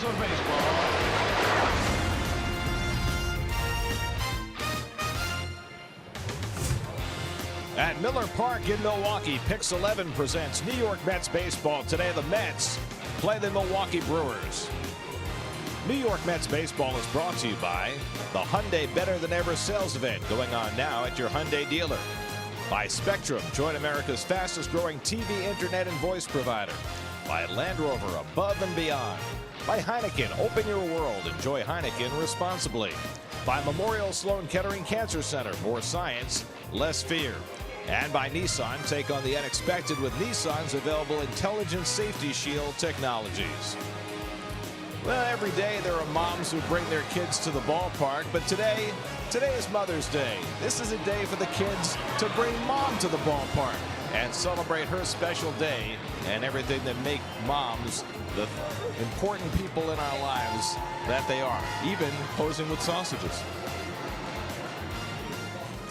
rules of baseball. At Miller Park in Milwaukee, Pix 11 presents New York Mets baseball. Today the Mets play the Milwaukee Brewers. New York Mets baseball is brought to you by the Hyundai Better Than Ever sales event going on now at your Hyundai dealer. By Spectrum, join America's fastest growing TV, internet, and voice provider. By Land Rover, above and beyond. By Heineken, open your world. Enjoy Heineken responsibly. By Memorial Sloan Kettering Cancer Center, more science, less fear. And by Nissan, take on the unexpected with Nissan's available Intelligent Safety Shield technologies. Well, every day there are moms who bring their kids to the ballpark, but today is Mother's Day. This is a day for the kids to bring mom to the ballpark and celebrate her special day and everything that make moms the important people in our lives that they are, even posing with sausages.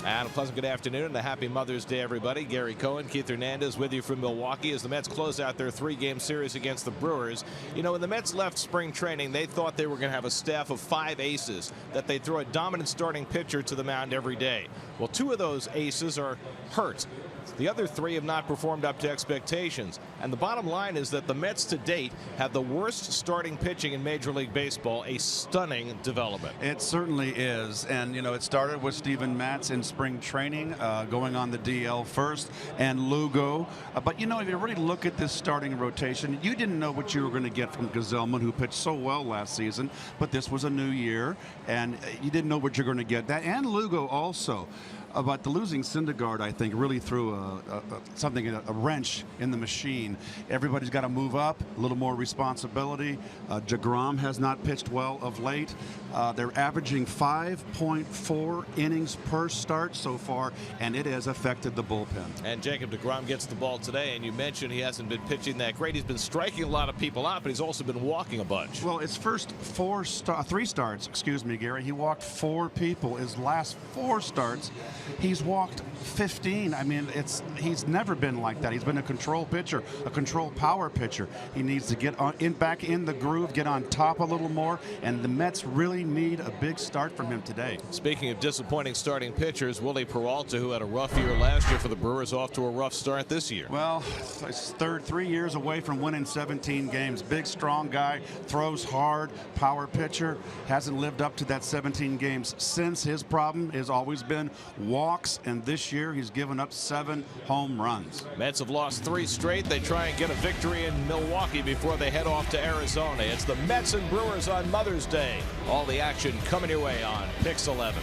And a pleasant good afternoon and a happy Mother's Day, everybody. Gary Cohen, Keith Hernandez with you from Milwaukee as the Mets close out their 3-game series against the Brewers. You know, when the Mets left spring training, they thought they were going to have a staff of 5 aces, that they'd throw a dominant starting pitcher to the mound every day. Well, 2 of those aces are hurt. The other 3 have not performed up to expectations. And the bottom line is that the Mets to date have the worst starting pitching in Major League Baseball, a stunning development. It certainly is. And, you know, it started with Steven Matz in spring training, going on the DL first, and Lugo. But, you know, if you really look at this starting rotation, you didn't know what you were going to get from Gazelman, who pitched so well last season. But this was a new year, and you didn't know what you're going to get. That and Lugo also. But the losing Syndergaard, I think, really threw a wrench in the machine. Everybody's got to move up, a little more responsibility. DeGrom has not pitched well of late. They're averaging 5.4 innings per start so far, and it has affected the bullpen. And Jacob DeGrom gets the ball today, and you mentioned he hasn't been pitching that great. He's been striking a lot of people out, but he's also been walking a bunch. Well, his first 3 starts, excuse me, Gary, he walked 4 people. His last 4 starts, he's walked 15. I mean, he's never been like that. He's been a control pitcher, a control power pitcher. He needs to get back in the groove, get on top a little more, and the Mets really need a big start from him today. Speaking of disappointing starting pitchers, Willie Peralta, who had a rough year last year for the Brewers, off to a rough start this year. Well, his 3 years away from winning 17 games. Big, strong guy, throws hard, power pitcher, hasn't lived up to that 17 games since. His problem has always been walks, and this year he's given up 7 home runs. Mets have lost 3 straight. They try and get a victory in Milwaukee before they head off to Arizona. It's the Mets and Brewers on Mother's Day. All the action coming your way on Pix 11.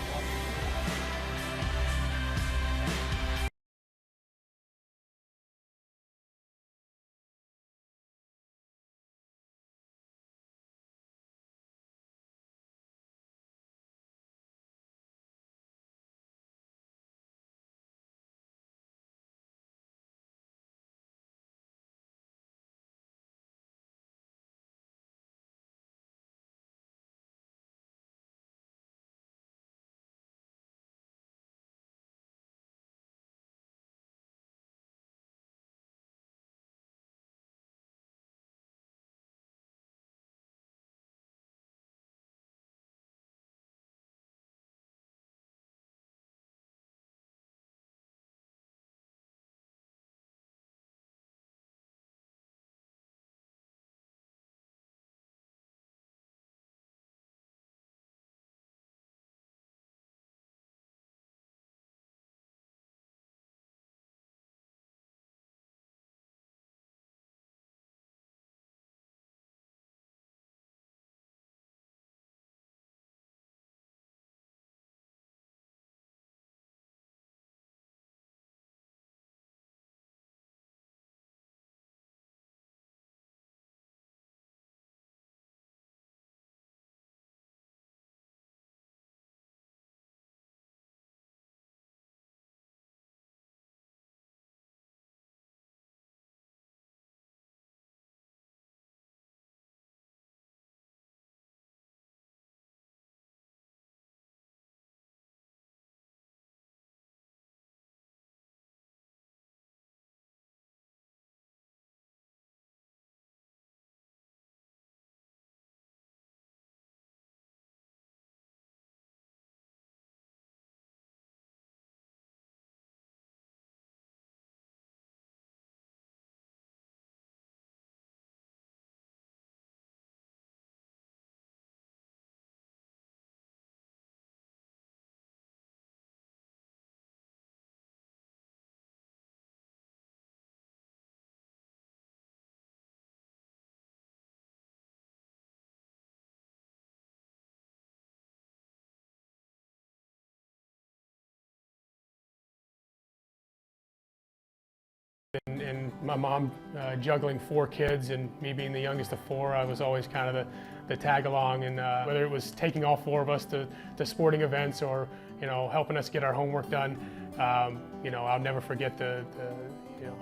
and my mom juggling 4 kids and me being the youngest of 4, I was always kind of the tag along, and whether it was taking all 4 of us to sporting events or helping us get our homework done, I'll never forget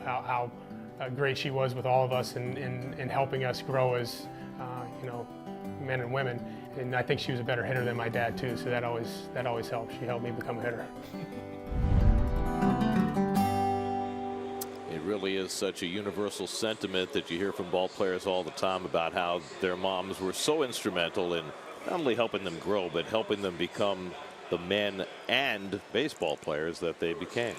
how great she was with all of us and helping us grow as men and women. And I think she was a better hitter than my dad too, so that always helped. She helped me become a hitter. It really is such a universal sentiment that you hear from ball players all the time about how their moms were so instrumental in not only helping them grow, but helping them become the men and baseball players that they became.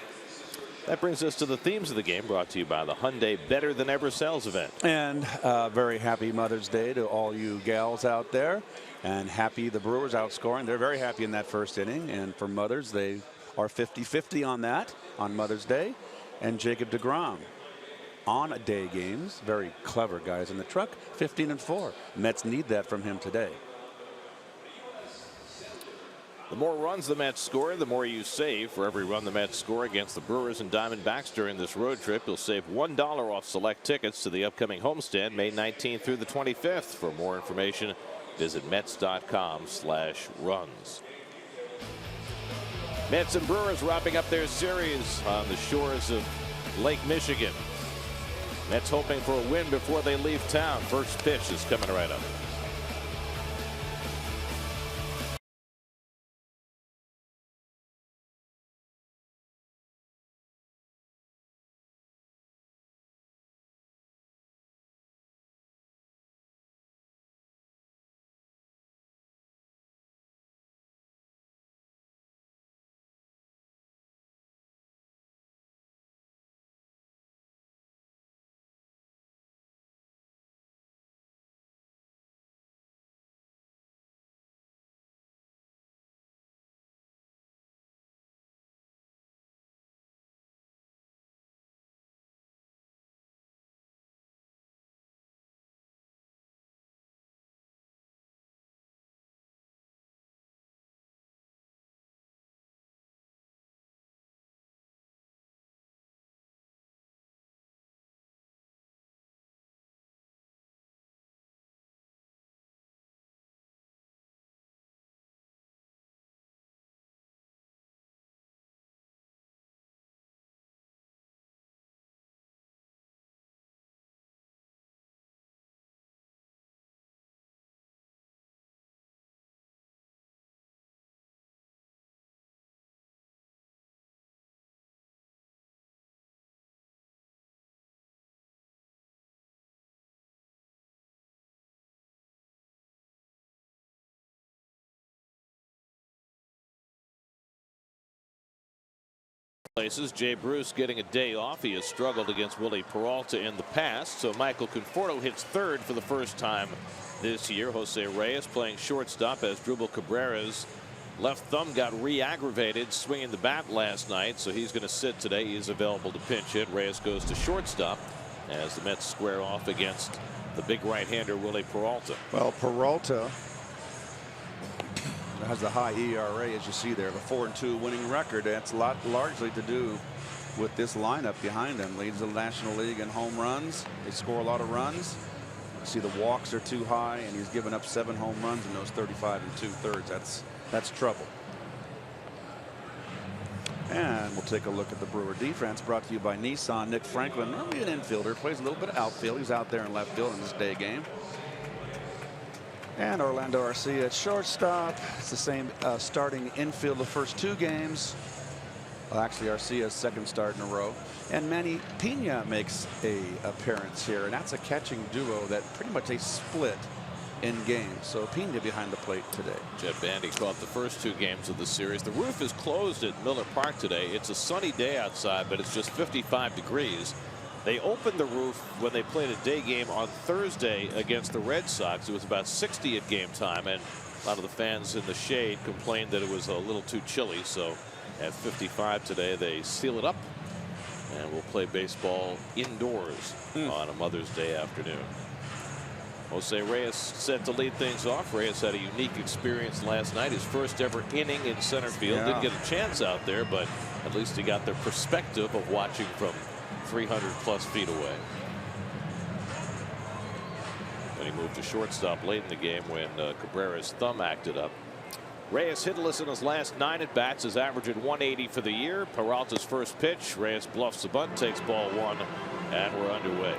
That brings us to the themes of the game, brought to you by the Hyundai Better Than Ever sales event. And very happy Mother's Day to all you gals out there. And happy the Brewers outscoring. They're very happy in that first inning. And for mothers, they are 50-50 on that on Mother's Day. And Jacob DeGrom on day games. Very clever guys in the truck. 15-4. Mets need that from him today. The more runs the Mets score, the more you save. For every run the Mets score against the Brewers and Diamondbacks during this road trip, you'll save $1 off select tickets to the upcoming homestand May 19th through the 25th. For more information, visit Mets.com/runs. Mets and Brewers wrapping up their series on the shores of Lake Michigan. Mets hoping for a win before they leave town. First pitch is coming right up. Places. Jay Bruce getting a day off. He has struggled against Willie Peralta in the past, so Michael Conforto hits third for the first time this year. Jose Reyes playing shortstop as Drupal Cabrera's left thumb got re-aggravated swinging the bat last night, so he's going to sit today. He is available to pinch hit. Reyes goes to shortstop as the Mets square off against the big right-hander Willie Peralta. Well, Peralta has a high ERA, as you see there, a 4-2 winning record. That's largely to do with this lineup behind him. Leads the National League in home runs. They score a lot of runs. You see the walks are too high, and he's given up 7 home runs in those 35 2/3. That's trouble. And we'll take a look at the Brewer defense, brought to you by Nissan. Nick Franklin, normally an infielder, plays a little bit of outfield. He's out there in left field in this day game. And Orlando Arcia at shortstop. It's the same starting infield the first 2 games. Well, actually, Arcia's second start in a row. And Manny Pena makes a appearance here, and that's a catching duo that pretty much a split in games. So Pena behind the plate today. Jed Bandy caught the first 2 games of the series. The roof is closed at Miller Park today. It's a sunny day outside, but it's just 55 degrees. They opened the roof when they played a day game on Thursday against the Red Sox. It was about 60 at game time, and a lot of the fans in the shade complained that it was a little too chilly. So at 55 today, they seal it up, and we'll play baseball indoors on a Mother's Day afternoon. Jose Reyes set to lead things off. Reyes had a unique experience last night. His first ever inning in center field. Didn't get a chance out there, but at least he got the perspective of watching from 300 plus feet away. Then he moved to shortstop late in the game when Cabrera's thumb acted up. Reyes hitless in his last 9 at bats, is averaging 180 for the year. Peralta's first pitch. Reyes bluffs the bunt, takes ball 1, and we're underway.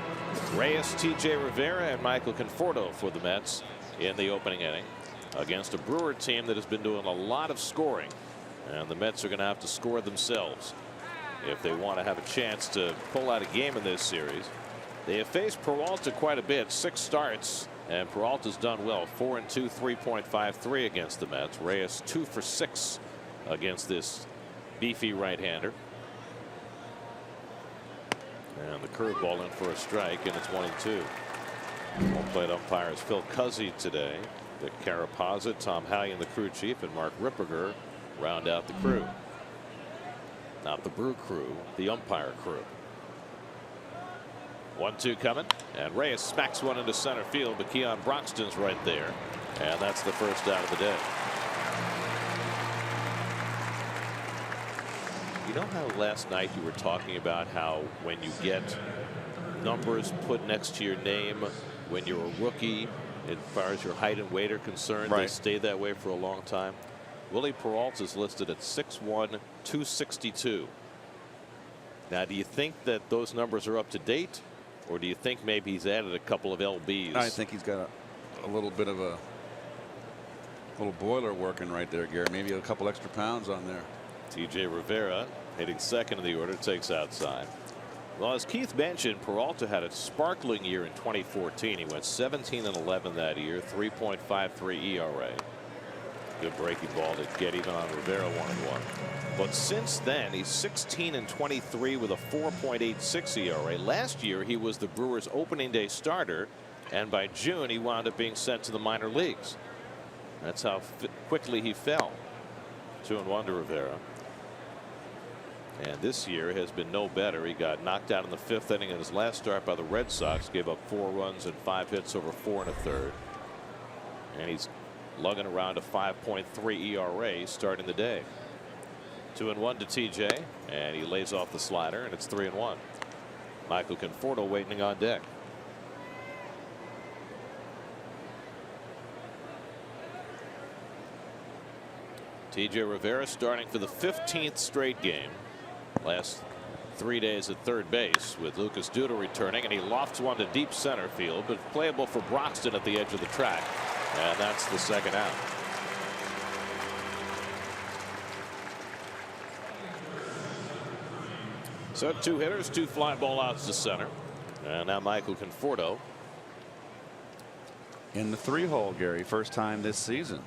Reyes, TJ Rivera, and Michael Conforto for the Mets in the opening inning against a Brewer team that has been doing a lot of scoring, and the Mets are going to have to score themselves if they want to have a chance to pull out a game in this series. They have faced Peralta quite a bit, 6 starts, and Peralta's done well, 4-2, 3.53 against the Mets. Reyes 2 for 6 against this beefy right-hander. And the curveball in for a strike, and it's 1-2. Home plate umpires Phil Cuzzy today. Vic Carapazza, Tom Hallion, the crew chief, and Mark Ripperger round out the crew. Not the brew crew, the umpire crew. 1-2 coming, and Reyes smacks one into center field, but Keon Broxton's right there, and that's the first out of the day. You know how last night you were talking about how when you get numbers put next to your name when you're a rookie, as far as your height and weight are concerned, they stay that way for a long time? Willie Peralta's listed at 6'1", 262. Now, do you think that those numbers are up to date, or do you think maybe he's added a couple of lbs? I think he's got a little bit of a little boiler working right there, Gary. Maybe a couple extra pounds on there. TJ Rivera hitting second in the order, takes outside. Well, as Keith mentioned, Peralta had a sparkling year in 2014. He went 17-11 that year, 3.53 ERA. Good breaking ball to get even on Rivera 1-1. But since then, he's 16-23 with a 4.86 ERA. Last year, he was the Brewers' opening day starter, and by June, he wound up being sent to the minor leagues. That's how quickly he fell. 2-1 to Rivera. And this year has been no better. He got knocked out in the 5th inning in his last start by the Red Sox, gave up 4 runs and 5 hits over 4 1/3. And he's lugging around a 5.3 ERA starting the day. 2-1 to TJ, and he lays off the slider, and it's 3-1. Michael Conforto waiting on deck. TJ Rivera starting for the 15th straight game. Last 3 days at third base with Lucas Duda returning, and he lofts one to deep center field, but playable for Broxton at the edge of the track, and that's the second out. So 2 hitters, 2 fly ball outs to center, and now Michael Conforto In the 3-hole, Gary, first time this season.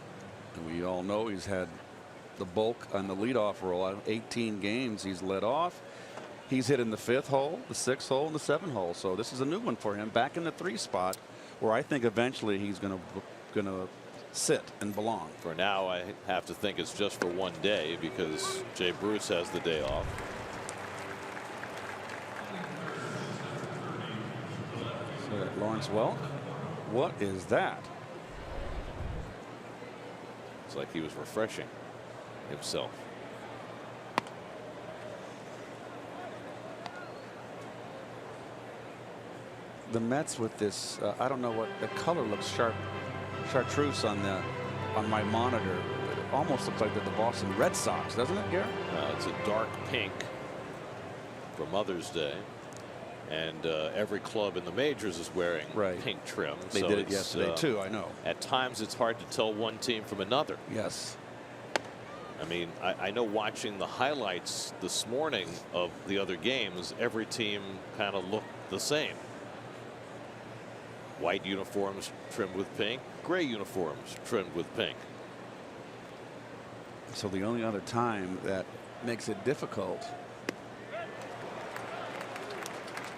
And we all know he's had the bulk on the leadoff role. Out of 18 games he's led off. He's hit in the 5th hole, the 6th hole, and the 7th hole. So this is a new one for him, back in the 3 spot, where I think eventually he's going to sit and belong. For now, I have to think it's just for one day because Jay Bruce has the day off. So Lawrence Welk, what is that? It's like he was refreshing himself. The Mets with this, I don't know what the color looks chartreuse on my monitor. It almost looks like the Boston Red Sox, doesn't it, Gary? It's a dark pink for Mother's Day, and every club in the majors is wearing pink trim. They did it yesterday too, I know. At times it's hard to tell one team from another. Yes. I mean, I know watching the highlights this morning of the other games, every team kind of looked the same. White uniforms trimmed with pink, gray uniforms trimmed with pink. So the only other time that makes it difficult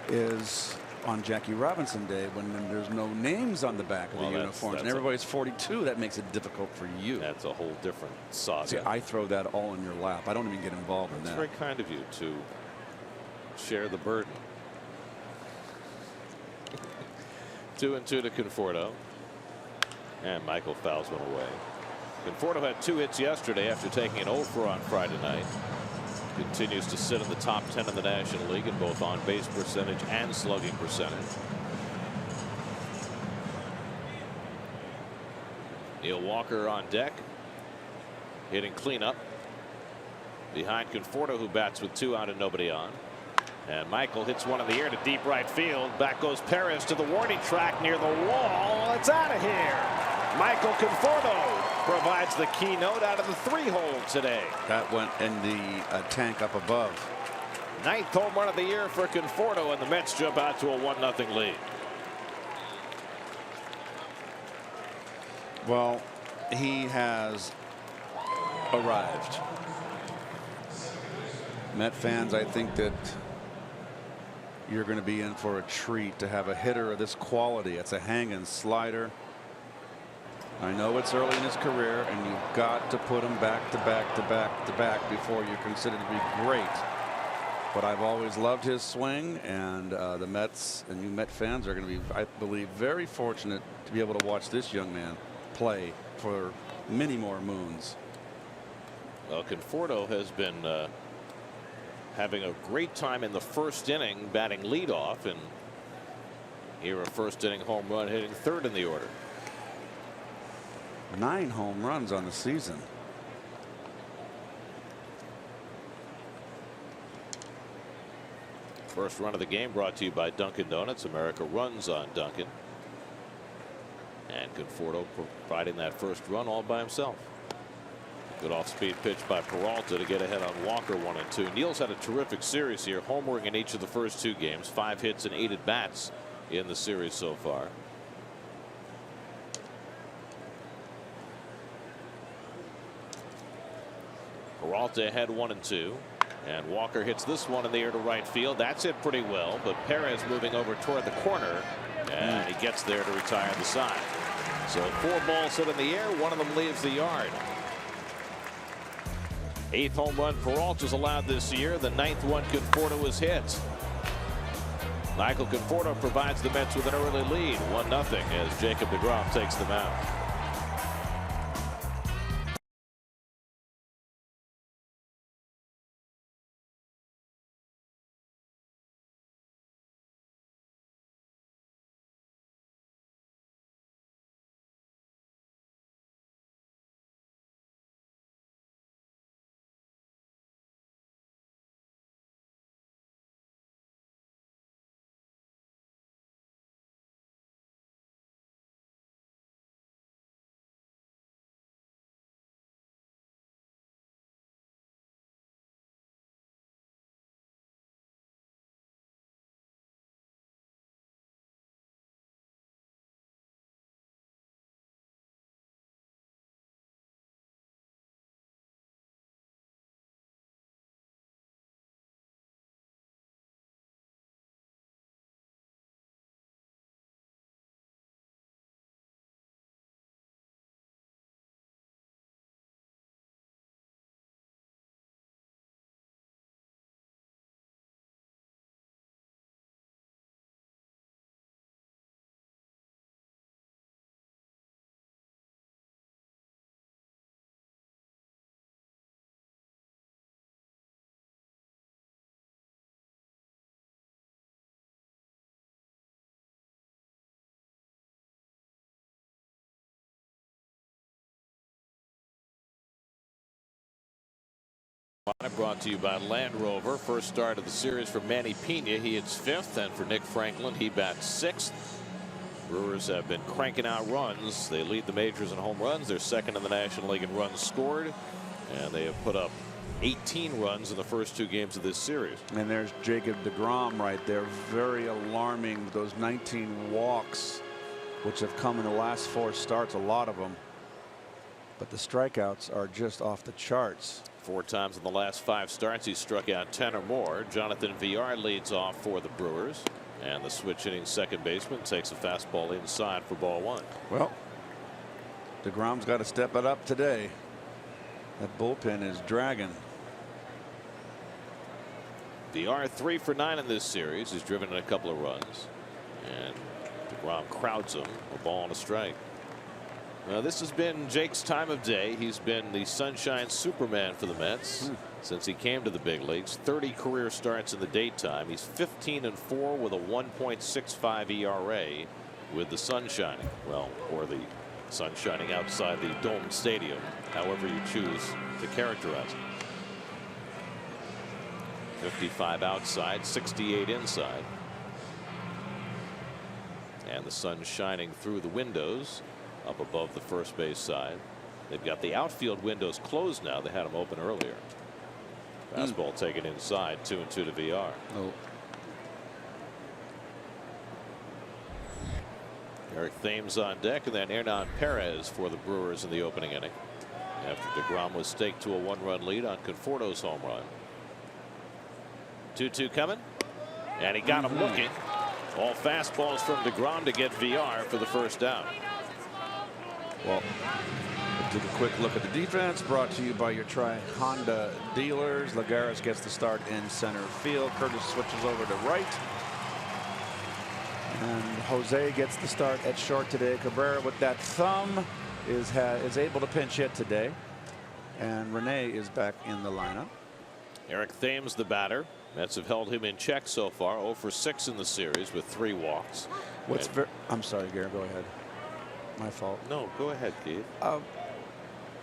is on Jackie Robinson Day, when there's no names on the back of the uniforms and everybody's 42. That makes it difficult for you. That's a whole different saga. See, I throw that all in your lap. I don't even get involved in that. It's very kind of you to share the burden. 2-2 to Conforto, and Michael fouls one away. Conforto had 2 hits yesterday after taking an 0 for on Friday night. Continues to sit in the top 10 in the National League in both on base percentage and slugging percentage. Neil Walker on deck, hitting cleanup behind Conforto, who bats with 2 out and nobody on. And Michael hits one in the air to deep right field. Back goes Perez to the warning track near the wall. It's out of here. Michael Conforto provides the keynote out of the 3-hole today. That went in the tank up above. 9th home run of the year for Conforto, and the Mets jump out to a 1-0 lead. Well, he has arrived. Met fans, I think that you're going to be in for a treat to have a hitter of this quality. It's a hanging slider. I know it's early in his career, and you've got to put him back to back to back to back before you're considered to be great. But I've always loved his swing, and the Mets and you Met fans are going to be, I believe, very fortunate to be able to watch this young man play for many more moons. Well, Conforto has been having a great time in the first inning, batting leadoff, and here a first inning home run, hitting 3rd in the order. 9 home runs on the season. First run of the game brought to you by Dunkin' Donuts. America runs on Dunkin'. And Conforto providing that first run all by himself. Good off-speed pitch by Peralta to get ahead on Walker, 1-2. Neil's had a terrific series here, homering in each of the first 2 games. 5 hits and 8 at-bats in the series so far. Peralta ahead 1-2. And Walker hits this one in the air to right field. That's hit pretty well, but Perez moving over toward the corner, and he gets there to retire the side. So 4 balls hit in the air, 1 of them leaves the yard. 8th home run Peralta's allowed this year. The 9th one Conforto was hit. Michael Conforto provides the Mets with an early lead, 1-0, as Jacob DeGrom takes them out. Brought to you by Land Rover. First start of the series for Manny Pena. He hits 5th, and for Nick Franklin, he bats 6th. Brewers have been cranking out runs. They lead the majors in home runs. They're 2nd in the National League in runs scored, and they have put up 18 runs in the first 2 games of this series. And there's Jacob DeGrom right there. Very alarming, those 19 walks, which have come in the last 4 starts, a lot of them. But the strikeouts are just off the charts. 4 times in the last 5 starts he's struck out 10 or more. Jonathan Villar leads off for the Brewers, and the switch hitting second baseman takes a fastball inside for ball 1. Well, DeGrom's got to step it up today. That bullpen is dragging. Villar 3 for 9 in this series. He's driven in a couple of runs, and DeGrom crowds him. A ball and a strike. This has been Jake's time of day. He's been the sunshine Superman for the Mets. since he came to the big leagues. 30 career starts in the daytime. He's 15-4 with a 1.65 ERA with the sun shining. Well, or the sun shining outside the domed stadium, however you choose to characterize it. 55 outside, 68 inside. And the sun shining through the windows up above the first base side. They've got the outfield windows closed now. They had them open earlier. Fastball taken inside, 2-2 to VR. Oh. Eric Thames on deck, and then Hernan Perez for the Brewers in the opening inning. After DeGrom was staked to a 1-run lead on Conforto's home run. 2-2 coming, and he got him looking. All fastballs from DeGrom to get VR for the first down. Well, take a quick look at the defense, brought to you by your Honda dealers. Lagares gets the start in center field. Curtis switches over to right. And Jose gets the start at short today. Cabrera with that thumb is able to pinch hit today. And Rene is back in the lineup. Eric Thames, the batter. Mets have held him in check so far. 0 for 6 in the series with 3 walks. I'm sorry, Gary, go ahead. My fault. No, go ahead, Keith.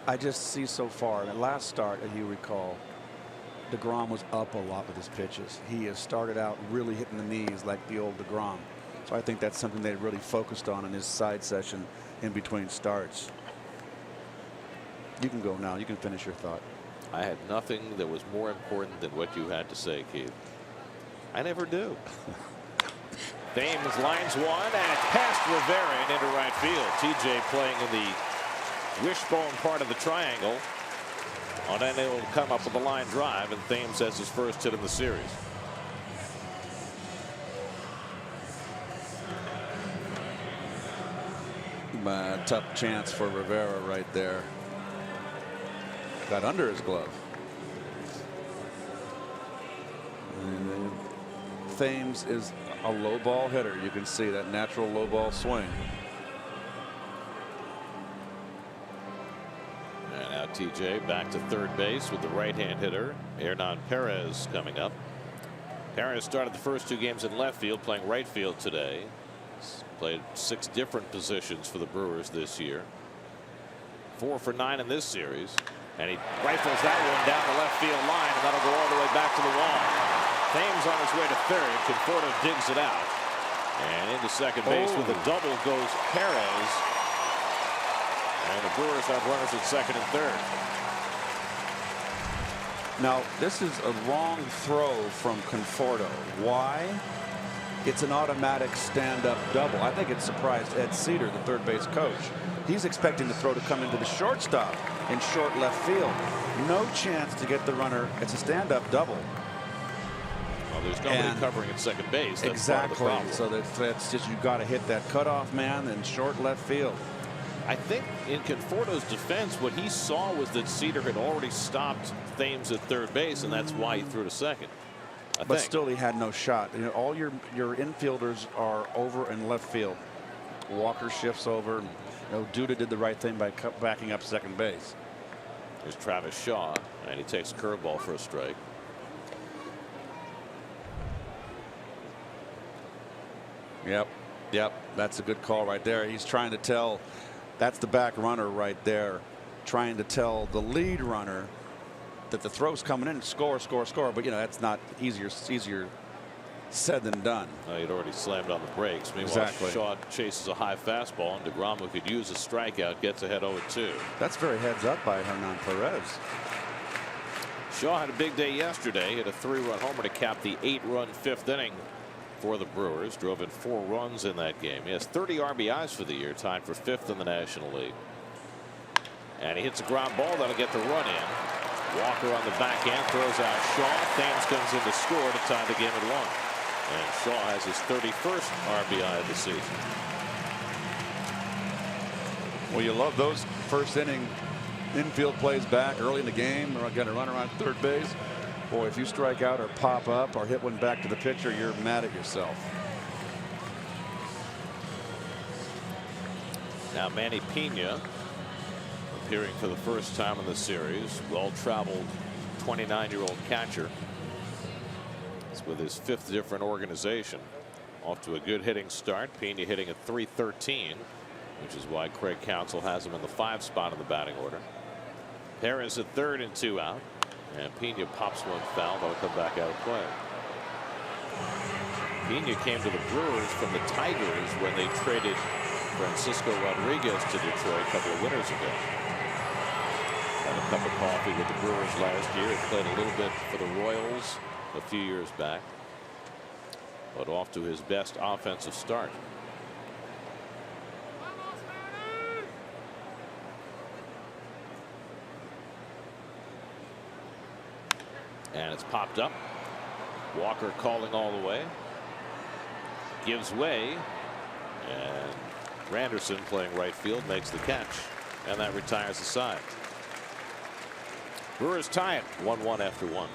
I just see so far, the last start, as you recall, DeGrom was up a lot with his pitches. He has started out really hitting the knees like the old DeGrom. So I think that's something they really focused on in his side session in between starts. You can go now. You can finish your thought. I had nothing that was more important than what you had to say, Keith. I never do. Thames lines one, and it's past Rivera and into right field. TJ playing in the wishbone part of the triangle. Unable to come up with a line drive, and Thames has his first hit in the series. Tough chance for Rivera right there. Got under his glove. And Thames is a low ball hitter. You can see that natural low ball swing. And now TJ back to third base with the right-hand hitter Hernan Perez coming up. Perez started the first 2 games in left field, playing right field today. He's played 6 different positions for the Brewers this year. 4 for 9 in this series. And he rifles that one down the left field line, and that'll go all the way back to the wall. Thames on his way to third. Conforto digs it out. And into second base with a double goes Perez. And the Brewers have runners at second and third. Now, this is a wrong throw from Conforto. Why? It's an automatic stand-up double. I think it surprised Ed Cedar, the third base coach. He's expecting the throw to come into the shortstop in short left field. No chance to get the runner. It's a stand-up double. Well, there's nobody covering at second base. That's exactly. So that's just, you got to hit that cutoff man in short left field. I think in Conforto's defense, what he saw was that Cedar had already stopped Thames at third base, and that's why he threw to second. But still, he had no shot. You know, all your infielders are over in left field. Walker shifts over. You know, Duda did the right thing by backing up second base. Here's Travis Shaw, and he takes a curveball for a strike. Yep, that's a good call right there. He's trying to tell, that's the back runner right there, trying to tell the lead runner that the throw's coming in, score. But you know, that's not easier said than done. He'd already slammed on the brakes. Meanwhile, exactly. Shaw chases a high fastball, and DeGrom, who could use a strikeout, gets ahead 0-2. That's very heads up by Hernan Perez. Shaw had a big day yesterday. Hit a 3-run homer to cap the 8-run 5th inning for the Brewers. Drove in 4 runs in that game. He has 30 RBIs for the year, tied for 5th in the National League. And he hits a ground ball that'll get the run in. Walker on the back end throws out Shaw. Thames comes in to score to tie the game at 1. And Shaw has his 31st RBI of the season. Well, you love those first inning infield plays back early in the game. They're going to run around third base. Boy, if you strike out or pop up or hit one back to the pitcher, you're mad at yourself. Now Manny Pena appearing for the first time in the series. Well-traveled 29-year-old catcher. It's with his 5th different organization. Off to a good hitting start. Pena hitting at .313, which is why Craig Counsell has him in the 5 spot in the batting order. Perez at 3rd and 2 out. And Pena pops one foul. That'll come back out of play. Pena came to the Brewers from the Tigers when they traded Francisco Rodriguez to Detroit a couple of winters ago. Had a cup of coffee with the Brewers last year. Played a little bit for the Royals a few years back. But off to his best offensive start. And it's popped up. Walker calling all the way. Gives way. And Granderson, playing right field, makes the catch. And that retires the side. Brewers tie it 1-1 after 1.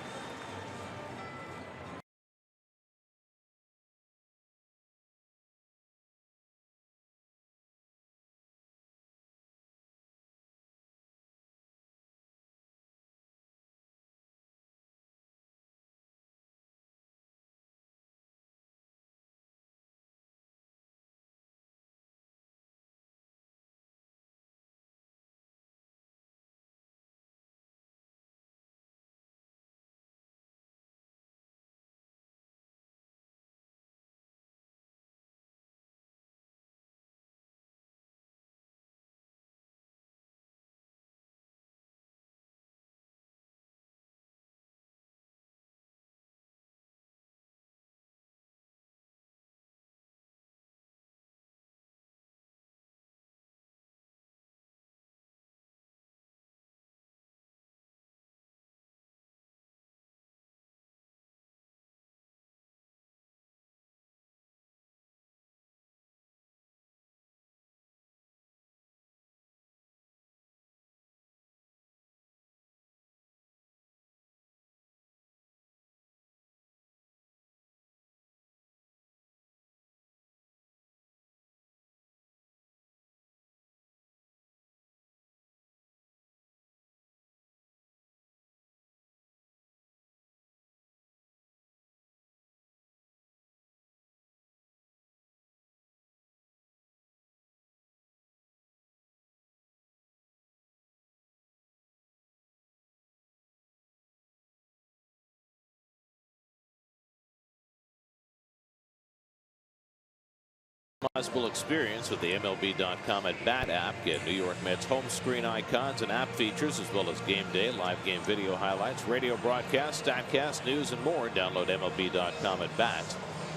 Customizable experience with the MLB.com at Bat app. Get New York Mets home screen icons and app features, as well as game day, live game video highlights, radio broadcasts, statcast, news, and more. Download MLB.com at Bat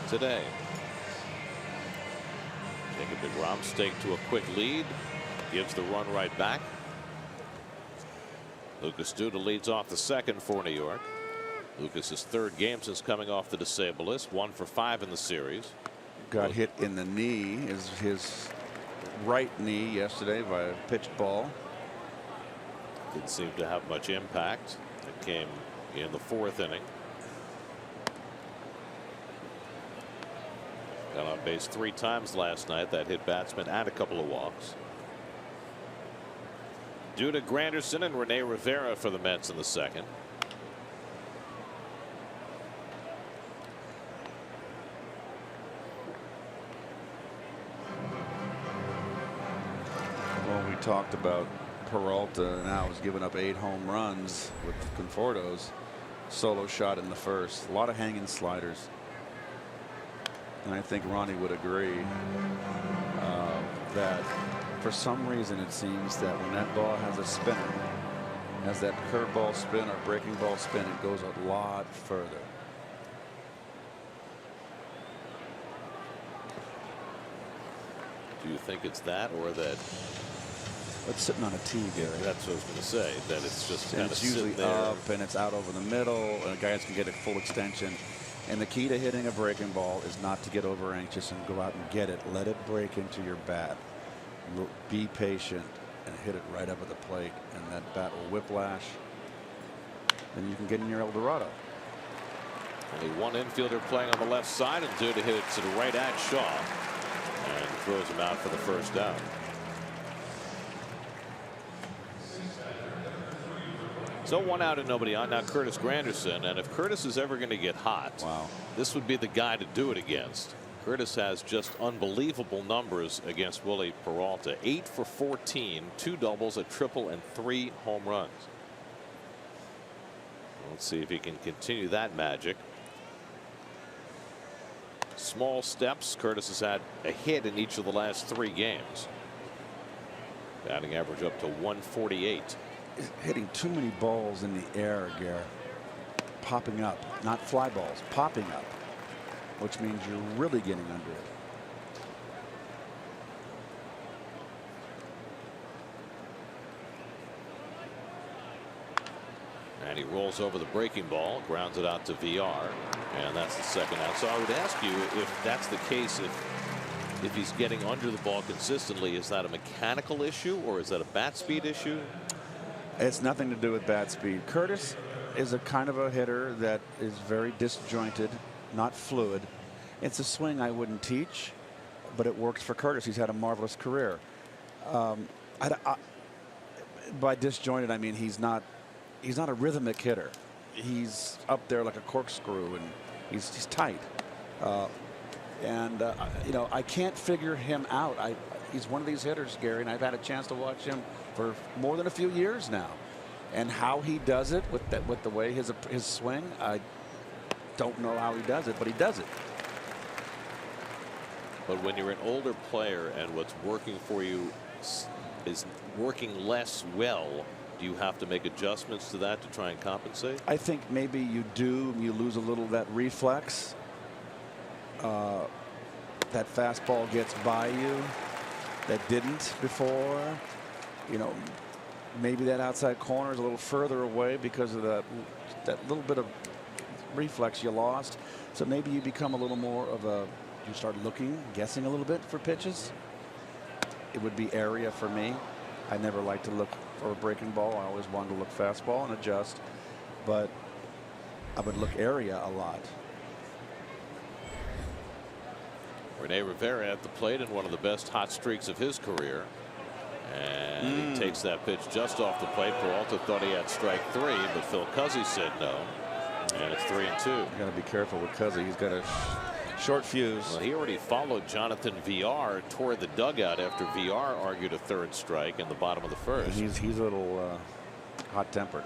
today. Jacob DeGrom staked to a quick lead. Gives the run right back. Lucas Duda leads off the 2nd for New York. Lucas's 3rd game since coming off the disabled list. 1 for 5 in the series. Got hit in the knee, his right knee yesterday by a pitched ball. Didn't seem to have much impact. It came in the 4th inning. Got on base 3 times last night. That hit batsman and a couple of walks. Duda, Granderson, and Rene Rivera for the Mets in the 2nd. Well, we talked about Peralta now has given up 8 home runs with Conforto's solo shot in the 1st. A lot of hanging sliders. And I think Ronnie would agree that for some reason it seems that when that ball has a spinner, has that curveball spin or breaking ball spin, it goes a lot further. Do you think it's that, or that it's sitting on a tee, Gary? That's what I was going to say. That it's just kind of it's usually sitting there. up and it's out over the middle, and guys can get a full extension. And the key to hitting a breaking ball is not to get over anxious and go out and get it. Let it break into your bat. Be patient and hit it right up at the plate, and that bat will whiplash. Then you can get in your El Dorado. Only one infielder playing on the left side, and Duda hits it right at Shaw and throws him out for the 1st down. So 1 out and nobody on. Now Curtis Granderson, and if Curtis is ever going to get hot, Wow, this would be the guy to do it against. Curtis has just unbelievable numbers against Willie Peralta. 8 for 14, 2 doubles, a triple, and 3 home runs. Let's see if he can continue that magic. Small steps. Curtis has had a hit in each of the last 3 games. Batting average up to 148. He's hitting too many balls in the air, Gare. Popping up, not fly balls, popping up, which means you're really getting under it. And he rolls over the breaking ball, grounds it out to VR, and that's the 2nd out. So I would ask you, if that's the case, if he's getting under the ball consistently, is that a mechanical issue or is that a bat speed issue? It's nothing to do with bat speed. Curtis is a kind of a hitter that is very disjointed, not fluid. It's a swing I wouldn't teach, but it works for Curtis. He's had a marvelous career. By disjointed, I mean he's not a rhythmic hitter. He's up there like a corkscrew, and he's tight. You know, I can't figure him out. He's one of these hitters, Gary, and I've had a chance to watch him for more than a few years now. And how he does it with the way his swing, I don't know how he does it, but he does it. But when you're an older player and what's working for you is working less well, do you have to make adjustments to that to try and compensate? I think maybe you do. You lose a little of that reflex. That fastball gets by you that didn't before. You know, maybe that outside corner is a little further away because of that little bit of reflex you lost. So maybe you become a little more of a, you start looking, guessing a little bit for pitches. It would be area for me. I never like to look for a breaking ball. I always wanted to look fastball and adjust, but I would look area a lot. Rene Rivera at the plate in one of the best hot streaks of his career. And he takes that pitch just off the plate. Peralta thought he had strike 3, but Phil Cuzzy said no. And it's 3-2. You got to be careful with Cuzzy. He's got a short fuse. Well, he already followed Jonathan VR toward the dugout after VR argued a 3rd strike in the bottom of the 1st. He's a little hot-tempered.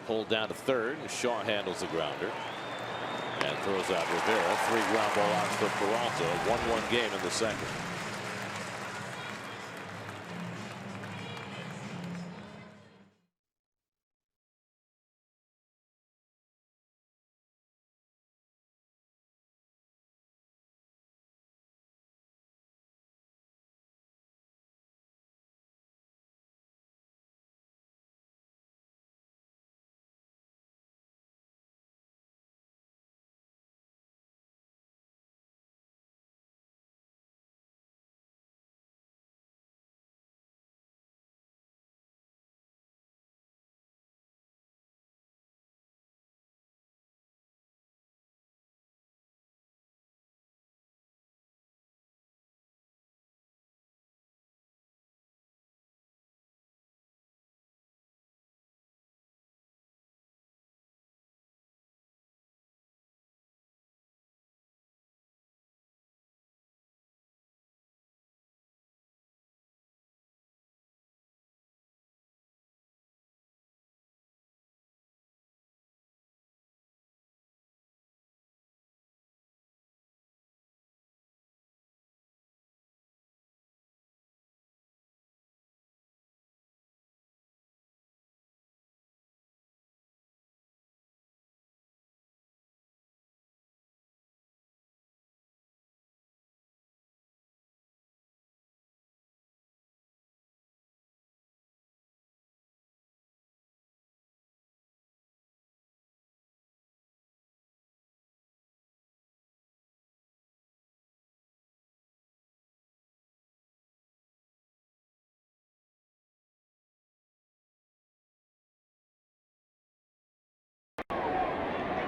Pulled down to 3rd. Shaw handles the grounder and throws out Rivera. 3 ground ball outs for Peralta. 1-1 game in the 2nd.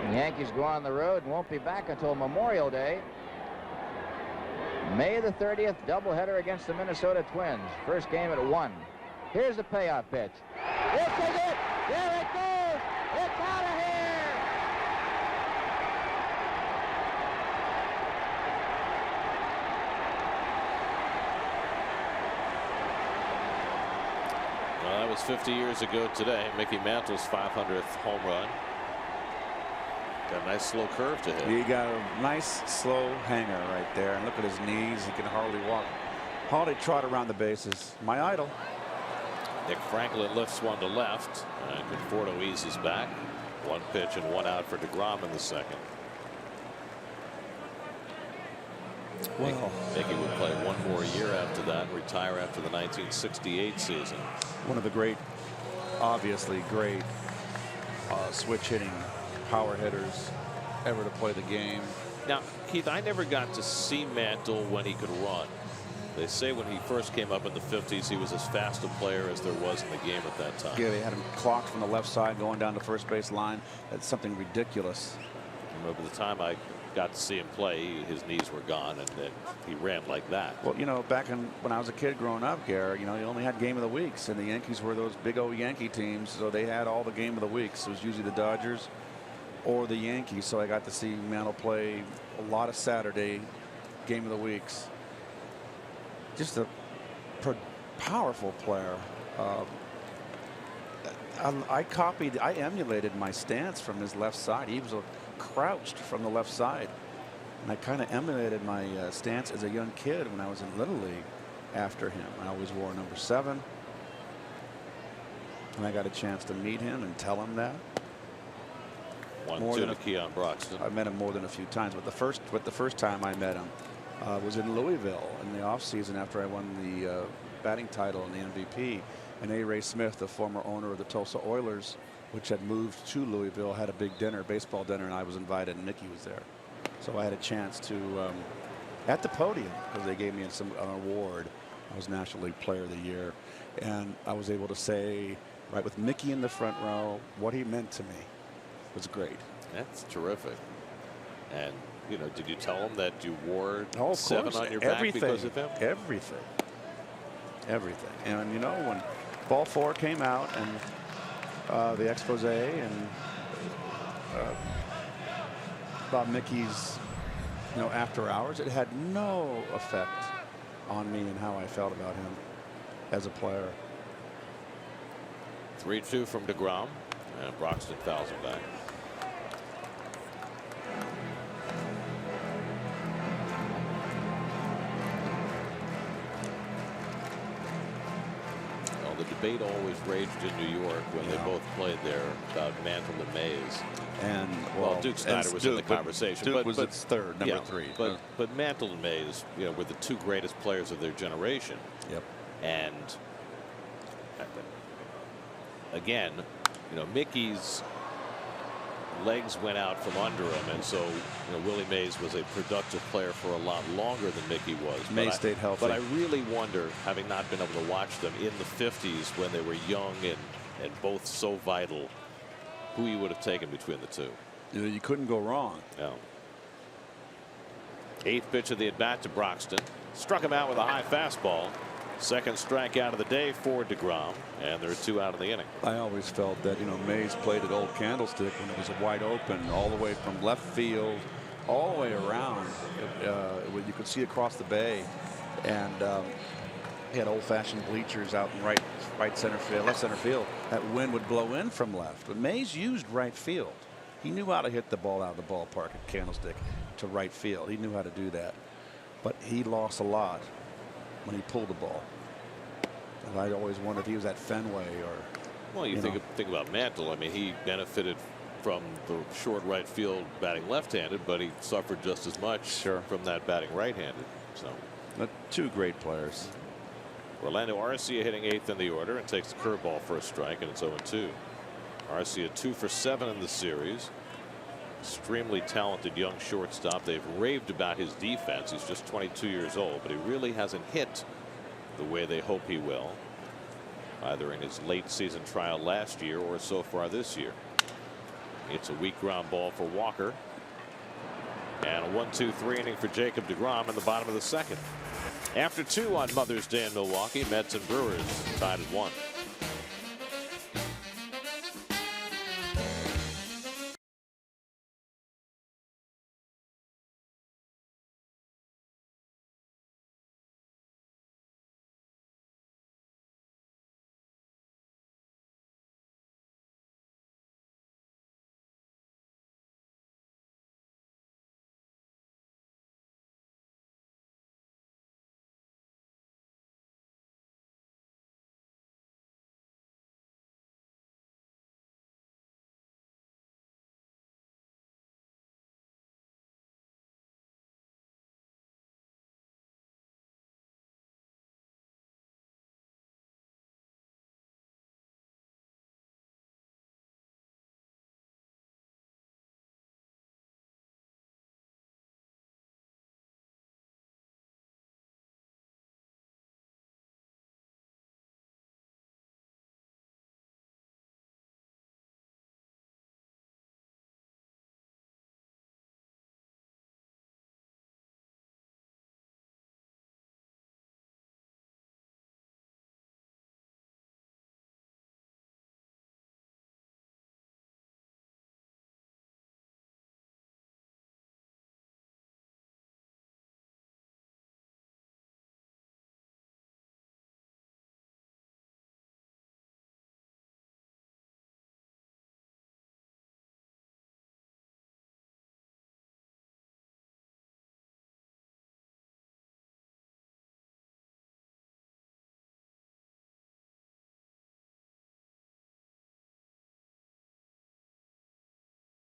The Yankees go on the road and won't be back until Memorial Day. May the 30th, doubleheader against the Minnesota Twins. First game at 1. Here's the payoff pitch. It's a hit. There it goes. That was 50 years ago today. Mickey Mantle's 500th home run. Got a nice slow curve to hit. He got a nice slow hanger right there. And look at his knees. He can hardly walk. Hardly trot around the bases. My idol. Nick Franklin lifts one to left. And Conforto eases back. One pitch and one out for DeGrom in the second. Well, Mickey would play one more year after that and retire after the 1968 season. one of the great, obviously great switch hitting power hitters ever to play the game. Now, Keith, I never got to see Mantle when he could run. They say when he first came up in the 50s, he was as fast a player as there was in the game at that time. Yeah, they had him clocked from the left side going down the first base line. That's something ridiculous. Remember the time I got to see him play, his knees were gone, and he ran like that. Well, you know, back when I was a kid growing up, Gary, you know, you only had game of the weeks, and the Yankees were those big old Yankee teams, so they had all the game of the weeks. It was usually the Dodgers or the Yankees, so I got to see Mantle play a lot of Saturday game of the weeks. Just a powerful player. I emulated my stance from his left side. He was crouched from the left side, and I kind of emulated my stance as a young kid when I was in Little League after him. I always wore number 7, and I got a chance to meet him and tell him that. 1-2 to Keon Broxton. I met him more than a few times, but the first time I met him was in Louisville in the offseason after I won the batting title and the MVP. And A. Ray Smith, the former owner of the Tulsa Oilers, which had moved to Louisville, had a big dinner, baseball dinner, and I was invited, and Mickey was there. So I had a chance to, at the podium, because they gave me an award. I was National League Player of the Year. And I was able to say, right with Mickey in the front row, what he meant to me. It was great. That's terrific. And, you know, did you tell him that you wore Oh, of 7 course. on your back Everything. because of him? Everything. Everything. And, you know, when Ball 4 came out and the expose and about Mickey's, you know, after hours, it had no effect on me and how I felt about him as a player. 3-2 from DeGrom, and Broxton fouls him back. Well, the debate always raged in New York when they both played there about Mantle and Mays. And Well, Duke Snyder was in the conversation. Duke but was its third, number 3. But Mantle and Mays, you know, were the 2 greatest players of their generation. Yep. And again, you know, Mickey's legs went out from under him, and so, you know, Willie Mays was a productive player for a lot longer than Mickey was. Mays stayed healthy. But I really wonder, having not been able to watch them in the 50s when they were young and both so vital, who you would have taken between the 2. You know, you couldn't go wrong. No. 8th pitch of the at bat to Broxton. Struck him out with a high fastball. Second strikeout of the day for DeGrom, and there are 2 out of the inning. I always felt that, you know, Mays played at Old Candlestick when it was wide open, all the way from left field, all the way around. You could see across the bay, and he had old-fashioned bleachers out in right center field, left center field. That wind would blow in from left, but Mays used right field. He knew how to hit the ball out of the ballpark at Candlestick to right field. He knew how to do that, but he lost a lot when he pulled the ball. And I always wondered if he was at Fenway or. Well, you think about Mantle. I mean, he benefited from the short right field batting left-handed, but he suffered just as much from that batting right-handed. So, 2 great players. Orlando Arcia hitting 8th in the order and takes the curveball for a strike, and it's 0-2. Arcia 2 for 7 in the series. Extremely talented young shortstop. They've raved about his defense. He's just 22 years old, but he really hasn't hit the way they hope he will, either in his late season trial last year or so far this year. It's a weak ground ball for Walker, and a 1-2-3 inning for Jacob DeGrom in the bottom of the second. After 2 on Mother's Day in Milwaukee, Mets and Brewers tied at 1.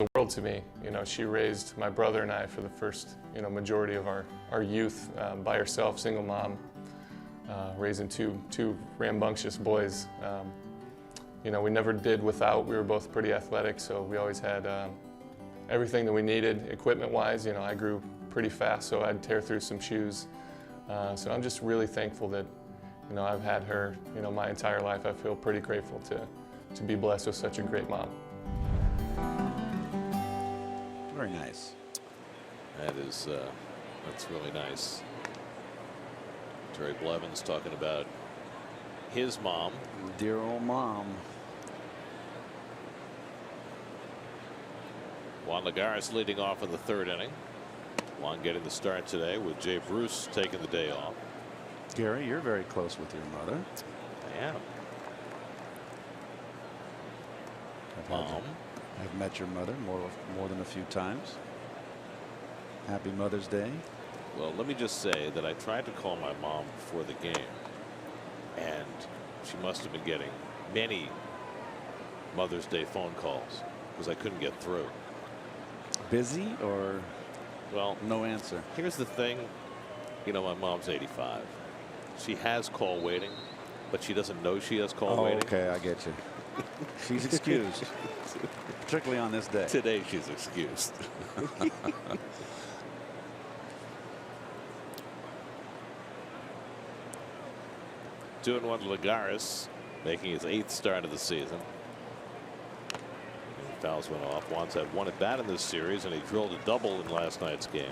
the world to me. You know, she raised my brother and I for the first, majority of our youth by herself, single mom, raising two rambunctious boys. We never did without. We were both pretty athletic, so we always had everything that we needed equipment-wise. I grew pretty fast, so I'd tear through some shoes. So I'm just really thankful that, I've had her, my entire life. I feel pretty grateful to be blessed with such a great mom. Very nice. That's really nice. Terry Blevins talking about his mom. Dear old mom. Juan Lagares leading off in the third inning. Juan getting the start today with Jay Bruce taking the day off. Gary, you're very close with your mother. I am. Mom. I've met your mother more than a few times. Happy Mother's Day. Well, let me just say that I tried to call my mom before the game, and she must have been getting many Mother's Day phone calls because I couldn't get through. Busy or well, no answer? Here's the thing. My mom's 85. She has call waiting, but she doesn't know she has call waiting. Okay, I get you. She's excused, particularly on this day. Today she's excused. 2-1 Lagares, making his 8th start of the season. And fouls went off. Juan's had one at bat in this series, and he drilled a double in last night's game.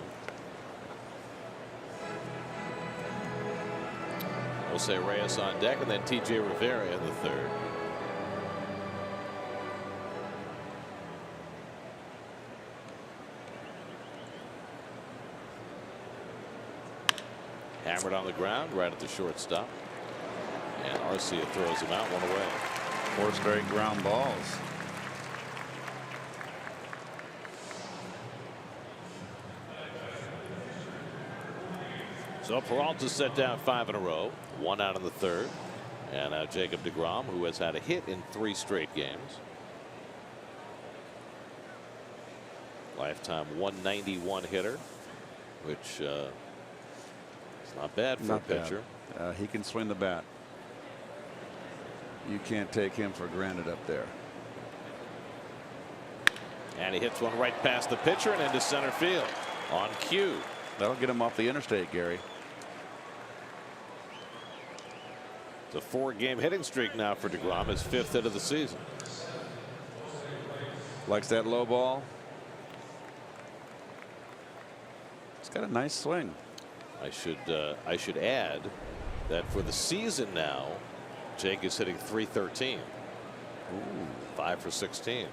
Jose Reyes on deck, and then T.J. Rivera in the third. Hammered on the ground right at the shortstop. And Arcia throws him out, one away. 4 straight ground balls. So Peralta set down 5 in a row, 1 out in the third. And now Jacob DeGrom, who has had a hit in 3 straight games. Lifetime 191 hitter, which is not bad for a pitcher. He can swing the bat. You can't take him for granted up there. And he hits one right past the pitcher and into center field on cue. That'll get him off the interstate, Gary. It's a 4-game hitting streak now for DeGrom, his 5th hit of the season. Likes that low ball. He's got a nice swing. I should add that for the season now, Jake is hitting .313. 5 for 16.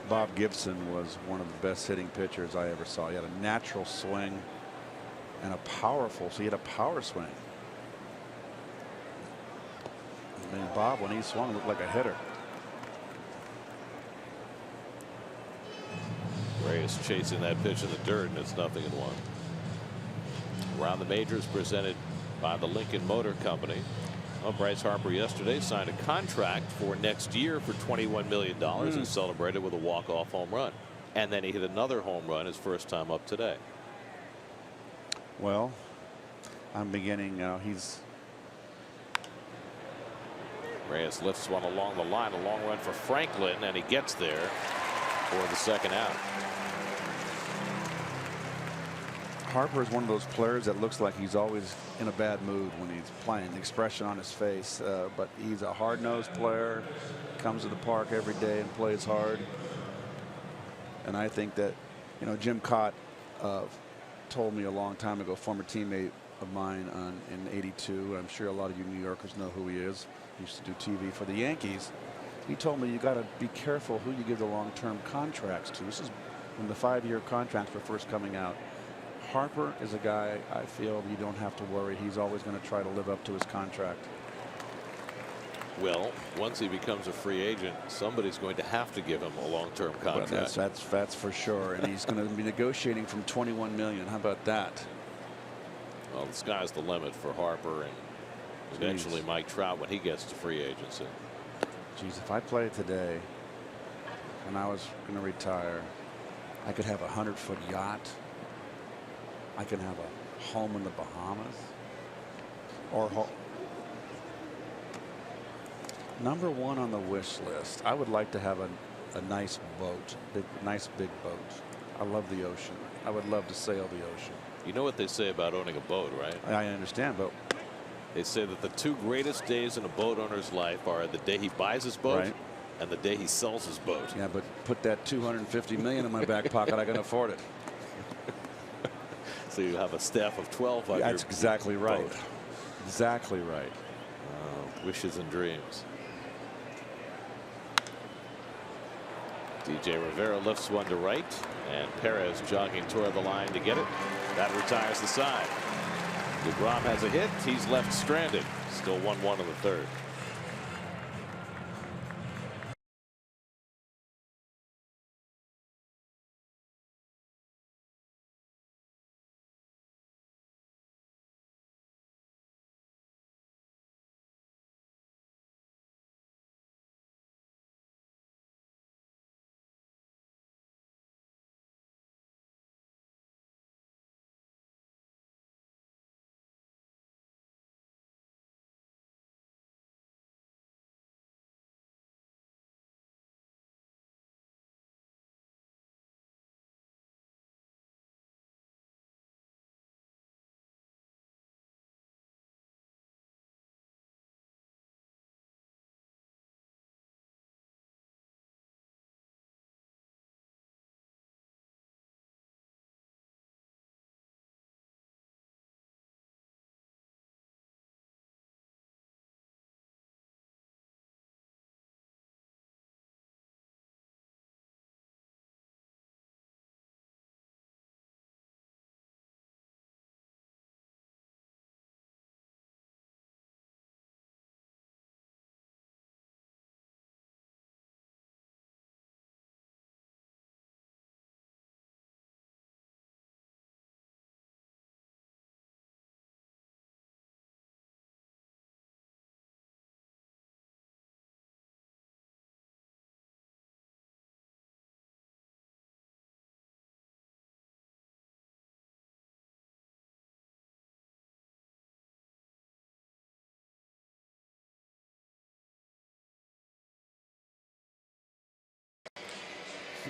Bob Gibson was one of the best hitting pitchers I ever saw. He had a natural swing and a powerful, so he had a power swing. I mean, Bob, when he swung, looked like a hitter. Reyes chasing that pitch in the dirt, and it's 0-1. Around the majors presented by the Lincoln Motor Company. Well, Bryce Harper yesterday signed a contract for next year for $21 million and celebrated with a walk-off home run. And then he hit another home run his first time up today. Well, I'm beginning. He's. Reyes lifts one along the line, a long run for Franklin, and he gets there for the second out. Harper is one of those players that looks like he's always in a bad mood when he's playing. The expression on his face, but he's a hard-nosed player, comes to the park every day and plays hard. And I think that, Jim Cott told me a long time ago, former teammate of mine in '82. I'm sure a lot of you New Yorkers know who he is. He used to do TV for the Yankees. He told me you got to be careful who you give the long-term contracts to. This is when the 5-year contracts were first coming out. Harper is a guy I feel you don't have to worry. He's always going to try to live up to his contract. Well, once he becomes a free agent, somebody's going to have to give him a long-term contract. Well, that's for sure. And he's going to be negotiating from $21 million. How about that? Well, the sky's the limit for Harper and eventually Mike Trout when he gets to free agency. Geez, if I played today, when I was going to retire, I could have a 100-foot yacht. I can have a home in the Bahamas. Or number one on the wish list, I would like to have a nice boat, nice big boat. I love the ocean. I would love to sail the ocean. You know what they say about owning a boat, right? I understand, but they say that the two greatest days in a boat owner's life are the day he buys his boat, right, and the day he sells his boat. Yeah, but put that $250 million in my back pocket, I can afford it. So you have a staff of 12 on That's your exactly right. boat. Exactly right. Wishes and dreams. DJ Rivera lifts one to right, and Perez jogging toward the line to get it. That retires the side. DeGrom has a hit. He's left stranded. Still 1-1 in the third.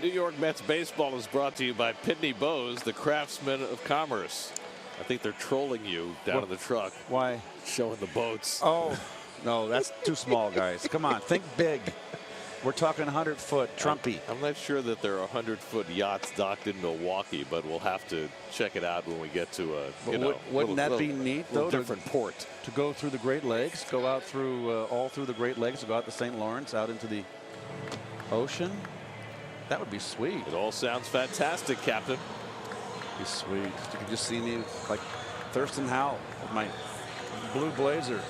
New York Mets baseball is brought to you by Pitney Bowes, the craftsman of commerce. I think they're trolling you down in the truck. Why? Showing the boats. Oh, no, that's too small, guys. Come on, think big. We're talking 100-foot Trumpy. I'm not sure that there are 100-foot yachts docked in Milwaukee, but we'll have to check it out when we get to a wouldn't that be neat, though? Different port. To go through the Great Lakes, go out through all through the Great Lakes, go out to St. Lawrence, out into the ocean. That would be sweet. It all sounds fantastic, Captain. Be sweet. You could just see me like Thurston Howell with my blue blazer.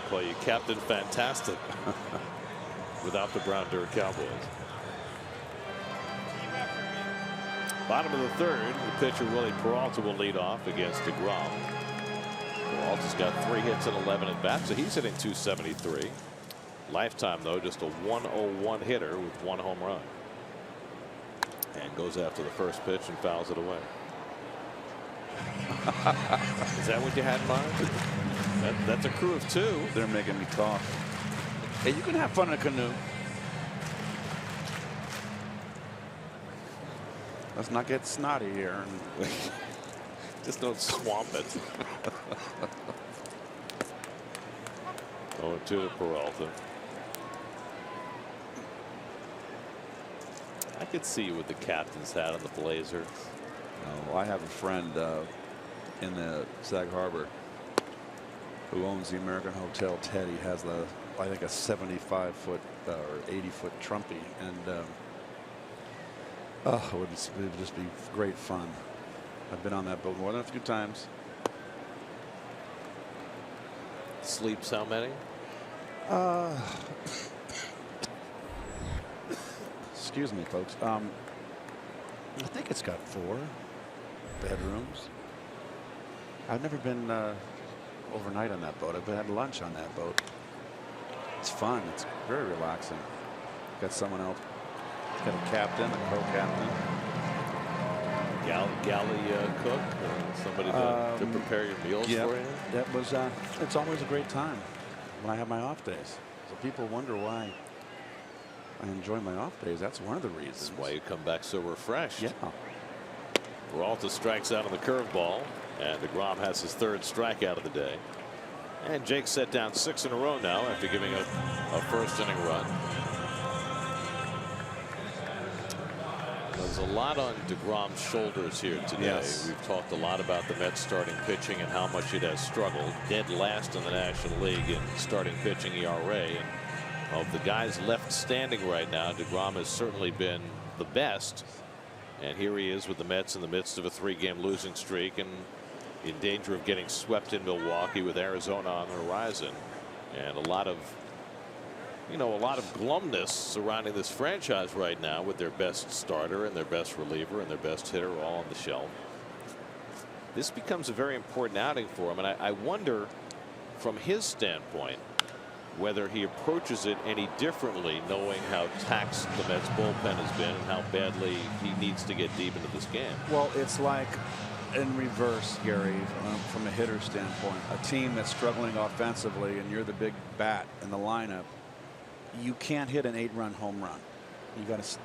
Call you Captain Fantastic. Without the brown dirt Cowboys. Bottom of the third, the pitcher Willie Peralta will lead off against DeGrom. Peralta's got 3 hits and 11 at bats, so he's hitting .273. Lifetime, though, just a 101 hitter with 1 home run. And goes after the first pitch and fouls it away. Is that what you had in mind? That's a crew of 2. They're making me talk. Hey, you can have fun in a canoe. Let's not get snotty here. Just don't swamp it. 0-2 to Peralta. I could see you with the captain's hat on the blazer. No, I have a friend in the Sag Harbor who owns the American Hotel. Ted, he has I think a 75-foot or 80-foot Trumpy, and it would just be great fun. I've been on that boat more than a few times. Sleeps how many? Excuse me, folks. I think it's got 4 bedrooms. I've never been overnight on that boat. I've had lunch on that boat. It's fun. It's very relaxing. Got someone else. Got a captain, a co-captain. Galley cook, or somebody to prepare your meals for you? That was. It's always a great time when I have my off days. So people wonder why I enjoy my off days. That's one of the reasons. That's why you come back so refreshed. Yeah. Peralta strikes out on the curveball, and DeGrom has his 3rd strikeout of the day. And Jake set down 6 in a row now after giving up a 1st inning run. There's a lot on DeGrom's shoulders here today. Yes. We've talked a lot about the Mets starting pitching and how much it has struggled. Dead last in the National League in starting pitching ERA. And of the guys left standing right now, DeGrom has certainly been the best. And here he is with the Mets in the midst of a 3-game losing streak and in danger of getting swept in Milwaukee with Arizona on the horizon. And a lot of glumness surrounding this franchise right now with their best starter and their best reliever and their best hitter all on the shelf. This becomes a very important outing for him, and I wonder from his standpoint whether he approaches it any differently, knowing how taxed the Mets bullpen has been and how badly he needs to get deep into this game. Well, it's like in reverse, Gary, from a hitter standpoint. A team that's struggling offensively and you're the big bat in the lineup, you can't hit an 8-run home run. You got to,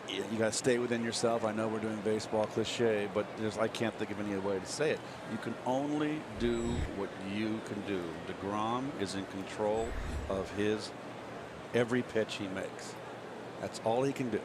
you got to stay within yourself. I know we're doing baseball cliche, but I can't think of any other way to say it. You can only do what you can do. DeGrom is in control of his every pitch he makes. That's all he can do.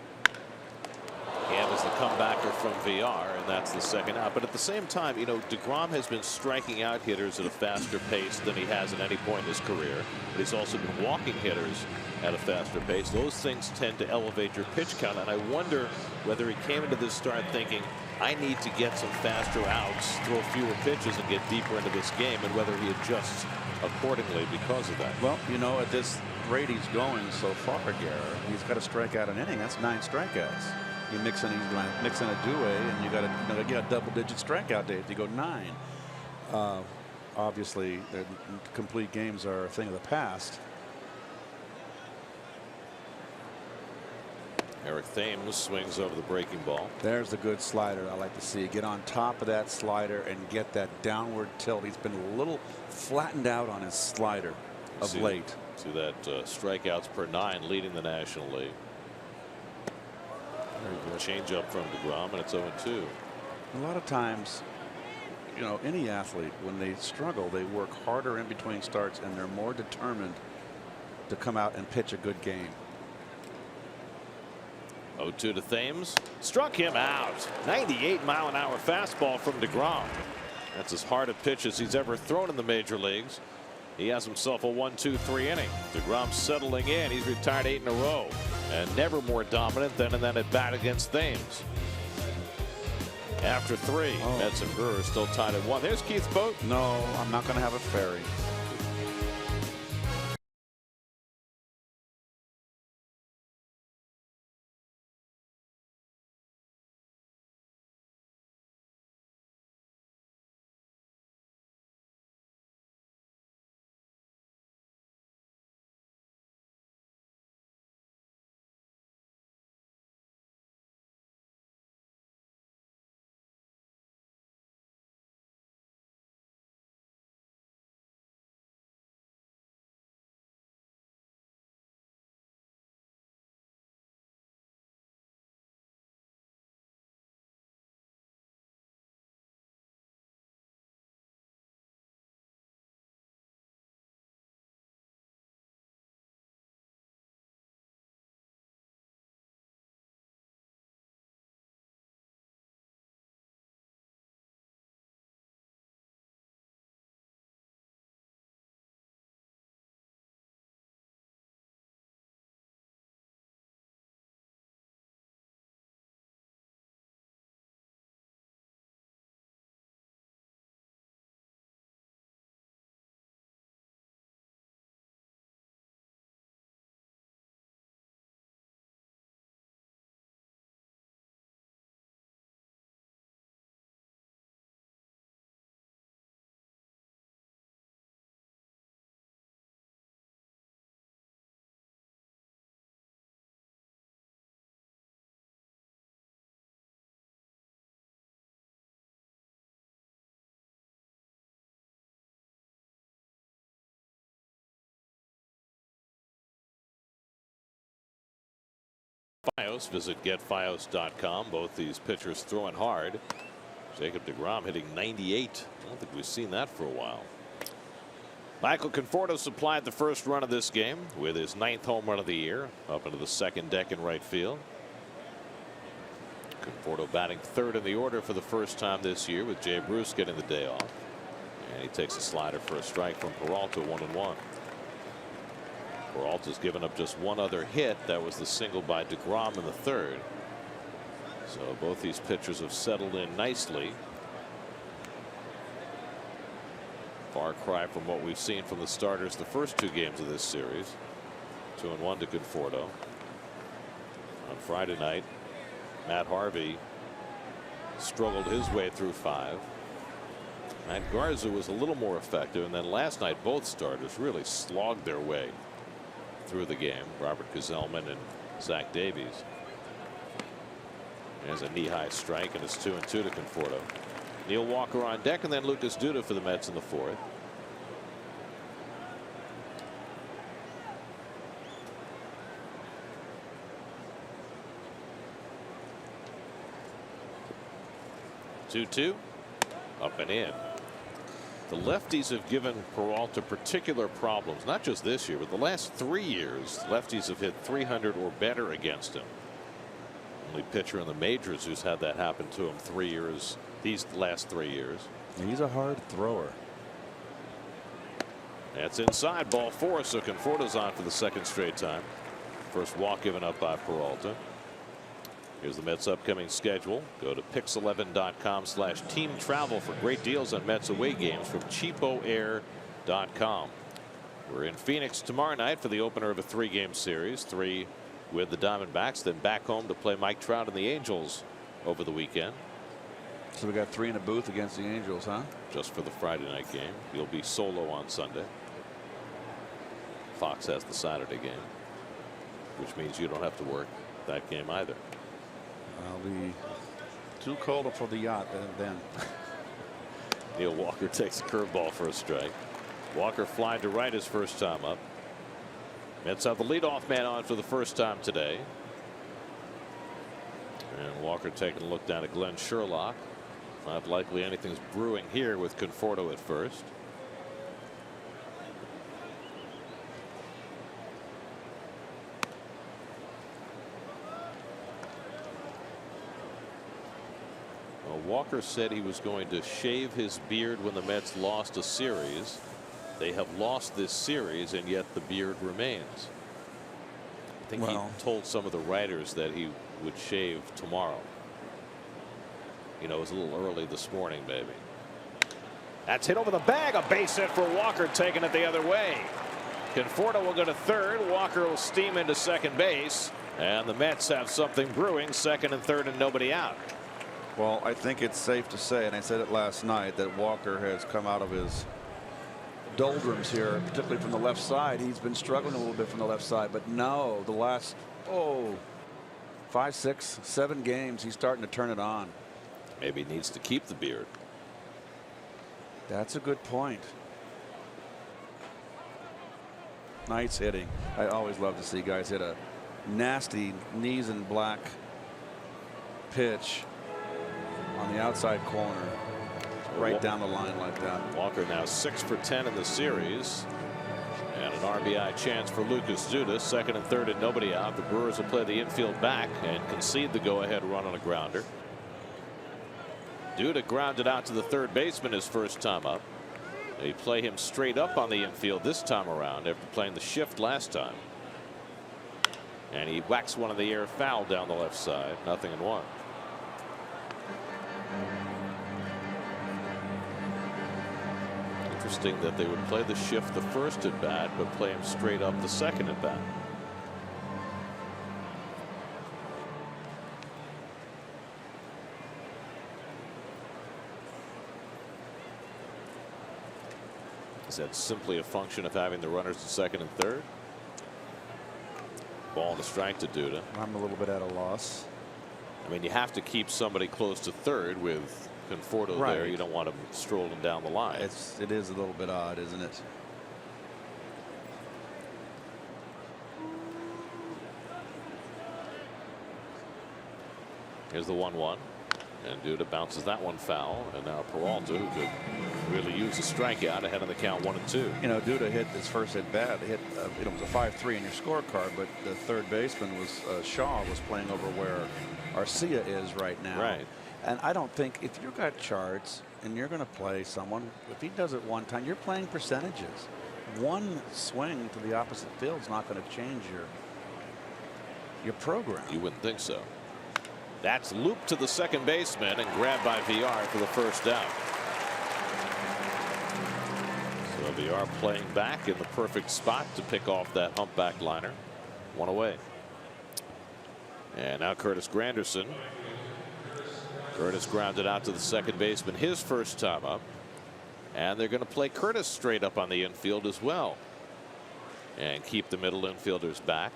Cam is the comebacker from VR, and that's the 2nd out. But at the same time, DeGrom has been striking out hitters at a faster pace than he has at any point in his career. But he's also been walking hitters at a faster pace. Those things tend to elevate your pitch count. And I wonder whether he came into this start thinking, I need to get some faster outs, throw fewer pitches, and get deeper into this game, and whether he adjusts accordingly because of that. Well, at this rate he's going so far, Gary, he's got to strike out an inning. That's 9 strikeouts. You mix in a duel, and you got to get a double-digit strikeout day if you go 9. Obviously, the complete games are a thing of the past. Eric Thames swings over the breaking ball. There's the good slider I like to see. Get on top of that slider and get that downward tilt. He's been a little flattened out on his slider of late. See that strikeouts per 9 leading the National League. Change up from DeGrom, and it's 0-2. A lot of times, any athlete, when they struggle, they work harder in between starts and they're more determined to come out and pitch a good game. 0-2 to Thames. Struck him out. 98-mile-an-hour fastball from DeGrom. That's as hard a pitch as he's ever thrown in the major leagues. He has himself a 1-2-3 inning. DeGrom settling in. He's retired 8 in a row. And never more dominant than in that at bat against Thames. After 3, Mets and Brewers still tied at 1. There's Keith's boat. No, I'm not going to have a ferry. Fios. Visit getfios.com. Both these pitchers throwing hard. Jacob DeGrom hitting 98. I don't think we've seen that for a while. Michael Conforto supplied the first run of this game with his 9th home run of the year, up into the second deck in right field. Conforto batting 3rd in the order for the first time this year, with Jay Bruce getting the day off. And he takes a slider for a strike from Peralta, 1-1. Peralta's given up just one other hit. That was the single by DeGrom in the 3rd. So both these pitchers have settled in nicely. Far cry from what we've seen from the starters the first 2 games of this series. 2-1 to Conforto. On Friday night, Matt Harvey struggled his way through 5. Matt Garza was a little more effective, and then last night both starters really slogged their way through the game. Robert Gazelman and Zach Davies. There's a knee-high strike, and it's 2-2 to Conforto. Neil Walker on deck, and then Lucas Duda for the Mets in the 4th. Two, up and in. The lefties have given Peralta particular problems, not just this year, but the last 3 years. Lefties have hit 300 or better against him. Only pitcher in the majors who's had that happen to him these last 3 years. He's a hard thrower. That's inside, ball 4, so Conforto's on for the 2nd straight time. First walk given up by Peralta. Here's the Mets upcoming schedule. Go to pix11.com/team travel for great deals on Mets away games from cheapoair.com. We're in Phoenix tomorrow night for the opener of a 3-game series. 3 with the Diamondbacks, then back home to play Mike Trout and the Angels over the weekend. So we got 3 in the booth against the Angels, huh? Just for the Friday night game. You'll be solo on Sunday. Fox has the Saturday game, which means you don't have to work that game either. I'll be too cold for the yacht then. Neil Walker takes a curveball for a strike. Walker flying to right his first time up. Mets have the leadoff man on for the first time today. And Walker taking a look down at Glenn Sherlock. Not likely anything's brewing here with Conforto at first. Walker said he was going to shave his beard when the Mets lost a series. They have lost this series, and yet the beard remains. I think he told some of the writers that he would shave tomorrow. You know, it was a little early this morning, maybe. That's hit over the bag. A base hit for Walker, taking it the other way. Conforto will go to 3rd. Walker will steam into 2nd base. And the Mets have something brewing, 2nd and 3rd, and nobody out. Well, I think it's safe to say, and I said it last night, that Walker has come out of his doldrums here, particularly from the left side. He's been struggling a little bit from the left side, but now the last 5, 6, 7 games, he's starting to turn it on. Maybe he needs to keep the beard. That's a good point. Nice hitting. I always love to see guys hit a nasty knees and black pitch on the outside corner, right down the line like that. Walker now 6 for 10 in the series, and an RBI chance for Lucas Duda. 2nd and 3rd and nobody out. The Brewers will play the infield back and concede the go-ahead run on a grounder. Duda grounded out to the 3rd baseman his first time up. They play him straight up on the infield this time around after playing the shift last time. And he whacks one in the air foul down the left side. 0-1. Interesting that they would play the shift the first at bat, but play him straight up the second at bat. Is that simply a function of having the runners at 2nd and 3rd? Ball and a strike to Duda. I'm a little bit at a loss. I mean, you have to keep somebody close to 3rd with Conforto there. You don't want him strolling down the line. It is a little bit odd, isn't it? Here's the 1-1. And Duda bounces that one foul. And now Peralta, who could really use a strikeout ahead of the count 1-2. You know, Duda hit his first at bat. Hit it was a 5-3 in your scorecard, but the third baseman was Shaw was playing over where Arcia is right now. Right. And I don't think if you've got charts and you're going to play someone, if he does it one time, you're playing percentages. One swing to the opposite field is not going to change your program. You wouldn't think so. That's looped to the second baseman and grabbed by VR for the first out. So VR playing back in the perfect spot to pick off that humpback liner. One away. And now Curtis Granderson. Curtis grounded out to the second baseman his first time up. And they're going to play Curtis straight up on the infield as well. And keep the middle infielders back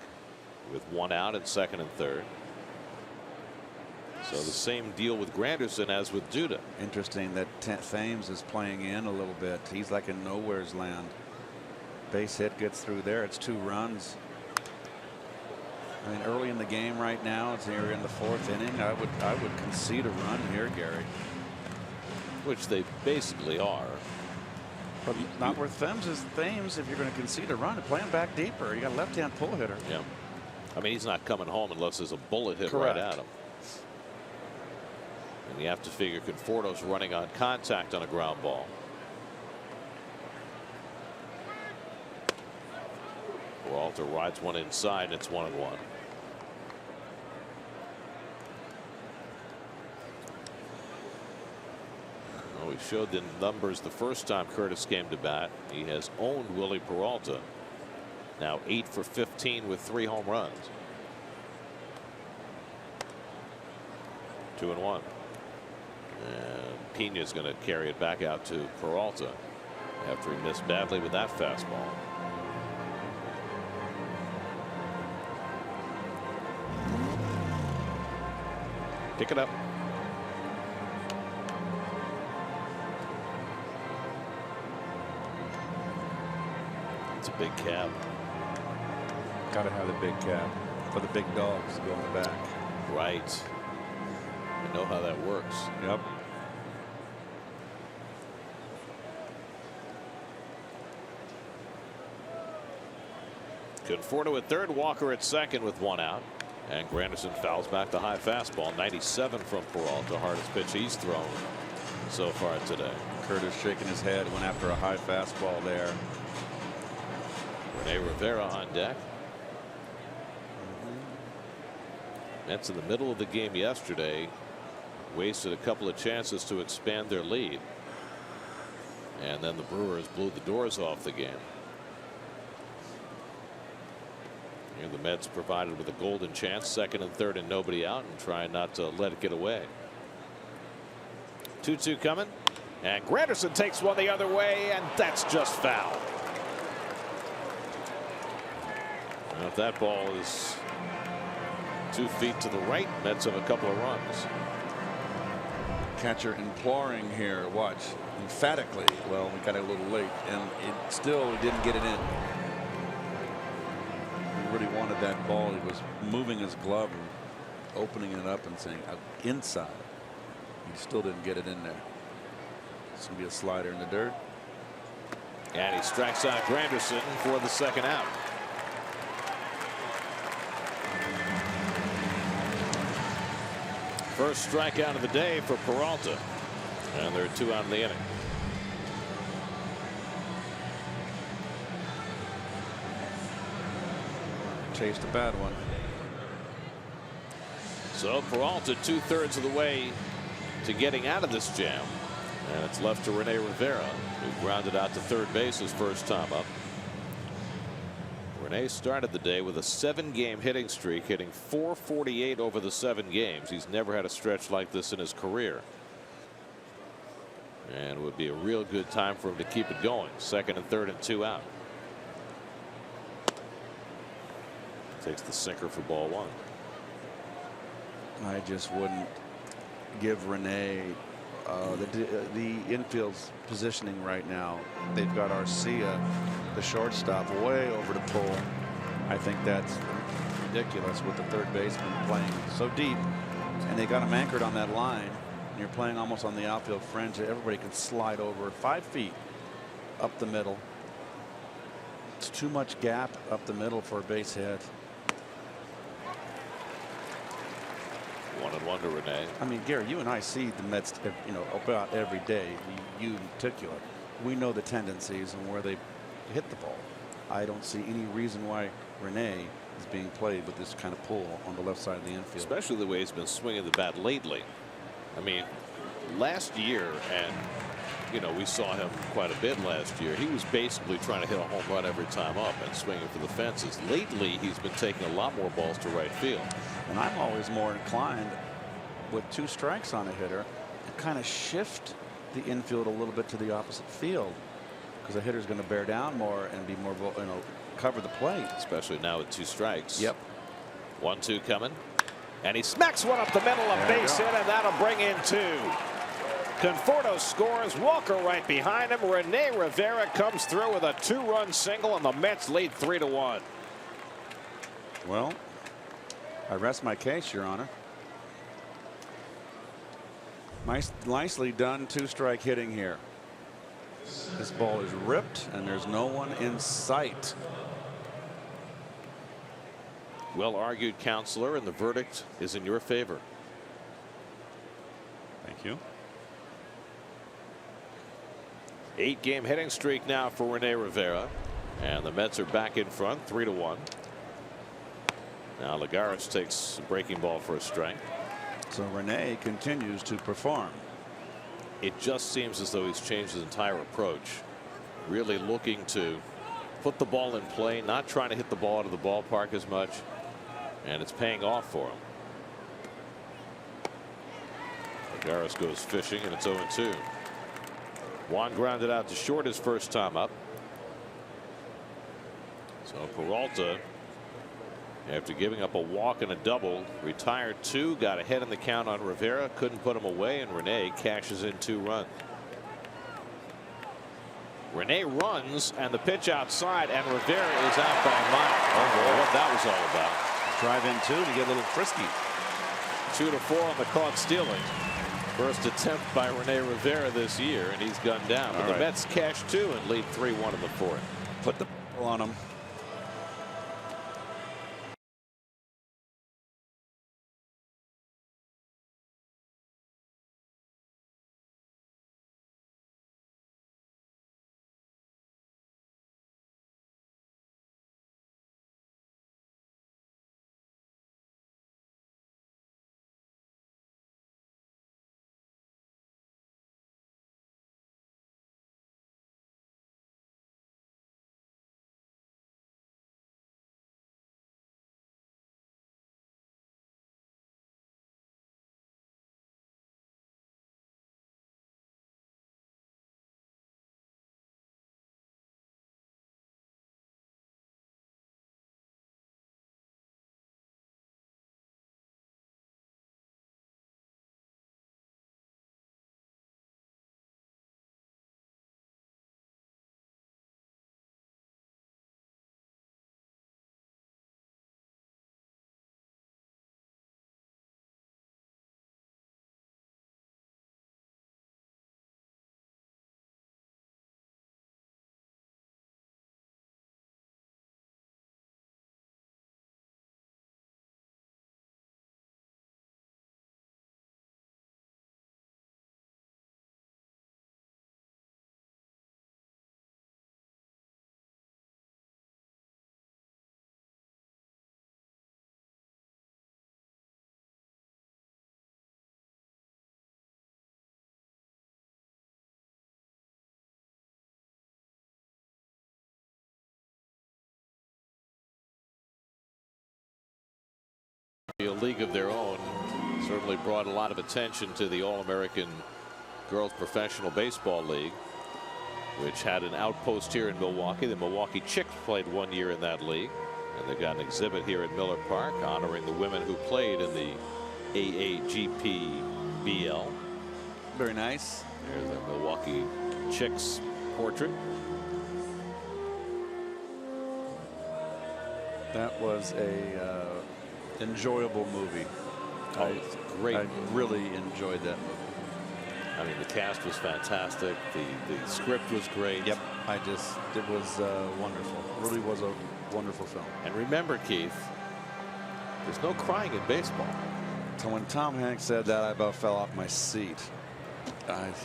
with one out in second and third. So the same deal with Granderson as with Duda. Interesting that Thames is playing in a little bit. He's like in nowhere's land. Base hit gets through there. It's 2 runs. I mean, early in the game right now, it's here in the 4th inning. I would concede a run here, Gary. Which they basically are. But not where Thames is. Thames, if you're going to concede a run, play him back deeper. You got a left-hand pull hitter. Yeah. I mean, he's not coming home unless there's a bullet hit Correct. right at him. And you have to figure Conforto's running on contact on a ground ball. Peralta rides one inside, and it's 1-1. Well, we showed the numbers the first time Curtis came to bat. He has owned Willie Peralta. Now 8 for 15 with 3 home runs. 2-1. And Pena's going to carry it back out to Peralta after he missed badly with that fastball. Pick it up. It's a big cab. Got to have the big cab for the big dogs to go in the back. Right. I know how that works. Yep. Conforto at third, Walker at second with 1 out. And Granderson fouls back the high fastball. 97 from Peralta, hardest pitch he's thrown so far today. Curtis shaking his head, went after a high fastball there. Rene Rivera on deck. Mets in the middle of the game yesterday wasted a couple of chances to expand their lead. And then the Brewers blew the doors off the game. Here the Mets provided with a golden chance, second and third and nobody out, and trying not to let it get away. 2-2 coming, and Granderson takes one the other way, and that's just foul. Now if that ball is 2 feet to the right, Mets have a couple of runs. Catcher imploring here. Watch emphatically. Well, we got a little late, and it still didn't get it in. He really wanted that ball. He was moving his glove and opening it up and saying inside. He still didn't get it in there. It's going to be a slider in the dirt. And he strikes out Granderson for the second out. First strikeout of the day for Peralta. And there are 2 out in the inning. Chased a bad one. So Peralta 2/3 of the way to getting out of this jam. And it's left to Rene Rivera, who grounded out to third base his first time up. Rene started the day with a 7-game hitting streak, hitting .448 over the 7 games. He's never had a stretch like this in his career. And it would be a real good time for him to keep it going. Second and third and 2 out. Takes the sinker for ball 1. I just wouldn't give Rene the infield's positioning right now. They've got Arcia, the shortstop, way over the pole. I think that's ridiculous with the third baseman playing so deep. and they got him anchored on that line. And you're playing almost on the outfield fringe. Everybody can slide over 5 feet up the middle. It's too much gap up the middle for a base hit. 1-1 to Rene. I mean, Gary, you and I see the Mets, about every day. You in particular. We know the tendencies and where they hit the ball. I don't see any reason why Rene is being played with this kind of pull on the left side of the infield. Especially the way he's been swinging the bat lately. I mean, last year, and we saw him quite a bit last year. He was basically trying to hit a home run every time up and swinging for the fences. Lately, he's been taking a lot more balls to right field. And I'm always more inclined, with 2 strikes on a hitter, to kind of shift the infield a little bit to the opposite field, because the hitter's going to bear down more and be more, cover the plate. Especially now with 2 strikes. Yep. 1-2 coming, and he smacks one up the middle, a base hit, and that'll bring in 2. Conforto scores. Walker right behind him. Rene Rivera comes through with a 2-run single, and the Mets lead 3-1. Well, I rest my case, Your Honor. Nicely done 2-strike hitting here. This ball is ripped, and there's no one in sight. Well argued, counselor, and the verdict is in your favor. Thank you. 8-game hitting streak now for Rene Rivera, and the Mets are back in front 3-1. Now Lagares takes a breaking ball for a strike. So Rene continues to perform. It just seems as though he's changed his entire approach, really looking to put the ball in play, not trying to hit the ball out of the ballpark as much, and it's paying off for him. Lagares goes fishing, and it's 0-2. Juan grounded out to short his first time up. So Peralta, after giving up a walk and a double, retired 2, got ahead in the count on Rivera, couldn't put him away, and Rene cashes in 2 runs. Rene runs, and the pitch outside, and Rivera is out by a mile. Oh boy, what that was all about. Drive in 2 to get a little frisky. 2-4 on the caught stealing. First attempt by Rene Rivera this year, and he's gunned down. But the Mets cash 2 and lead 3-1 in the 4th. Put the ball on him. A league of their own certainly brought a lot of attention to the All-American Girls Professional Baseball League, which had an outpost here in Milwaukee. The Milwaukee Chicks played 1 year in that league, and they've got an exhibit here at Miller Park honoring the women who played in the AAGPBL. Very nice. There's the Milwaukee Chicks portrait. That was a enjoyable movie. Oh, it's great. I really enjoyed that movie. I mean, the cast was fantastic. The script was great. Yep. It was wonderful. Really was a wonderful film. And remember, Keith, there's no crying in baseball. So when Tom Hanks said that, I about fell off my seat.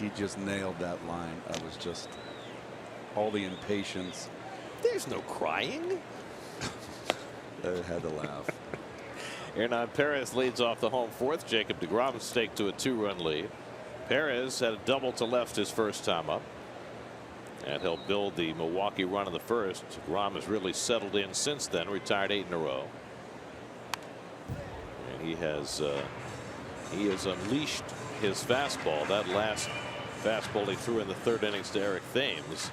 He just nailed that line. I was just all the impatience. There's no crying. I had to laugh. Hernan Perez leads off the home fourth. Jacob DeGrom staked to a 2-run lead. Perez had a double to left his first time up, and he'll build the Milwaukee run in the first. DeGrom has really settled in since then, retired 8 in a row, and he has unleashed his fastball. That last fastball he threw in the third innings to Eric Thames,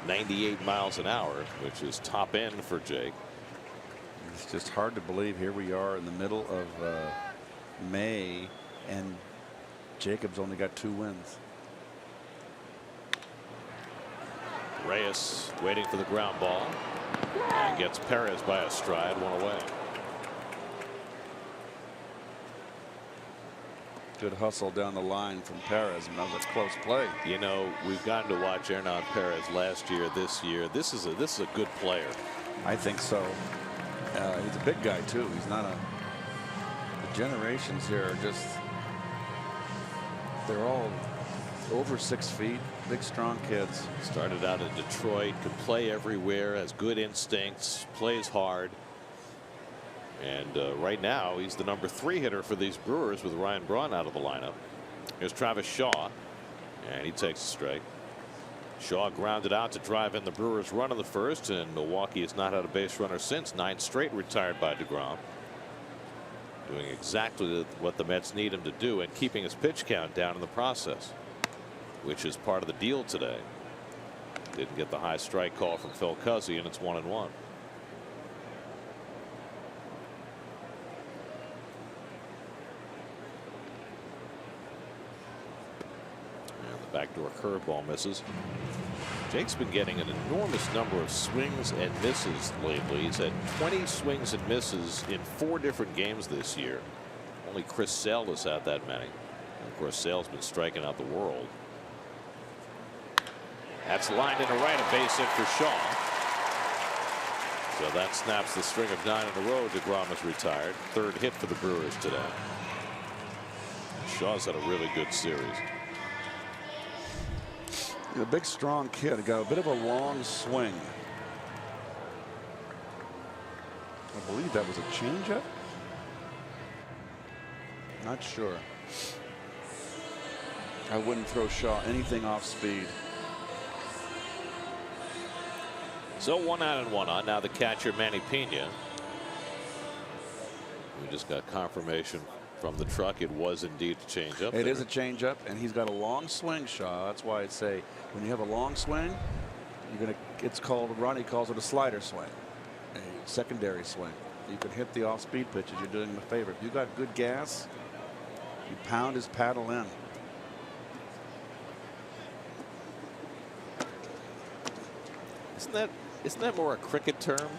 98 miles an hour, which is top end for Jake. It's just hard to believe. Here we are in the middle of May, and Jacob's only got 2 wins. Reyes waiting for the ground ball and gets Perez by a stride, 1 away. Good hustle down the line from Perez, and that was a close play. You know, we've gotten to watch Hernan Perez last year, this year. This is a good player. I think so. He's a big guy too. He's not a. The generations here are just. They're all over 6 feet, big, strong kids. Started out in Detroit, could play everywhere, has good instincts, plays hard. And right now, he's the number 3 hitter for these Brewers with Ryan Braun out of the lineup. Here's Travis Shaw, and he takes a strike. Shaw grounded out to drive in the Brewers' run in the first, and Milwaukee has not had a base runner since. 9 straight retired by DeGrom. Doing exactly what the Mets need him to do and keeping his pitch count down in the process, which is part of the deal today. Didn't get the high strike call from Phil Cuzzy, and it's 1-1. Backdoor curveball misses. Jake's been getting an enormous number of swings and misses lately. He's had 20 swings and misses in 4 different games this year. Only Chris Sale has had that many. And of course, Sale's been striking out the world. That's lined into right, a base hit for Shaw. So that snaps the string of 9 in a row. DeGrom is retired. 3rd hit for the Brewers today. Shaw's had a really good series. A big, strong kid. He got a bit of a long swing. I believe that was a changeup. Not sure. I wouldn't throw Shaw anything off speed. So 1 out and 1 on. Now the catcher, Manny Pena. We just got confirmation from the truck. It was indeed a changeup. It is a changeup, and he's got a long swing, Shaw. That's why I'd say when you have a long swing, you're gonna. It's called. Ronnie calls it a slider swing, a secondary swing. You can hit the off-speed pitches. You're doing him a favor. If you got good gas, you pound his paddle in. Isn't that more a cricket term?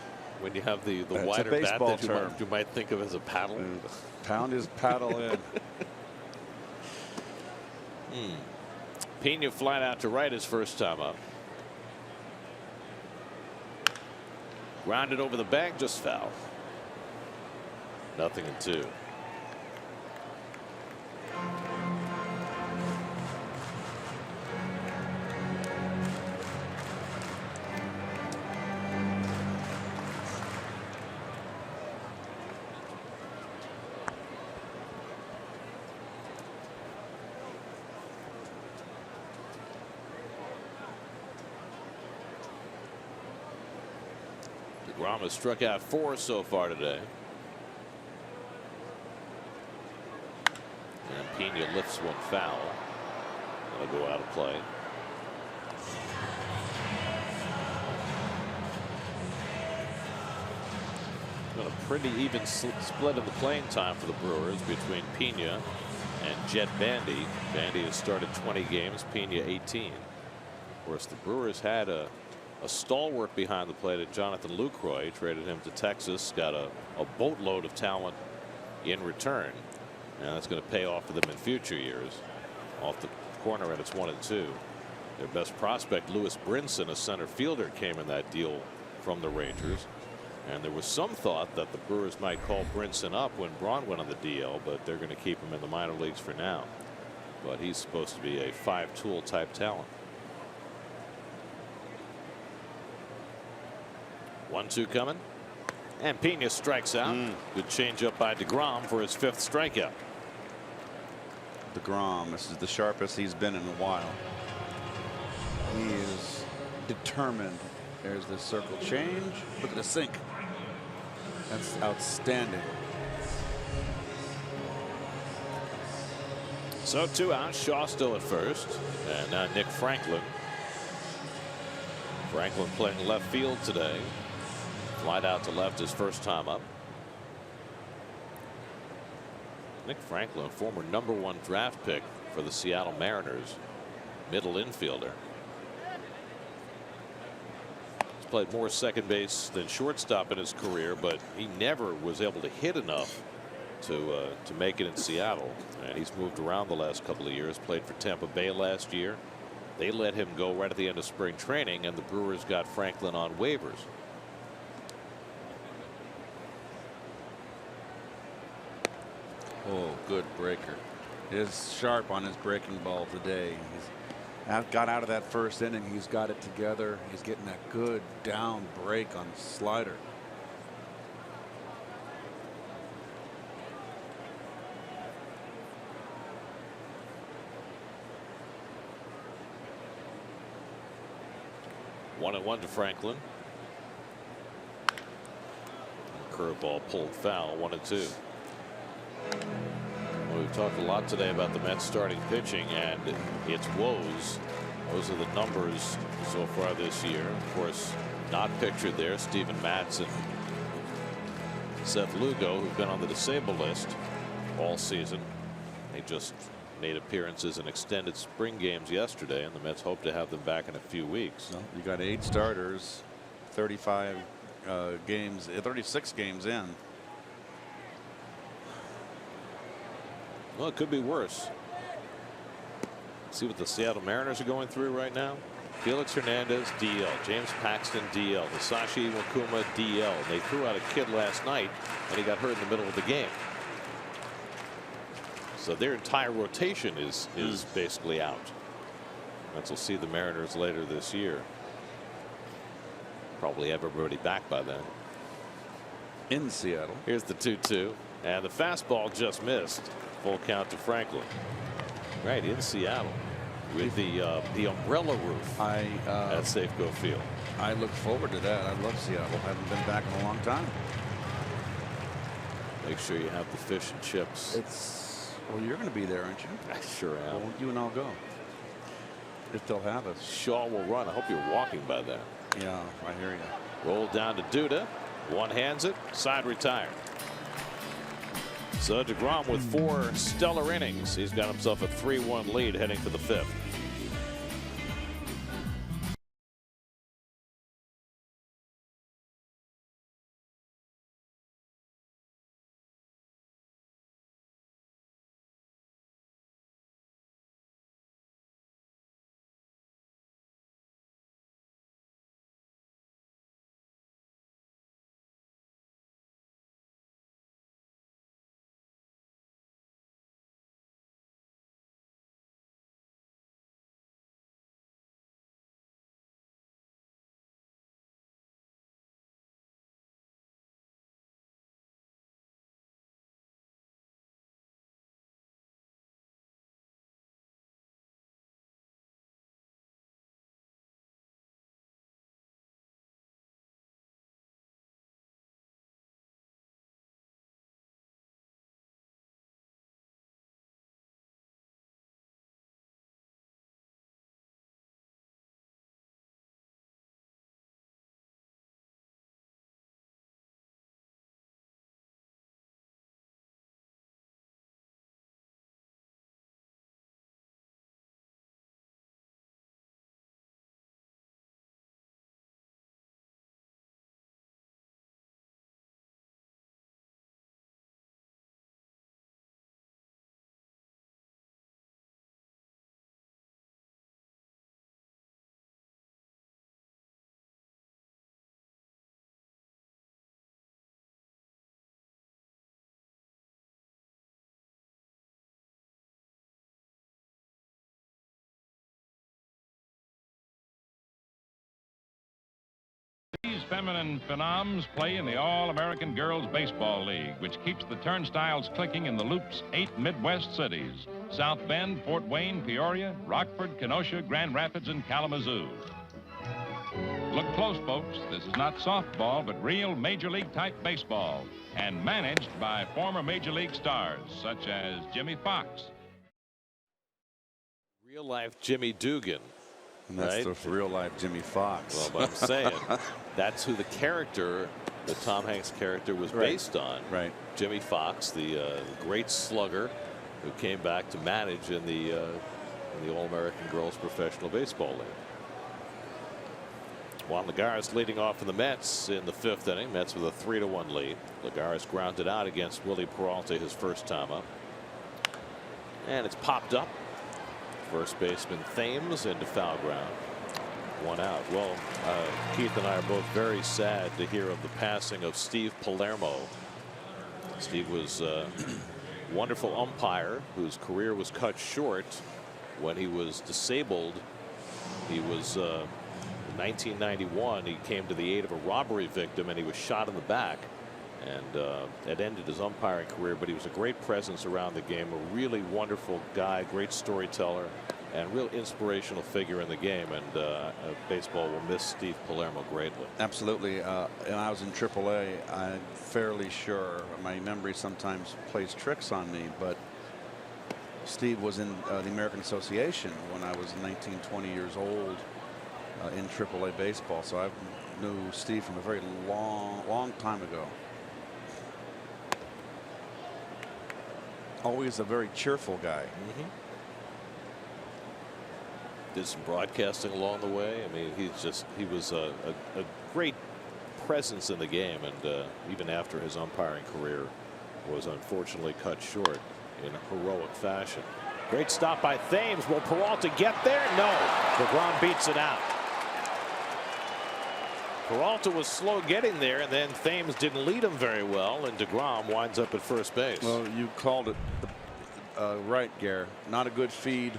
When you have the wider bat that you might think of as a paddle. Pound his paddle in. Pena flat out to right his first time up. Grounded over the bag, just foul. 0-2. DeGrom has struck out 4 so far today. And Pena lifts one foul. That'll go out of play. Been a pretty even split in the playing time for the Brewers between Pena and Jet Bandy. Bandy has started 20 games, Pena 18. Of course, the Brewers had a stalwart behind the plate at Jonathan Lucroy. Traded him to Texas, got a boatload of talent in return. And that's going to pay off for them in future years. Off the corner, and it's 1-2. Their best prospect, Lewis Brinson, a center fielder, came in that deal from the Rangers. And there was some thought that the Brewers might call Brinson up when Braun went on the DL, but they're going to keep him in the minor leagues for now. But he's supposed to be a 5-tool type talent. 1-2 coming. And Pena strikes out. Good changeup by DeGrom for his 5th strikeout. DeGrom, this is the sharpest he's been in a while. He is determined. There's the circle change. Look at the sink. That's outstanding. So 2 out. Shaw still at first. And now Nick Franklin. Franklin playing left field today. Flied out to left his first time up. Nick Franklin, former #1 draft pick for the Seattle Mariners, middle infielder. He's played more second base than shortstop in his career, but he never was able to hit enough to make it in Seattle. And he's moved around the last couple of years. Played for Tampa Bay last year. They let him go right at the end of spring training, and the Brewers got Franklin on waivers. Oh, good breaker. Is sharp on his breaking ball today. He's got out of that first inning. He's got it together. He's getting that good down break on slider. One and 1 to Franklin. Curveball pulled foul. 1-2. Well, we've talked a lot today about the Mets starting pitching and its woes. Those are the numbers so far this year. Of course, not pictured there, Steven Matz and Seth Lugo, who've been on the disabled list all season. They just made appearances in extended spring games yesterday, and the Mets hope to have them back in a few weeks. So you got 8 starters, 35 games, 36 games in. Well, it could be worse. See what the Seattle Mariners are going through right now. Felix Hernandez, DL. James Paxton, DL. Masashi Wakuma, DL. They threw out a kid last night, and he got hurt in the middle of the game. So their entire rotation is basically out. Mets will see the Mariners later this year. Probably have everybody back by then. In Seattle. Here's the 2-2. And the fastball just missed. Full count to Franklin. Right in Seattle with the umbrella roof at Safeco Field. I look forward to that. I love Seattle. I haven't been back in a long time. Make sure you have the fish and chips. Well, you're going to be there, aren't you? I sure am. Well, you and I'll go. If they'll have us. Shaw will run. I hope you're walking by then. Yeah, I hear you. Roll down to Duda. One hands it. Side retired. So DeGrom with 4 stellar innings. He's got himself a 3-1 lead heading to the 5th. feminine phenoms play in the All-American Girls Baseball League, which keeps the turnstiles clicking in the Loop's 8 Midwest cities: South Bend, Fort Wayne, Peoria, Rockford, Kenosha, Grand Rapids, and Kalamazoo. Look close, folks. This is not softball, but real Major League type baseball, and managed by former Major League stars such as Jimmy Fox. Real life Jimmy Dugan. And that's right? the real life Jimmy Fox. Well, but I'm saying that's who the character, the Tom Hanks character, was based on. Right. Jimmy Fox, the great slugger who came back to manage in the All-American Girls Professional Baseball League. Juan Lagares leading off for the Mets in the 5th inning. Mets with a 3-1 lead. Lagares grounded out against Willie Peralta his first time up. And it's popped up. First baseman Thames into foul ground. 1 out. Well, Keith and I are both very sad to hear of the passing of Steve Palermo. Steve was a wonderful umpire whose career was cut short when he was disabled. He was in 1991, he came to the aid of a robbery victim and he was shot in the back, and it ended his umpiring career, but he was a great presence around the game, a really wonderful guy, great storyteller, and real inspirational figure in the game. And baseball will miss Steve Palermo greatly. Absolutely. And I was in AAA. I'm fairly sure my memory sometimes plays tricks on me, but Steve was in the American Association when I was 19, 20 years old. In AAA baseball, so I knew Steve from a very long time ago. Always a very cheerful guy. Did some broadcasting along the way. I mean, he was a great presence in the game, and even after his umpiring career was unfortunately cut short in heroic fashion. Great stop by Thames. Will Peralta get there? No. DeGrom beats it out. Peralta was slow getting there, and then Thames didn't lead him very well, and DeGrom winds up at first base. Well, you called it right, Gare. Not a good feed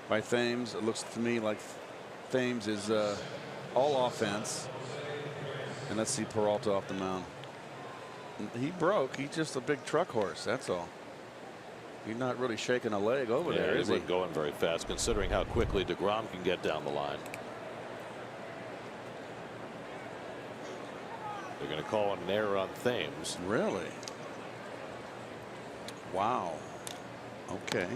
by Thames. It looks to me like Thames is all offense. And let's see Peralta off the mound. He broke. He's just a big truck horse. That's all. He's not really shaking a leg over there, is he? He wasn't going very fast, considering how quickly DeGrom can get down the line. They're going to call an error on Thames. Really? Wow. Okay.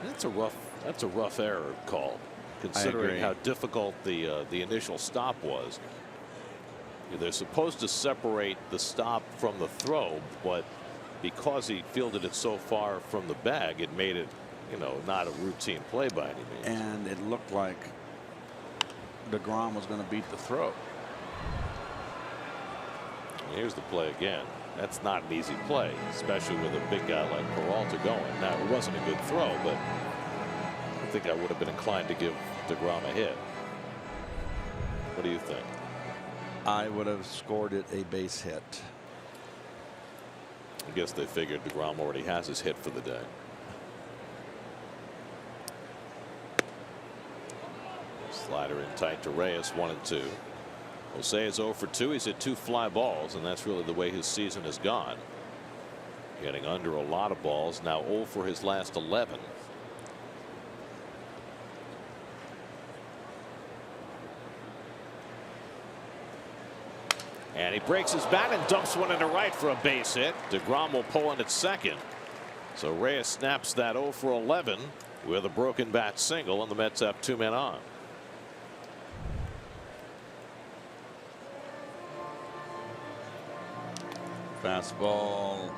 That's a rough error call, considering how difficult the initial stop was. They're supposed to separate the stop from the throw, but because he fielded it so far from the bag, it made it, not a routine play by any means. And it looked like DeGrom was going to beat the throw. Here's the play again. That's not an easy play, especially with a big guy like Peralta going. Now, it wasn't a good throw, but I think I would have been inclined to give DeGrom a hit. What do you think? I would have scored it a base hit. I guess they figured DeGrom already has his hit for the day. Slider in tight to Reyes, 1-2. Jose is 0 for 2. He's hit 2 fly balls, and that's really the way his season has gone. Getting under a lot of balls. Now 0 for his last 11. And he breaks his bat and dumps one into right for a base hit. DeGrom will pull in at second. So Reyes snaps that 0 for 11 with a broken bat single, and the Mets have 2 men on. Fastball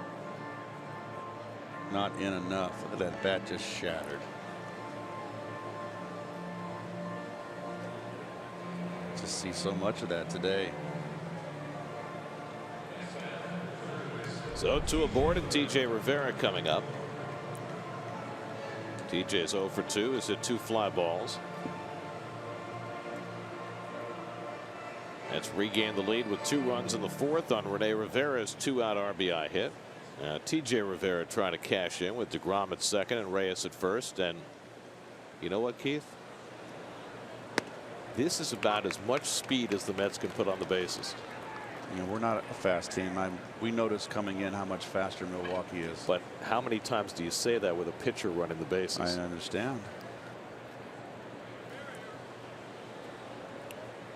not in enough. Look at that bat just shattered. Just see so much of that today. So 2 aboard, and TJ Rivera coming up. TJ's 0 for 2. Has hit 2 fly balls. That's regained the lead with 2 runs in the 4th on Rene Rivera's 2-out RBI hit. TJ Rivera trying to cash in with DeGrom at second and Reyes at first. And you know what, Keith? This is about as much speed as the Mets can put on the bases. You know, we're not a fast team. We noticed coming in how much faster Milwaukee is. But how many times do you say that with a pitcher running the bases? I understand.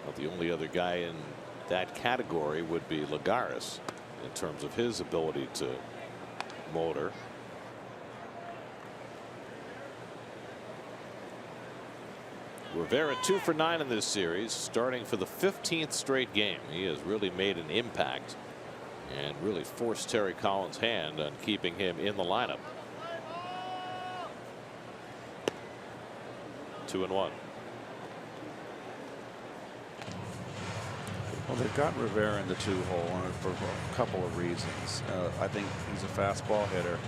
Well, the only other guy in that category would be Lagares in terms of his ability to motor. Rivera 2 for 9 in this series, starting for the 15th straight game. He has really made an impact and really forced Terry Collins' hand on keeping him in the lineup. 2-1. Well, they've got Rivera in the 2-hole for a couple of reasons. I think he's a fastball hitter.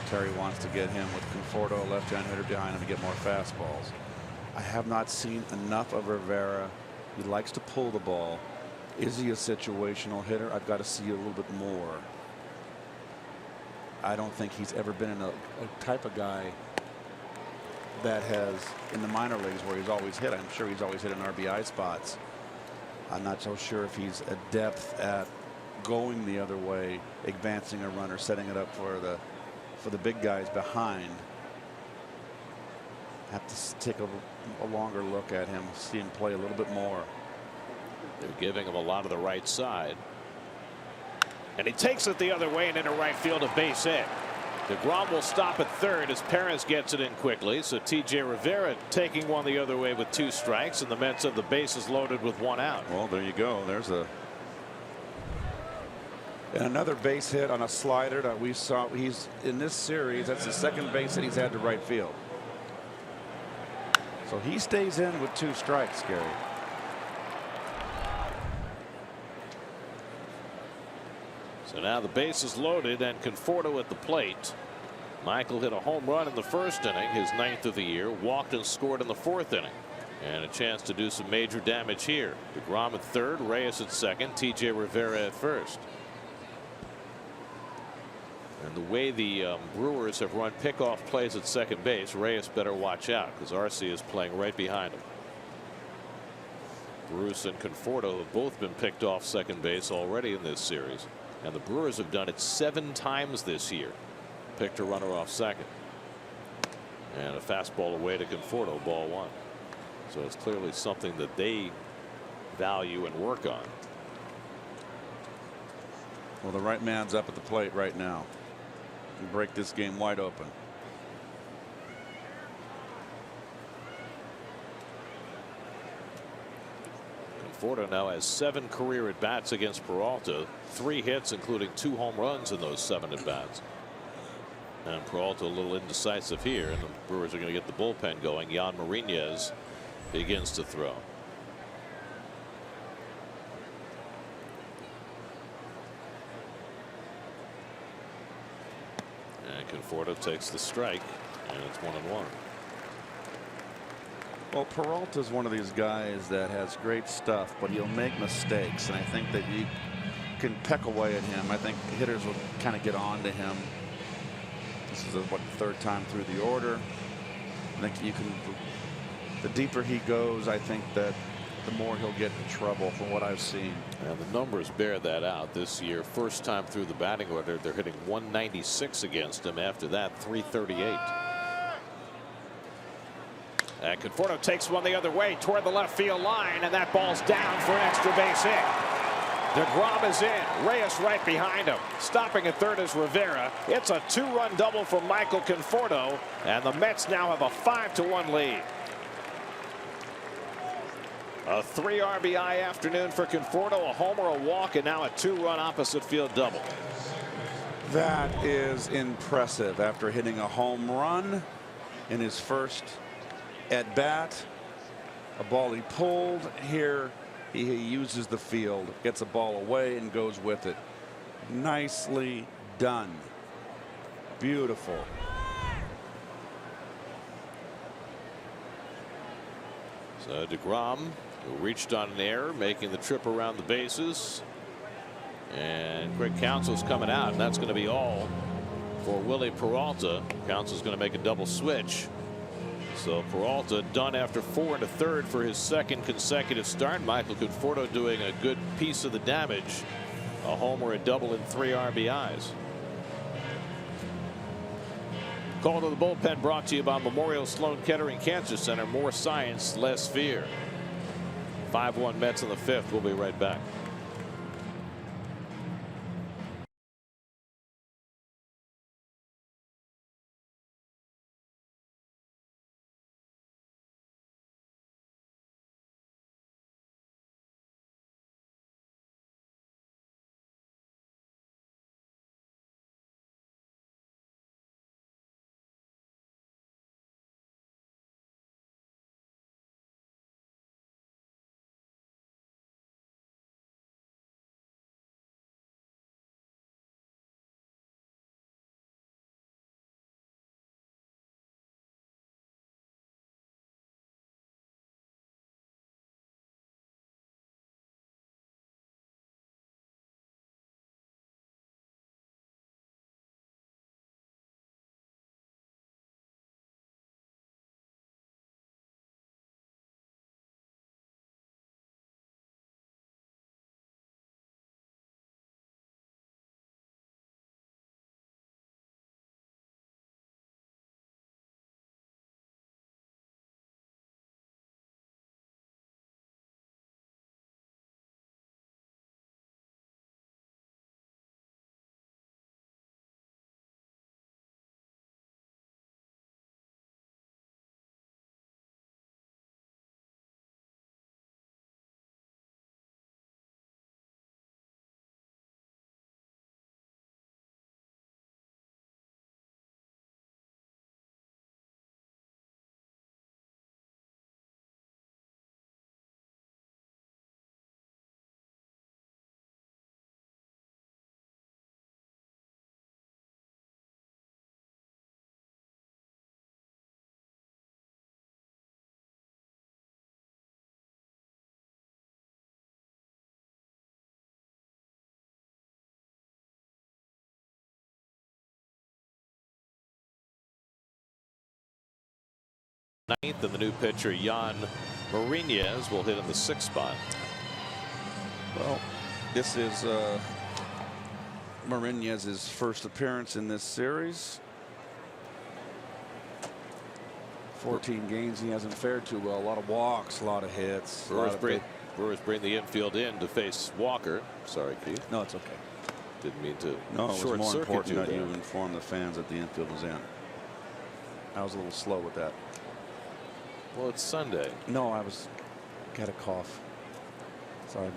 Terry wants to get him with Conforto, a left-hand hitter behind him, to get more fastballs. I have not seen enough of Rivera. He likes to pull the ball. Is he a situational hitter? I've got to see a little bit more. I don't think he's ever been in a type of guy that has in the minor leagues where he's always hit. I'm sure he's always hit in RBI spots. I'm not so sure if he's adept at going the other way, advancing a runner, setting it up for the big guys behind. Have to take a longer look at him, see him play a little bit more. They're giving him a lot of the right side. And he takes it the other way and into right field, a base hit. DeGrom will stop at third as Perez gets it in quickly. So T.J. Rivera taking one the other way with 2 strikes, and the Mets have the bases loaded with 1 out. Well, there you go. There's another base hit on a slider that we saw. He's in this series. That's the second base hit he's had to right field. So he stays in with 2 strikes, Gary. So now the base is loaded and Conforto at the plate. Michael hit a home run in the first inning, his 9th of the year, walked and scored in the 4th inning. And a chance to do some major damage here. DeGrom at third, Reyes at second, T.J. Rivera at first. And the way the Brewers have run pickoff plays at second base, Reyes better watch out because RC is playing right behind him. Bruce and Conforto have both been picked off second base already in this series. And the Brewers have done it 7 times this year. Picked a runner off second. And a fastball away to Conforto, ball 1. So it's clearly something that they value and work on. Well, the right man's up at the plate right now. And break this game wide open. Conforto now has 7 career at bats against Peralta, 3 hits, including 2 home runs in those 7 at bats. And Peralta a little indecisive here, and the Brewers are going to get the bullpen going. Jan Marinez begins to throw. And Conforto takes the strike, and it's 1-1. Well, Peralta's one of these guys that has great stuff, but he'll make mistakes, and I think that you can peck away at him. I think hitters will kind of get on to him. This is what, 3rd time through the order. I think you can. The deeper he goes, I think that the more he'll get in trouble from what I've seen. And the numbers bear that out this year. First time through the batting order, they're hitting 196 against him. After that, 338. And Conforto takes one the other way toward the left field line, and that ball's down for an extra base hit. DeGrom is in. Reyes right behind him. Stopping at third is Rivera. It's a 2-run double from Michael Conforto, and the Mets now have a 5-1 lead. A 3 RBI afternoon for Conforto, a homer, a walk, and now a 2-run opposite field double. That is impressive after hitting a home run in his first at bat. A ball he pulled. Here he uses the field, gets a ball away, and goes with it. Nicely done. Beautiful. So DeGrom, who reached on an error, making the trip around the bases. And Greg Counsell's coming out, and that's going to be all for Willie Peralta. Counsell's going to make a double switch. So Peralta done after 4 1/3 for his second consecutive start. Michael Conforto doing a good piece of the damage. A homer, a double, and 3 RBIs. Call to the bullpen brought to you by Memorial Sloan Kettering Cancer Center. More science, less fear. 5-1 Mets in the 5th. We'll be right back. Ninth, and the new pitcher Yan Marinez will hit in the 6th spot. Well, this is Marinez's first appearance in this series. 14 games, he hasn't fared too well. A lot of walks, a lot of hits. Brewers bring the infield in to face Walker. Sorry, Keith. No, it's okay. Didn't mean to. No, it was more important that there. you inform the fans that the infield was in. I was a little slow with that. Well, it's Sunday. No, I got a cough. Sorry.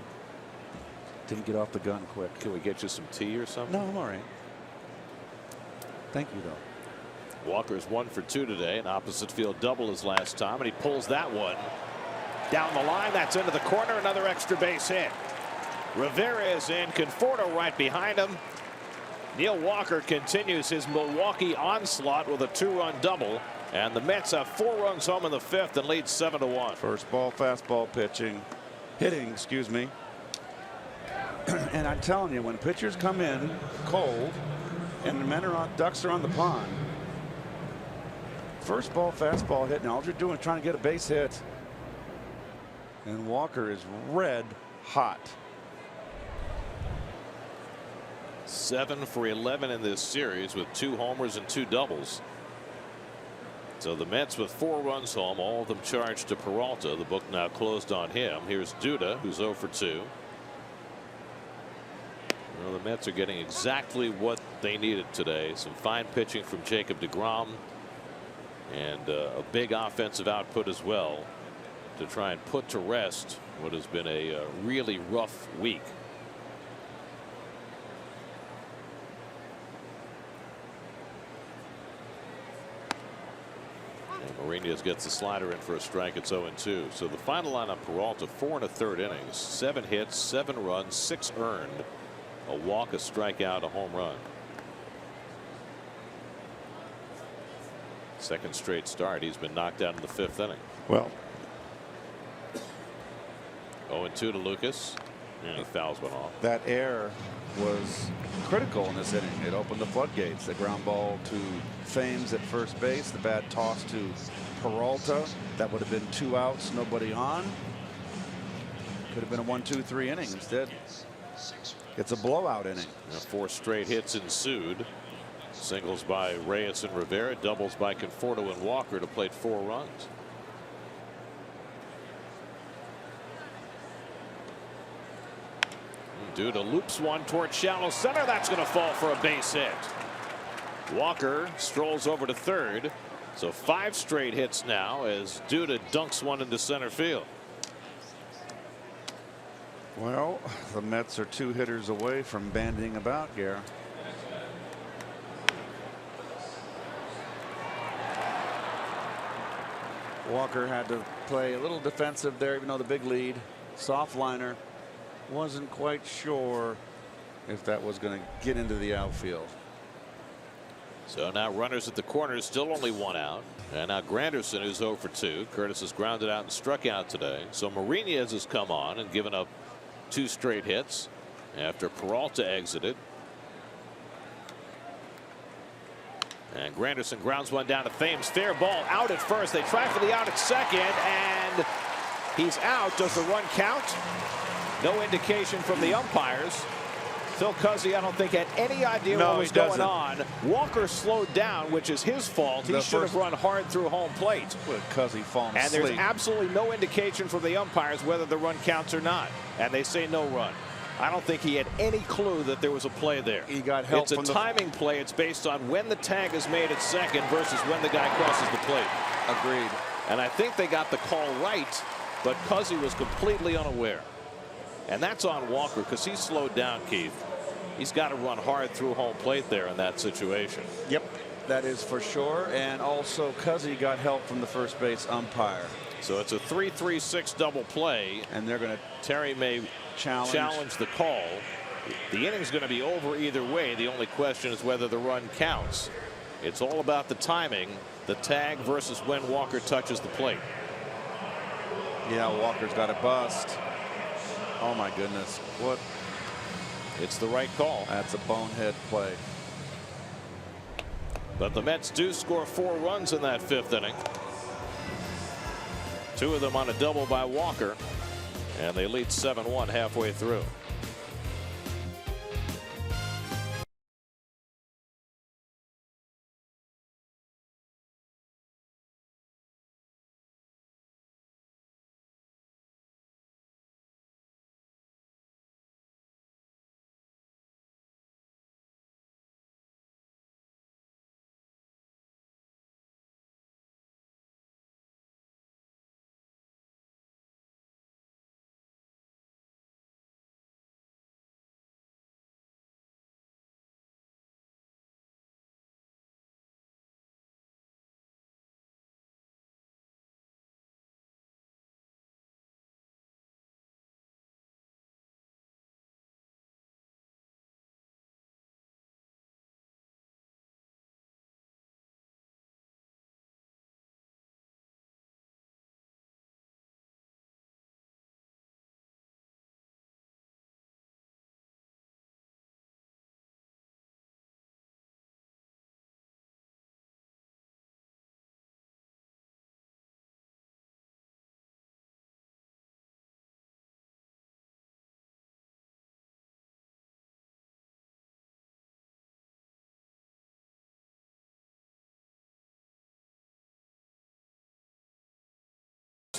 Didn't get off the gun quick. Can we get you some tea or something? No, I'm all right. Thank you, though. Walker's 1 for 2 today, an opposite field double his last time, and he pulls that one down the line. That's into the corner. Another extra base hit. Rivera is in. Conforto right behind him. Neil Walker continues his Milwaukee onslaught with a 2-run double. And the Mets have 4 runs home in the 5th and lead 7-1. First ball, fastball hitting, excuse me. And I'm telling you, when pitchers come in cold and the ducks are on the pond, first ball, fastball hitting, all you're doing is trying to get a base hit. And Walker is red hot. 7 for 11 in this series with 2 homers and 2 doubles. So the Mets with 4 runs home, all of them charged to Peralta. The book now closed on him. Here's Duda, who's 0 for 2. Well, the Mets are getting exactly what they needed today. Some fine pitching from Jacob DeGrom and a big offensive output as well to try and put to rest what has been a really rough week. Marinez gets the slider in for a strike. It's 0-2. So the final line on Peralta, 4 1/3 innings, 7 hits, 7 runs, 6 earned, a walk, a strikeout, a home run. Second straight start. He's been knocked out in the 5th inning. Well, 0-2 to Lucas. And he fouls one off. That error was critical in this inning. It opened the floodgates. The ground ball to Thames at first base. The bad toss to Peralta. That would have been 2 outs, nobody on. Could have been a 1-2-3 inning. Instead, it's a blowout inning. 4 straight hits ensued. Singles by Reyes and Rivera, doubles by Conforto and Walker to plate 4 runs. Duda loops one toward shallow center. That's going to fall for a base hit. Walker strolls over to third. So 5 straight hits now as Duda dunks one into center field. Well, the Mets are 2 hitters away from banding about here. Walker had to play a little defensive there, even though the big lead. Soft liner. Wasn't quite sure if that was going to get into the outfield. So now runners at the corners, still only 1 out. And now Granderson, who's 0 for 2. Curtis has grounded out and struck out today. So Marinez has come on and given up 2 straight hits after Peralta exited. And Granderson grounds one down to Thames. Fair ball out at first. They try for the out at second, and he's out. Does the run count? No indication from the umpires. Phil Cuzzy, I don't think, had any idea what was going on. Walker slowed down, which is his fault. He should have run hard through home plate. Cuzzy falling asleep. And there's absolutely no indication from the umpires whether the run counts or not. And they say no run. I don't think he had any clue that there was a play there. He got help. It's a timing play. It's based on when the tag is made at second versus when the guy crosses the plate. Agreed. And I think they got the call right, but Cuzzy was completely unaware. And that's on Walker because he's slowed down, Keith. He's got to run hard through home plate there in that situation. Yep, that is for sure. And also Cuzzy got help from the first base umpire. So it's a 3-3-6 double play. And they're going to Terry may challenge the call. The inning's going to be over either way. The only question is whether the run counts. It's all about the timing, the tag versus when Walker touches the plate. Yeah, Walker's got a bust. Oh my goodness. What? It's the right call. That's a bonehead play. But the Mets do score 4 runs in that 5th inning. 2 of them on a double by Walker. And they lead 7-1 halfway through.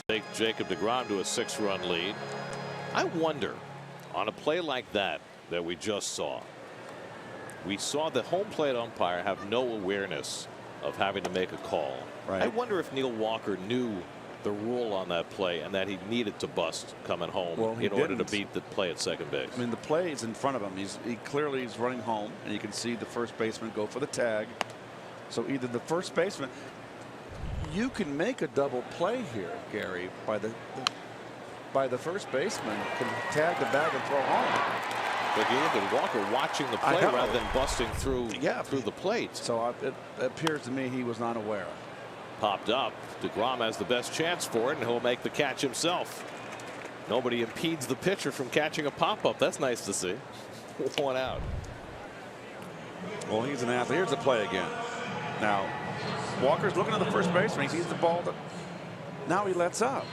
Take Jacob DeGrom to a 6-run lead. I wonder, on a play like that we just saw, we saw the home plate umpire have no awareness of having to make a call. Right. I wonder if Neil Walker knew the rule on that play and that he needed to bust coming home in order to beat the play at second base. I mean, the play is in front of him. He clearly is running home, and you can see the first baseman go for the tag. So either the first baseman, you can make a double play here, Gary, by the first baseman can tag the bag and throw home. But you look at Walker watching the play rather than busting through through the plate. So it appears to me he was not aware. Popped up. DeGrom has the best chance for it, and he'll make the catch himself. Nobody impedes the pitcher from catching a pop-up. That's nice to see. 1 out. Well, he's an athlete. Here's the play again. Now, Walker's looking at the first baseman. He sees the ball. Now he lets up.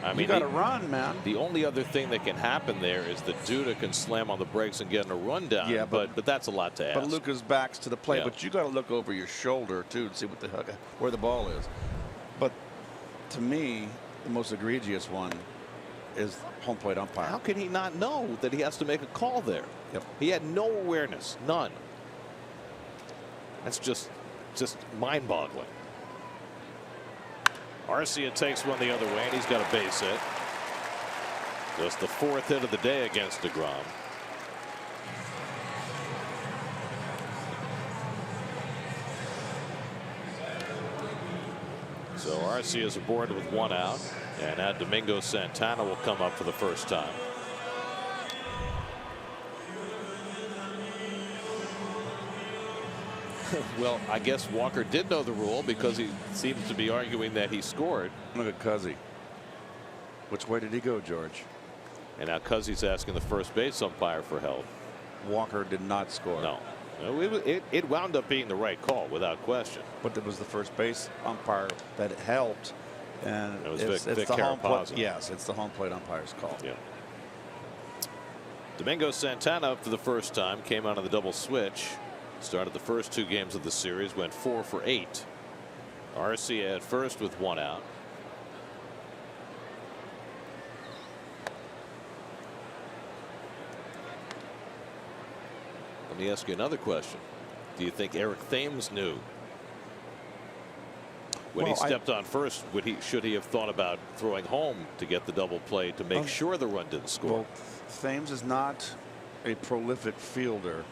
I mean, you got to run, man. The only other thing that can happen there is that Duda can slam on the brakes and get in a rundown. Yeah, but that's a lot to ask. But Luca's back's to the plate. Yeah. But you got to look over your shoulder too to see where the ball is. But to me, the most egregious one is home plate umpire. How can he not know that he has to make a call there? Yep. He had no awareness, none. That's just mind-boggling. Arcia takes one the other way, and he's got a base hit. Just the 4th hit of the day against DeGrom. So Arcia is aboard with 1 out, and now Domingo Santana will come up for the first time. Well, I guess Walker did know the rule because he seems to be arguing that he scored. Look at Cuzzy. Which way did he go, George? And now Cuzzy's asking the first base umpire for help. Walker did not score. No. It wound up being the right call without question. But it was the first base umpire that helped. And it was it's Vic the home plate. Carapazza. Yes, it's the home plate umpire's call. Yeah. Domingo Santana up for the first time, came out of the double switch. Started the first 2 games of the series, went 4 for 8. Arcia at first with 1 out. Let me ask you another question. Do you think Eric Thames knew when he stepped on first? Should he have thought about throwing home to get the double play to make sure the run didn't score? Well, Thames is not a prolific fielder,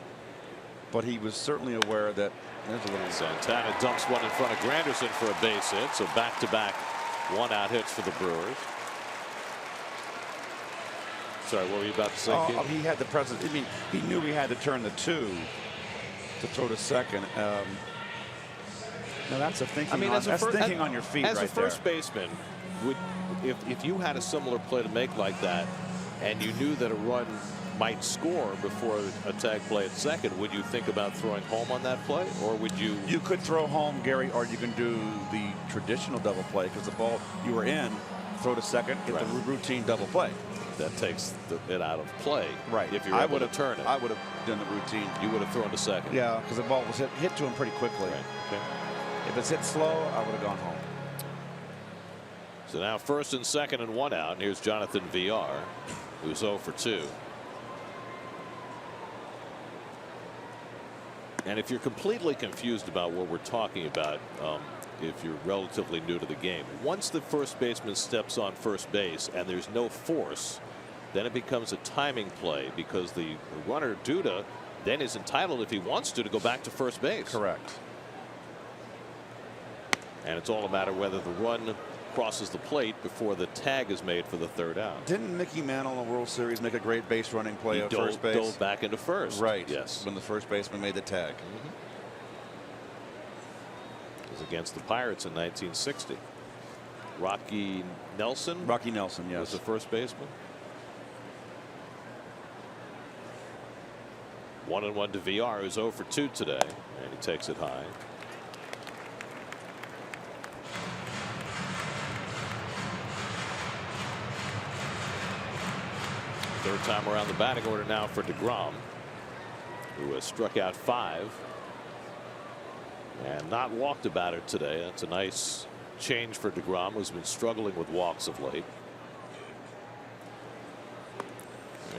but he was certainly aware that there's a little. Santana dumps one in front of Granderson for a base hit. So back-to-back 1-out hits for the Brewers. Sorry, what were you about to say, Keith? He had the presence. I mean, he knew he had to turn the 2 to throw to second. Now that's a thinking. Thinking on your feet right there. As a first baseman, if you had a similar play to make like that, and you knew that a run might score before a tag play at second, would you think about throwing home on that play, or would you? You could throw home, Gary, or you can do the traditional double play because the ball you were in, throw to second, get the routine double play. That takes it out of play. Right. If you're able to turn it. I would have done the routine. You would have thrown to second. Yeah, because the ball was hit to him pretty quickly. Right. Okay. If it's hit slow, I would have gone home. So now first and second and 1 out. And here's Jonathan VR, who's 0 for 2. And if you're completely confused about what we're talking about, if you're relatively new to the game, once the first baseman steps on first base and there's no force, then it becomes a timing play because the runner Duda then is entitled, if he wants to go back to first base. Correct. And it's all a matter whether the run crosses the plate before the tag is made for the 3rd out. Didn't Mickey Mantle in the World Series make a great base running play at first base? Dove back into first. Right. Yes. When the first baseman made the tag. It was against the Pirates in 1960. Rocky Nelson. Rocky Nelson, yes. Was the first baseman. 1-1 to VR, who's 0 for 2 today, and he takes it high. Third time around the batting order now for DeGrom, who has struck out 5 and not walked a batter today. That's a nice change for DeGrom, who's been struggling with walks of late.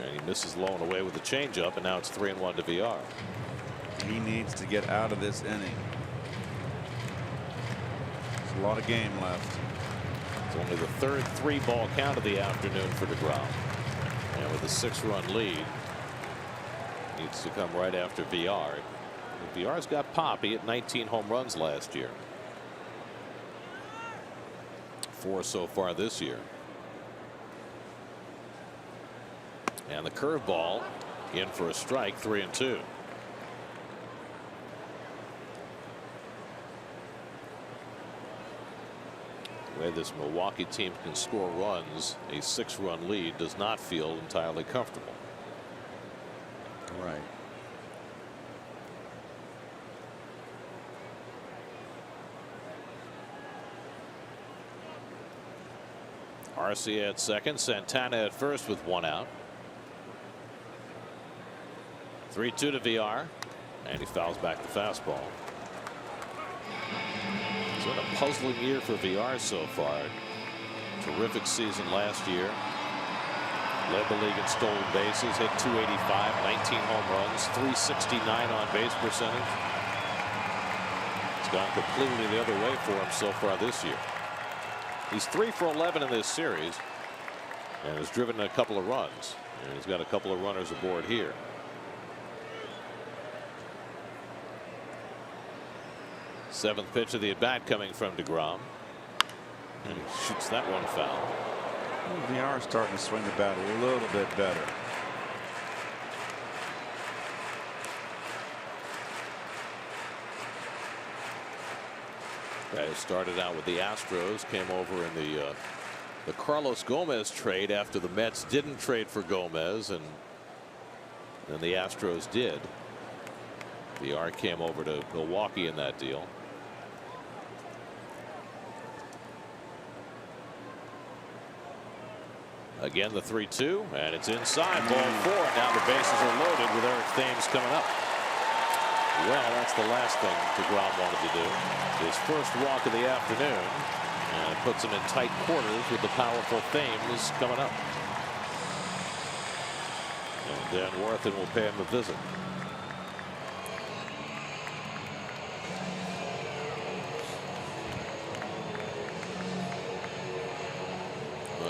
And he misses low and away with the changeup, and now it's 3-1 to VR. He needs to get out of this inning. There's a lot of game left. It's only the 3rd 3-ball count of the afternoon for DeGrom. And with a 6-run lead, needs to come right after VR. VR's got pop. He hit 19 home runs last year. 4 so far this year. And the curveball in for a strike, 3-2. The way this Milwaukee team can score runs, a 6-run lead does not feel entirely comfortable. Right. Arcia at second, Santana at first with 1 out. 3-2 to VR, and he fouls back the fastball. It's been a puzzling year for VR so far. Terrific season last year. Led the league in stolen bases, hit .285, 19 home runs, .369 on base percentage. It's gone completely the other way for him so far this year. He's 3 for 11 in this series and has driven a couple of runs. And he's got a couple of runners aboard here. Seventh pitch of the at bat coming from DeGrom. And he shoots that one foul. VR is starting to swing the bat a little bit better. Guy started out with the Astros, came over in the Carlos Gomez trade after the Mets didn't trade for Gomez, and then the Astros did. VR came over to Milwaukee in that deal. Again, the 3-2, and it's inside. Ball 4. Now the bases are loaded with Eric Thames coming up. Well, that's the last thing DeGrom wanted to do. His first walk of the afternoon, and it puts him in tight quarters with the powerful Thames coming up. And Dan Worthen will pay him a visit.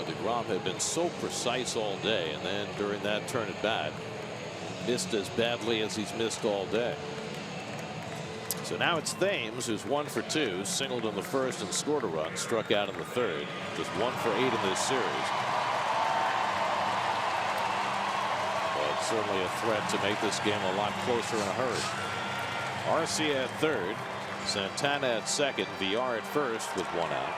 DeGrom had been so precise all day, and then during that turn at bat, missed as badly as he's missed all day. So now it's Thames, who's 1 for 2, singled in the first and scored a run, struck out in the third. Just 1 for 8 in this series. But certainly a threat to make this game a lot closer in a hurry. Arcia at third, Santana at second, VR at first with 1 out.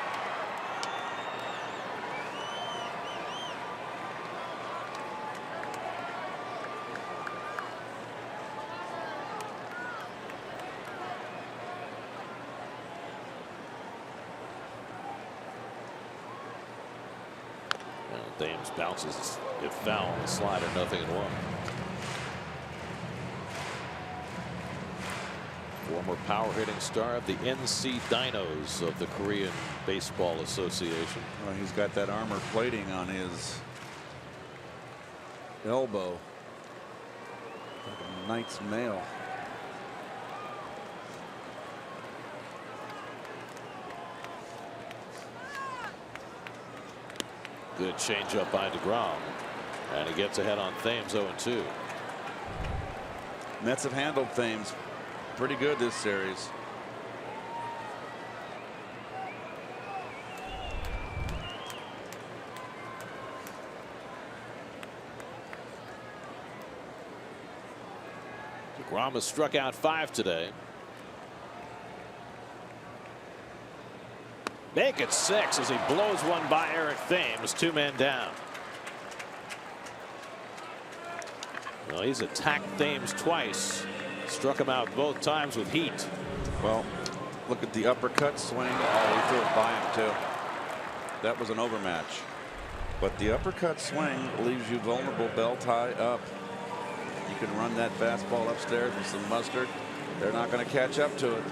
Thames bounces it foul on the slider, 0-1. Former power hitting star of the NC Dinos of the Korean Baseball Association. Well, he's got that armor plating on his elbow. Like a knight's mail. Good changeup by DeGrom, and he gets ahead on Thames. 0-2. Mets have handled Thames pretty good this series. DeGrom has struck out 5 today. Make it 6 as he blows one by Eric Thames. 2 men down. Well, he's attacked Thames twice. Struck him out both times with heat. Well, look at the uppercut swing. Oh, he threw it by him too. That was an overmatch. But the uppercut swing leaves you vulnerable, belt high up. You can run that fastball upstairs with some mustard. They're not going to catch up to it.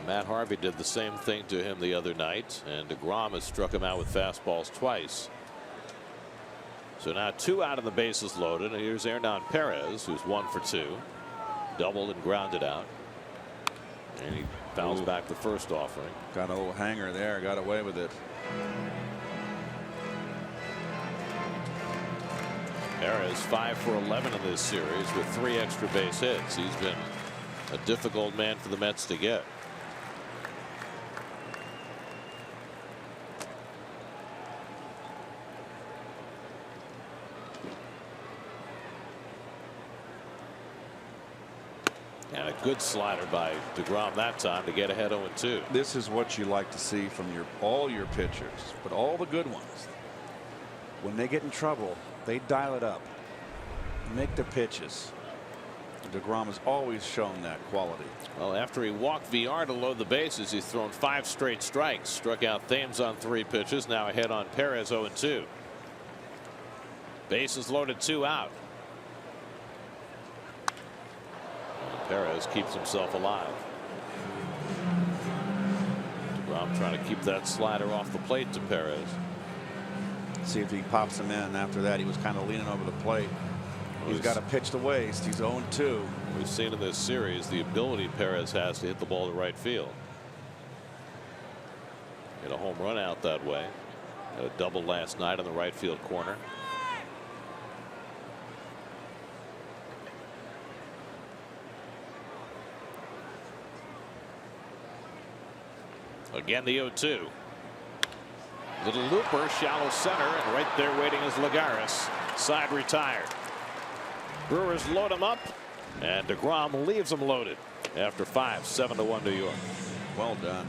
Matt Harvey did the same thing to him the other night, and DeGrom has struck him out with fastballs twice. So now 2 out and the bases loaded, and here's Hernan Perez, who's 1 for 2, doubled and grounded out, and he fouls back the first offering. Got a little hanger there, got away with it. Perez 5 for 11 in this series with 3 extra base hits. He's been a difficult man for the Mets to get. And a good slider by DeGrom that time to get ahead 0-2. This is what you like to see from all your pitchers, but all the good ones. When they get in trouble, they dial it up, make the pitches. DeGrom has always shown that quality. Well, after he walked VR to load the bases, he's thrown 5 straight strikes. Struck out Thames on 3 pitches. Now ahead on Perez 0-2. Bases loaded, 2 out. And Perez keeps himself alive. DeGrom trying to keep that slider off the plate to Perez. See if he pops him in. After that, he was kind of leaning over the plate. He's got to pitch to waste. He's 0-2. We've seen in this series the ability Perez has to hit the ball to right field. Hit a home run out that way. Had a double last night in the right field corner. Again, the 0-2. Little looper, shallow center, and right there waiting is Lagares. Side retired. Brewers load him up, and DeGrom leaves him loaded after 5, 7-1 New York. Well done.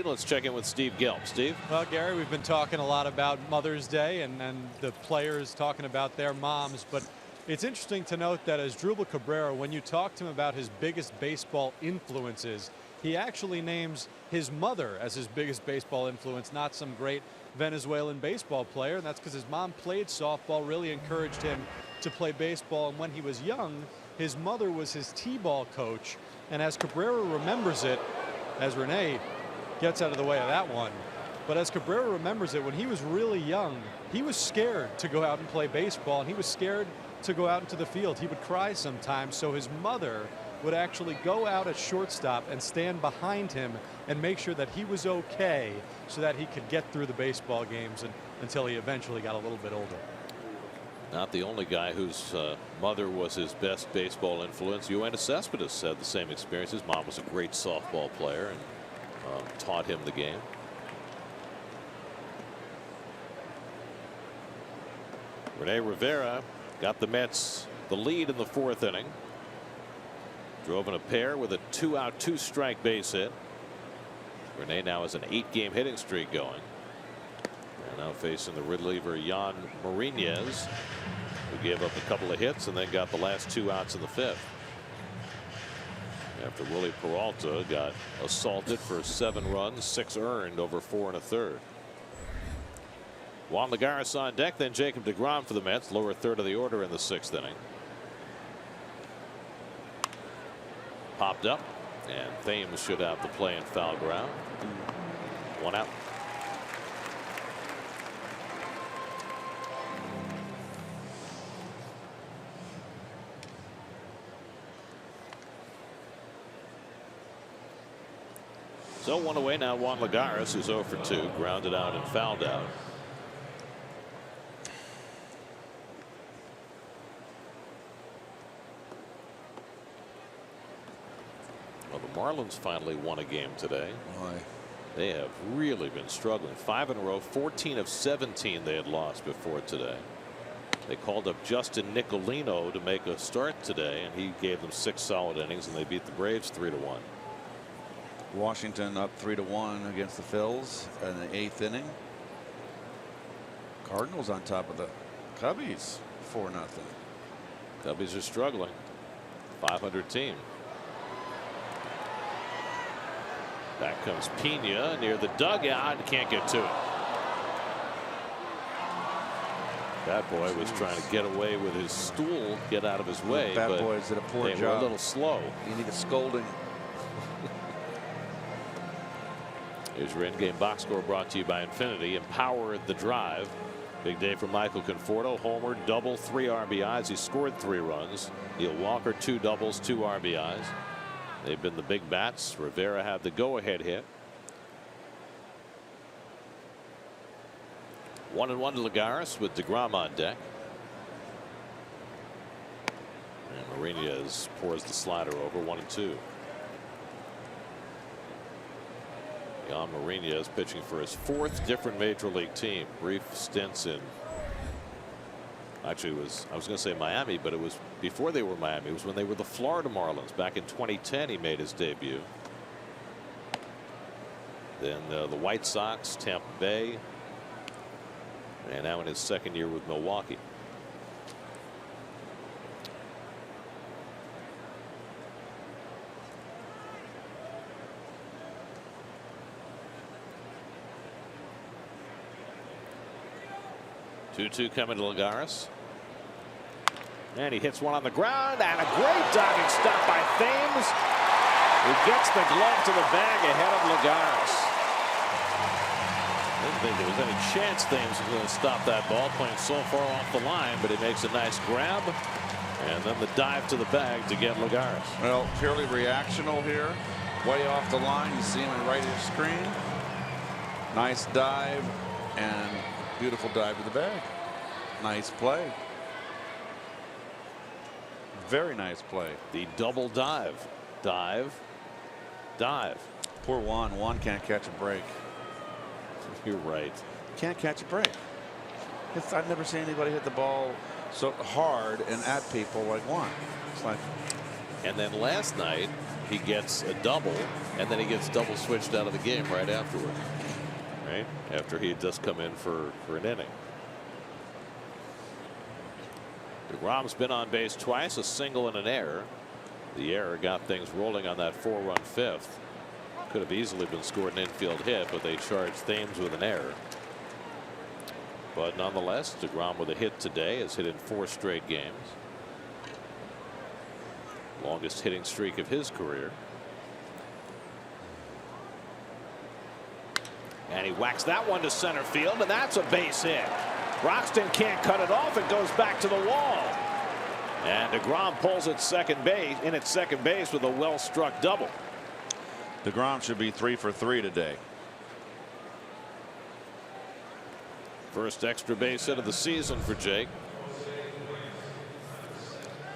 Let's check in with Steve Gelb. Steve? Well, Gary, we've been talking a lot about Mother's Day and the players talking about their moms, but it's interesting to note that as Asdrubal Cabrera, when you talk to him about his biggest baseball influences, he actually names his mother as his biggest baseball influence, not some great Venezuelan baseball player, and that's because his mom played softball, really encouraged him to play baseball, and when he was young, his mother was his t-ball coach, and as Cabrera remembers it, as Renee gets out of the way of that one, but as Cabrera remembers it, when he was really young, he was scared to go out and play baseball, and he was scared to go out into the field. He would cry sometimes, so his mother would actually go out at shortstop and stand behind him and make sure that he was okay so that he could get through the baseball games until he eventually got a little bit older. Not the only guy whose mother was his best baseball influence. Yoenis Cespedes had the same experience. His mom was a great softball player and taught him the game. Rene Rivera got the Mets the lead in the 4th inning. Drove in a pair with a 2-out 2-strike base hit. Rene now has an 8-game hitting streak going. And now facing the reliever Yan Marinez, who gave up a couple of hits and then got the last 2 outs in the 5th. After Willie Peralta got assaulted for 7 runs, 6 earned over 4 1/3. Juan Lagares on deck, then Jacob DeGrom for the Mets, lower third of the order in the 6th inning. Popped up, and Thames should have the play in foul ground. 1 out. So 1 away now. Juan Lagares, who's 0 for 2, grounded out and fouled out. Well, the Marlins finally won a game today. Boy. They have really been struggling. 5 in a row. 14 of 17 they had lost before today. They called up Justin Nicolino to make a start today, and he gave them 6 solid innings, and they beat the Braves 3-1. Washington up 3-1 against the Phillies in the 8th inning. Cardinals on top of the Cubbies 4-0. Cubbies are struggling. 500 team. Back comes Pena near the dugout and can't get to it. That boy was trying to get away with his stool, get out of his way. Bad but boys did a poor they job. were a little slow. You need a scolding. Here's your in-game box score brought to you by Infinity. Empower the drive. Big day for Michael Conforto. Homer, double, 3 RBIs. He scored 3 runs. Neil Walker, 2 doubles, 2 RBIs. They've been the big bats. Rivera had the go-ahead hit. 1-1 to Lagares with DeGrom on deck. And Marinez pours the slider over. 1-2. Jan Marinez pitching for his 4th different major league team. Brief stints in, actually I was going to say Miami, but it was before they were Miami. It was when they were the Florida Marlins. Back in 2010 he made his debut. Then the White Sox, Tampa Bay, and now in his 2nd year with Milwaukee. Two coming to Lagares. And he hits one on the ground, and a great diving stop by Thames, who gets the glove to the bag ahead of Lagares. Didn't think there was any chance Thames was going to stop that ball, playing so far off the line, but he makes a nice grab, and then the dive to the bag to get Lagares. Well, purely reactional here, way off the line. You see him right at the screen. Nice dive and beautiful dive to the bag. Nice play. Very nice play. The double dive. Dive. Dive. Poor Juan. Juan can't catch a break. You're right. Can't catch a break. I've never seen anybody hit the ball so hard and at people like Juan. It's like. And then last night he gets a double, and then he gets double switched out of the game right afterward. Right after he had just come in for an inning. DeGrom's been on base twice, a single and an error. The error got things rolling on that 4-run 5th. Could have easily been scored an infield hit, but they charged Thames with an error. But nonetheless, DeGrom with a hit today, has hit in 4 straight games. Longest hitting streak of his career. And he whacks that one to center field, and that's a base hit. Broxton can't cut it off. It goes back to the wall. And DeGrom pulls at second base with a well-struck double. DeGrom should be 3 for 3 today. First extra base hit of the season for Jake.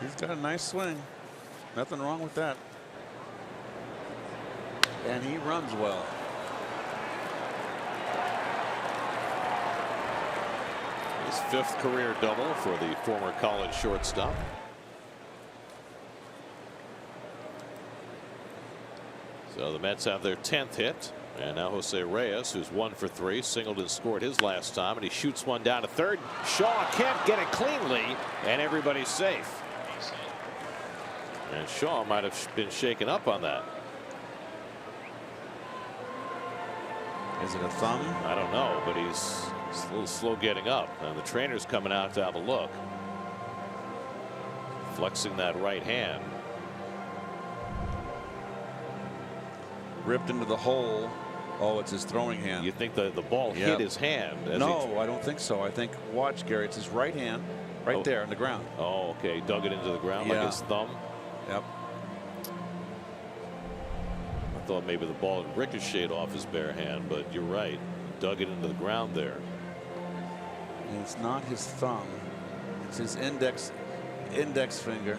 He's got a nice swing. Nothing wrong with that. And he runs well. His 5th career double for the former college shortstop. So the Mets have their 10th hit, and now Jose Reyes, who's 1 for 3, singled and scored his last time, and he shoots one down to third. Shaw can't get it cleanly, and everybody's safe. And Shaw might have been shaken up on that. Is it a thumb? I don't know, but he's a little slow getting up, and the trainer's coming out to have a look. Flexing that right hand. Ripped into the hole. Oh, it's his throwing hand. You think the ball hit his hand? No, I don't think so. I think, watch, Gary, it's his right hand right there on the ground. Oh, okay. He dug it into the ground like his thumb. Yep. thought maybe the ball had ricocheted off his bare hand, but you're right. Dug it into the ground there. It's not his thumb. It's his index finger.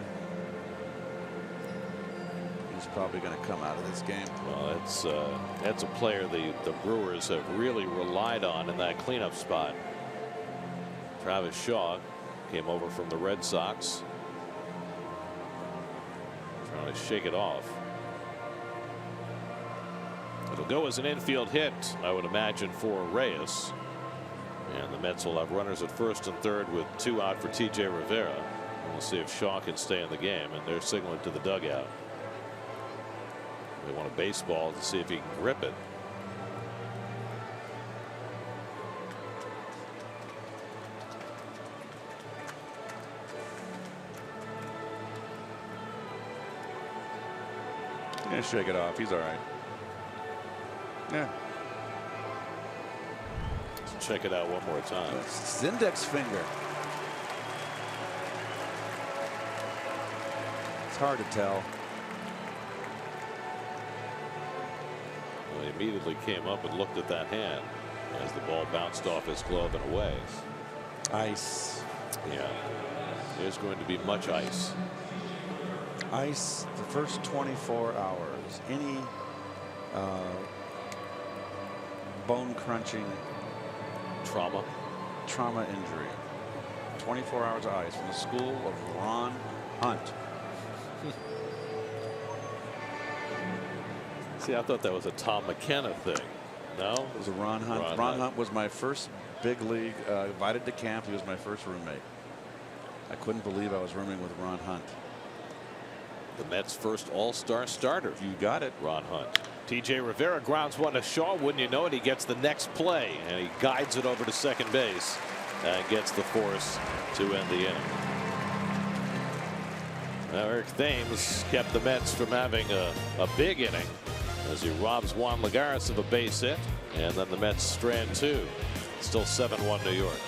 He's probably going to come out of this game. Well, that's a player the Brewers have really relied on in that cleanup spot. Travis Shaw came over from the Red Sox, trying to shake it off. It'll go as an infield hit, I would imagine, for Reyes. And the Mets will have runners at first and third with 2 out for T.J. Rivera. We'll see if Shaw can stay in the game, and they're signaling to the dugout. They want a baseball to see if he can grip it. He's going to shake it off. He's all right. Yeah. Let's check it out one more time. It's his index finger. It's hard to tell. Well, he immediately came up and looked at that hand as the ball bounced off his glove and away. Ice. Yeah. There's going to be much ice. Ice the first 24 hours. Any bone crunching trauma injury. 24 hours of ice from the school of Ron Hunt. See, I thought that was a Tom McKenna thing. No, it was a Ron Hunt. Ron Hunt was my first big league. Invited to camp. He was my first roommate. I couldn't believe I was rooming with Ron Hunt. The Mets' first all-star starter. You got it. Ron Hunt. T.J. Rivera grounds one to Shaw. Wouldn't you know it? He gets the next play, and he guides it over to second base and gets the force to end the inning. Now, Eric Thames kept the Mets from having a big inning as he robs Juan Lagares of a base hit, and then the Mets strand 2. Still 7-1 New York.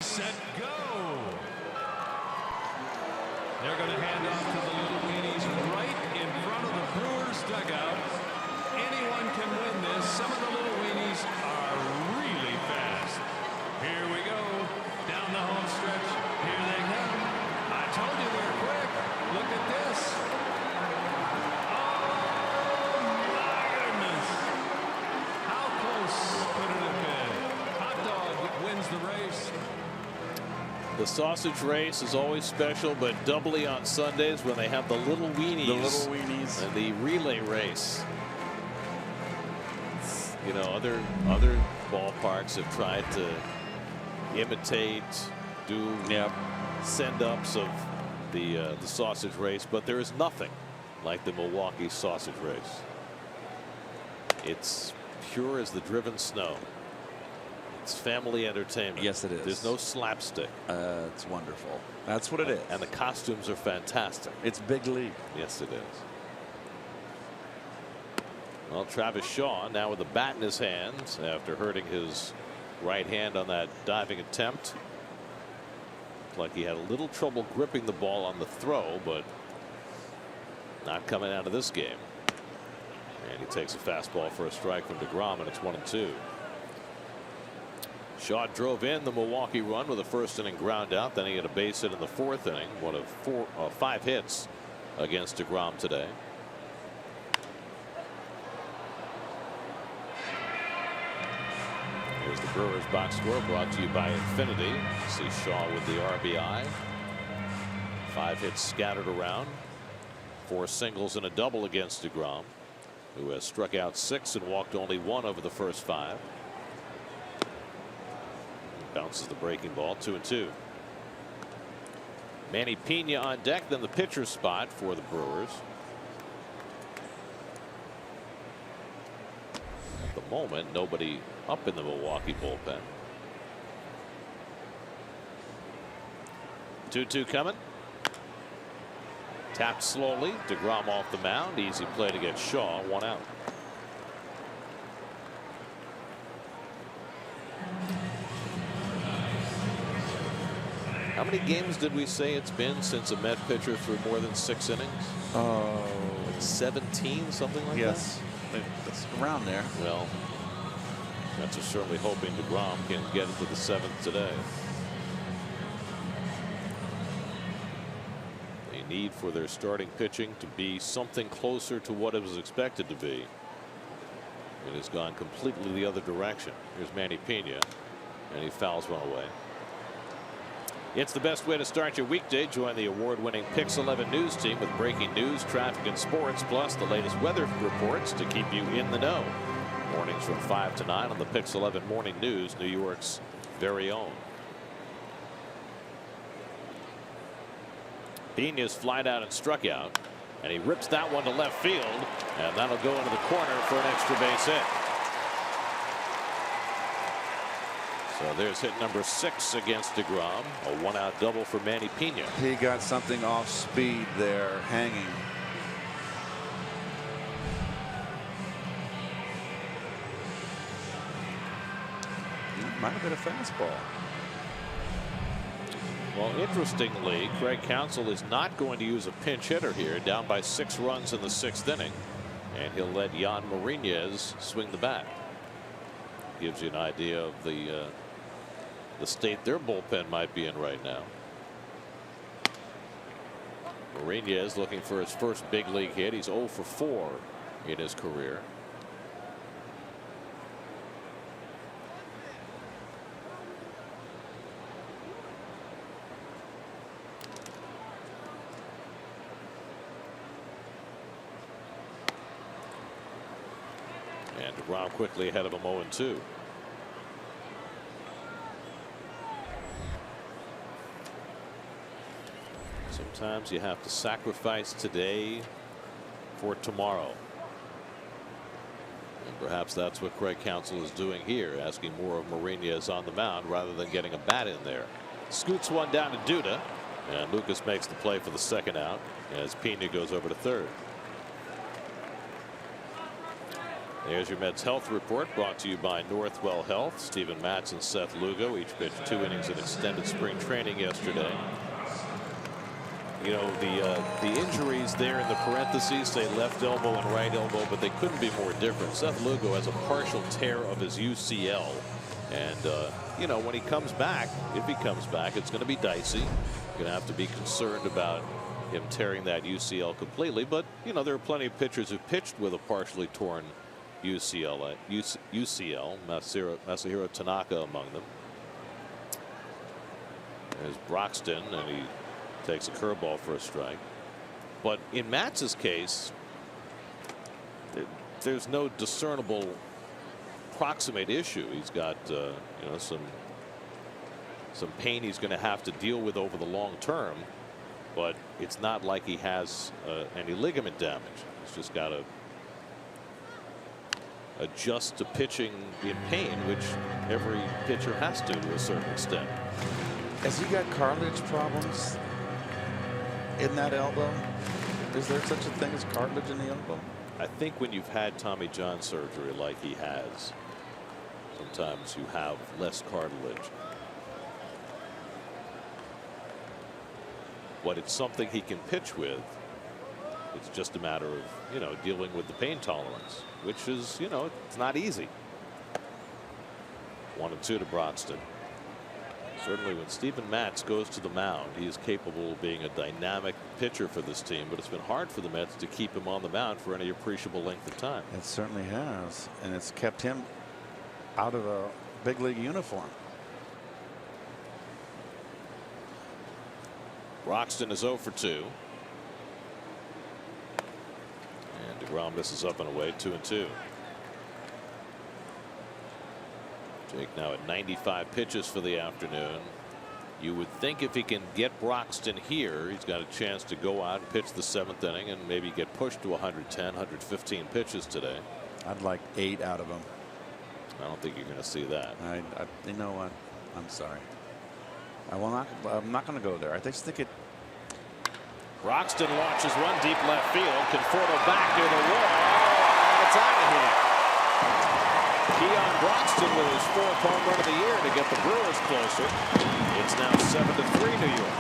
Set, go. They're going to hand off to the Little Weenies right in front of the Brewers dugout. Anyone can win this. Some of the Little Weenies are really fast. Here we go. Down the home stretch. Here they come. I told you they're quick. Look at this. Oh, my goodness. How close could it have been? Hot dog wins the race. The sausage race is always special, but doubly on Sundays when they have the Little Weenies. The Little Weenies. And the relay race. You know, other ballparks have tried to imitate, do send-ups of the sausage race, but there is nothing like the Milwaukee sausage race. It's pure as the driven snow. It's family entertainment. Yes, it is. There's no slapstick. It's wonderful. That's what it is. And the costumes are fantastic. It's big league. Yes, it is. Well, Travis Shaw now with the bat in his hands after hurting his right hand on that diving attempt. Looked like he had a little trouble gripping the ball on the throw, but not coming out of this game. And he takes a fastball for a strike from DeGrom, and it's 1-2. Shaw drove in the Milwaukee run with a first inning ground out. Then he had a base hit in the fourth inning. One of 5 hits against DeGrom today. Here's the Brewers box score brought to you by Infinity. See Shaw with the RBI. 5 hits scattered around. 4 singles and a double against DeGrom, who has struck out 6 and walked only 1 over the first 5. Bounces the breaking ball. 2-2. Manny Pena on deck, then the pitcher's spot for the Brewers. At the moment, nobody up in the Milwaukee bullpen. 2-2 coming. Tapped slowly. DeGrom off the mound. Easy play to get Shaw. 1 out. How many games did we say it's been since a Met pitcher threw more than 6 innings? Oh, like 17, something like that? Yes, that's around there. Well, Mets are certainly hoping DeGrom can get into the 7th today. They need for their starting pitching to be something closer to what it was expected to be. It has gone completely the other direction. Here's Manny Pena, and he fouls one away. It's the best way to start your weekday. Join the award-winning Pix 11 news team with breaking news, traffic, and sports, plus the latest weather reports to keep you in the know. Mornings from 5 to 9 on the Pix 11 Morning News, New York's very own. Pena's flied out and struck out, and he rips that one to left field, and that'll go into the corner for an extra base hit. So there's hit number 6 against DeGrom. A 1-out double for Manny Pena. He got something off speed there, hanging. Might have been a fastball. Well, interestingly, Craig Counsell is not going to use a pinch hitter here, down by 6 runs in the 6th inning, and he'll let Yan Marinez swing the bat. Gives you an idea of the state their bullpen might be in right now. Marinez looking for his first big league hit. He's 0 for 4 in his career. And DeGrom quickly ahead of him 0-2. Sometimes you have to sacrifice today for tomorrow. And perhaps that's what Craig Counsell is doing here, asking more of Marinez on the mound rather than getting a bat in there. Scoots one down to Duda, and Lucas makes the play for the 2nd out as Pena goes over to 3rd. There's your Mets health report brought to you by Northwell Health. Steven Matz and Seth Lugo each pitched 2 innings of extended spring training yesterday. You know, the injuries there in the parentheses say left elbow and right elbow, but they couldn't be more different. Seth Lugo has a partial tear of his UCL, and you know, when he comes back, if he comes back, it's going to be dicey. You're going to have to be concerned about him tearing that UCL completely. But you know, there are plenty of pitchers who pitched with a partially torn UCL. Masahiro Tanaka among them. There's Broxton, and he takes a curveball for a strike. But in Matz's case, there's no discernible proximate issue. He's got you know, some pain he's going to have to deal with over the long term. but it's not like he has any ligament damage. He's just got to adjust to pitching in pain, which every pitcher has to a certain extent. Has he got cartilage problems in that elbow? Is there such a thing as cartilage in the elbow? I think when you've had Tommy John surgery like he has, sometimes you have less cartilage. But it's something he can pitch with. It's just a matter of, dealing with the pain tolerance, which is, it's not easy. 1-2 to Broxton. Certainly when Steven Matz goes to the mound, he is capable of being a dynamic pitcher for this team, but it's been hard for the Mets to keep him on the mound for any appreciable length of time. It certainly has, and it's kept him out of a big league uniform. Broxton is 0 for 2. And DeGrom misses up and away, 2-2. Jake now at 95 pitches for the afternoon. You would think if he can get Broxton here, he's got a chance to go out and pitch the 7th inning and maybe get pushed to 110, 115 pitches today. I'd like 8 out of him. I don't think you're going to see that. You know what? I'm sorry. I'm not going to go there. I just think it. Broxton launches one deep left field. Conforto back near the wall. It's out of here. Keon Broxton with his 4th home run of the year to get the Brewers closer. It's now 7-3 New York.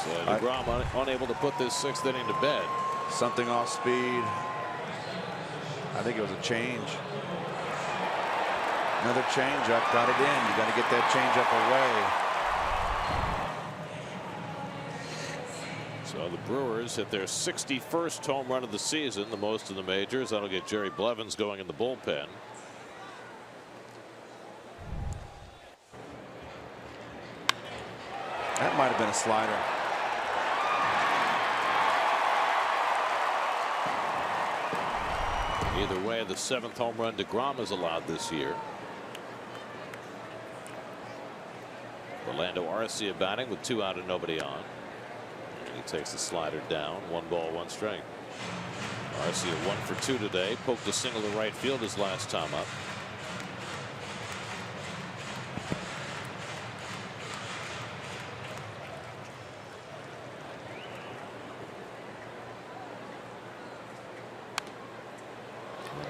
So DeGrom unable to put this 6th inning to bed. Something off speed. I think it was a change. Another changeup. Got it in. You got to get that changeup away. So the Brewers hit their 61st home run of the season, the most in the majors. That'll get Jerry Blevins going in the bullpen. That might have been a slider. Either way, the 7th home run DeGrom has allowed this year. Orlando Arcia batting with 2 out and nobody on. He takes the slider down. 1 ball, 1 strike. Arcia 1 for 2 today. Poked a single to right field his last time up.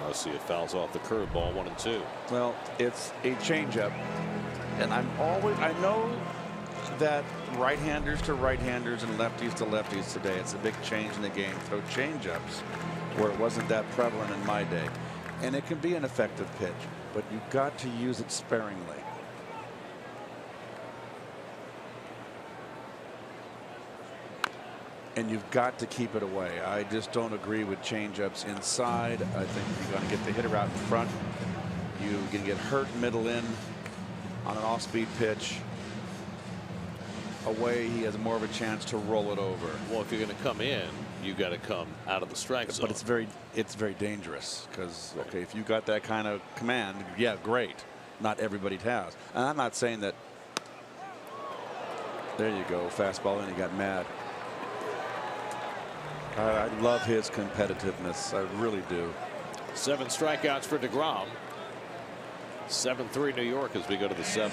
Arcia fouls off the curveball, 1-2. Well, it's a changeup, and I know that right-handers to right-handers and lefties to lefties today, it's a big change in the game. Throw changeups where it wasn't that prevalent in my day, and it can be an effective pitch, but you've got to use it sparingly. And you've got to keep it away. I just don't agree with changeups inside. I think you're going to get the hitter out in front. You can get hurt middle in on an off-speed pitch. Away, he has more of a chance to roll it over. Well, if you're going to come in, you got to come out of the strike zone. But it's very dangerous because okay, if you got that kind of command, yeah, great. Not everybody has. And I'm not saying that. There you go, fastball, and he got mad. I love his competitiveness. I really do. 7 strikeouts for DeGrom. 7-3 New York as we go to the 7th.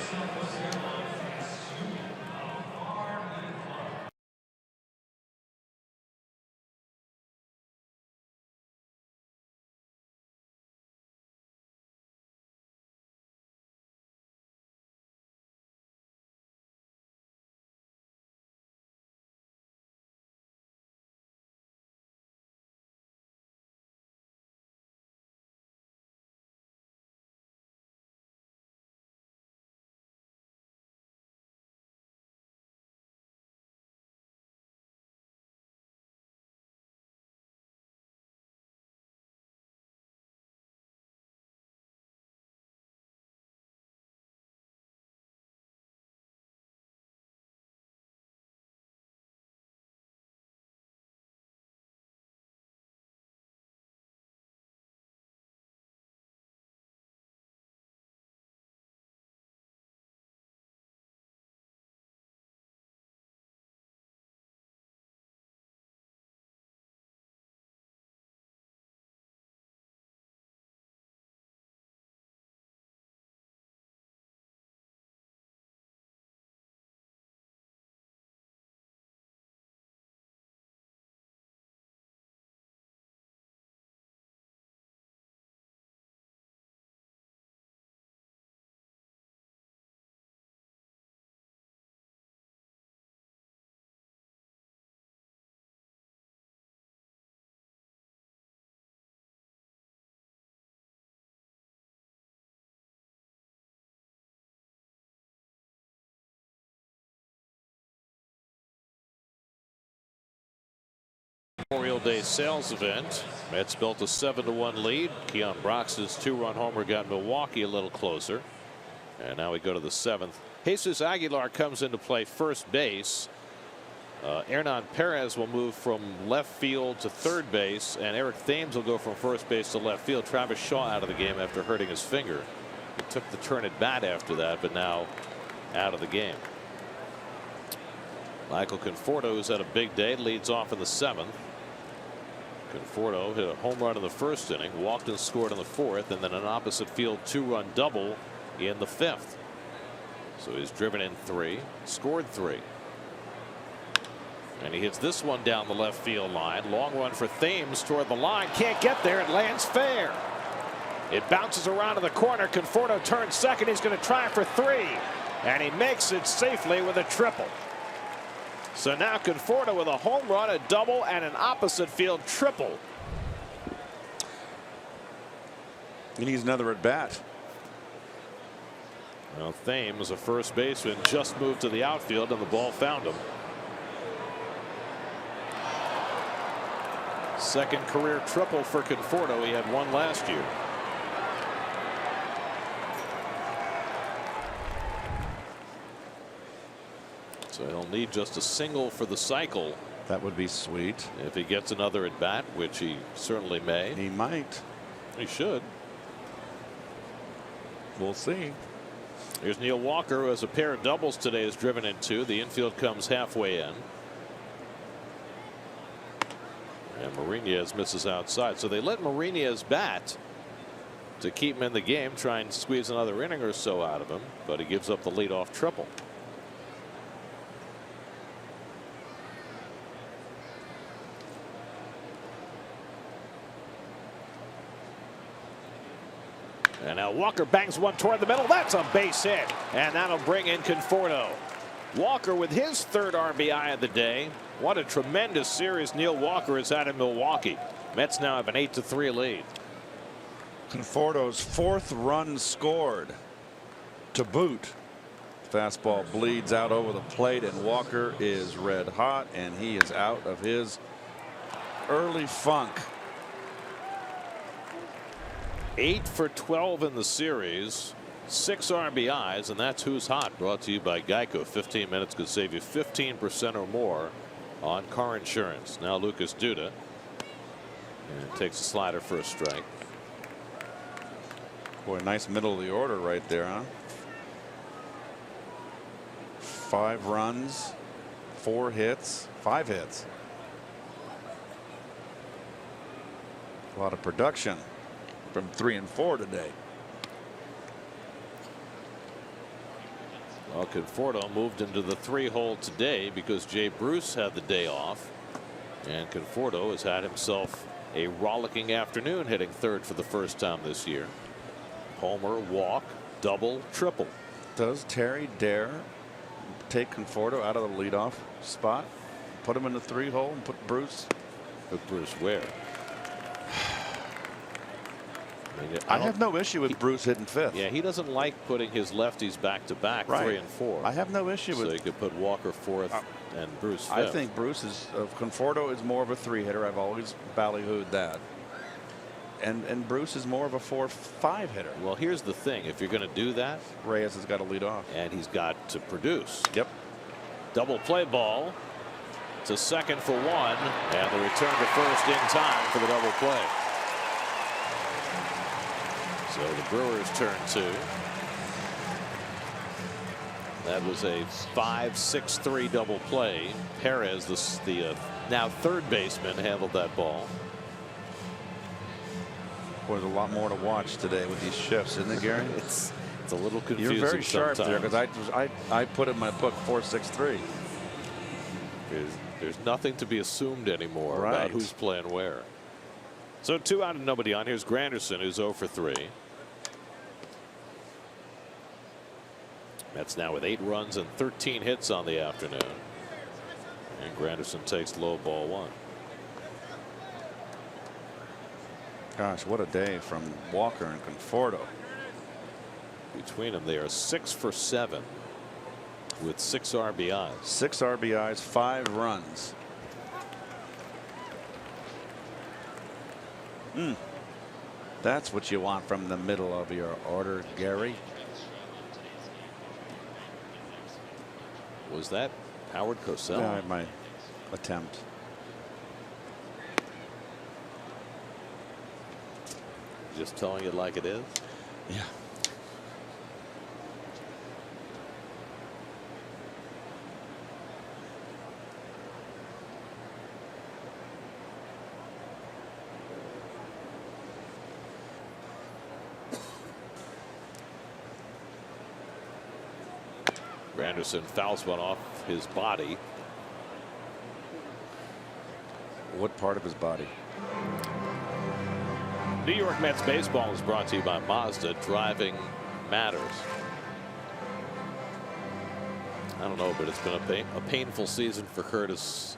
Memorial Day sales event. Mets built a 7-1 lead. Keon Brox's 2-run homer got Milwaukee a little closer. And now we go to the 7th. Jesus Aguilar comes into play first base. Hernan Perez will move from left field to third base, and Eric Thames will go from first base to left field. Travis Shaw out of the game after hurting his finger. He took the turn at bat after that, but now out of the game. Michael Conforto, who's had a big day, leads off in the 7th. Conforto hit a home run in the first inning, walked and scored in the 4th, and then an opposite field 2-run double in the 5th. So he's driven in 3, scored 3. And he hits this one down the left field line. Long run for Thames toward the line. Can't get there. It lands fair. It bounces around to the corner. Conforto turns second. He's going to try for 3. And he makes it safely with a triple. So now Conforto with a home run, a double, and an opposite field triple. He needs another at bat. Well, Thames, a first baseman, just moved to the outfield, and the ball found him. Second career triple for Conforto. He had one last year. So he'll need just a single for the cycle. That would be sweet. If he gets another at bat, which he certainly may. He might. He should. We'll see. Here's Neil Walker, who has a pair of doubles today, is driven in 2. The infield comes halfway in. And Marinez misses outside. So they let Marinez bat to keep him in the game, try and squeeze another inning or so out of him, but he gives up the leadoff triple. And now Walker bangs one toward the middle. That's a base hit, and that'll bring in Conforto. Walker with his 3rd RBI of the day. What a tremendous series Neil Walker has had in Milwaukee. Mets now have an 8-3 lead. Conforto's 4th run scored to boot. Fastball bleeds out over the plate, and Walker is red hot, and he is out of his early funk. 8 for 12 in the series, 6 RBIs, and that's Who's Hot, brought to you by Geico. 15 minutes could save you 15% or more on car insurance. Now Lucas Duda, and takes a slider for a strike. Boy, nice middle of the order right there, huh? 5 runs, 4 hits, 5 hits. A lot of production from 3 and 4 today. Well, Conforto moved into the 3-hole today because Jay Bruce had the day off, and Conforto has had himself a rollicking afternoon, hitting 3rd for the first time this year. Homer, walk, double, triple. Does Terry dare take Conforto out of the leadoff spot, put him in the 3-hole, and put Bruce? Put Bruce where? I have no issue with Bruce hitting 5th. Yeah, he doesn't like putting his lefties back to back, right. 3 and 4. I have no issue with. So you could put Walker 4th and Bruce 5th. I think Bruce is Conforto is more of a 3-hitter. I've always ballyhooed that. And Bruce is more of a 4-5 hitter. Well, here's the thing: if you're going to do that, Reyes has got to lead off, and he's got to produce. Yep. Double play ball to second for 1, and the return to first in time for the double play. So the Brewers turn 2. That was a 5-6-3 double play. Perez, the now 3rd baseman, handled that ball. Boy, there's a lot more to watch today with these shifts, isn't it, Gary? It's a little confusing. You're very sharp sometimes. there, because I put in my book 4-6-3. There's nothing to be assumed anymore about who's playing where. So 2 out and nobody on. Here's Granderson, who's 0 for 3. Mets now with 8 runs and 13 hits on the afternoon. And Granderson takes low ball 1. Gosh, what a day from Walker and Conforto. Between them, they are 6 for 7 with 6 RBIs. 6 RBIs, 5 runs. That's what you want from the middle of your order, Gary. Was that Howard Cosell? Yeah, my attempt. Just telling it like it is. Yeah. Granderson fouls one off his body. What part of his body? New York Mets baseball is brought to you by Mazda. Driving matters. I don't know, but it's been a painful season for Curtis.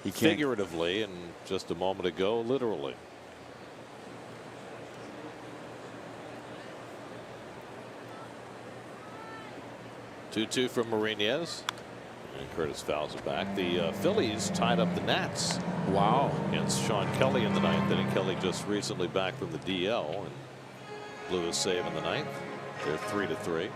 He can't. Figuratively, and just a moment ago, literally. Two from Martinez. And Curtis fouls it back. The Phillies tied up the Nats. Wow. Against Sean Kelly in the ninth inning. Kelly just recently back from the DL and blew a save in the ninth. They're 3-3.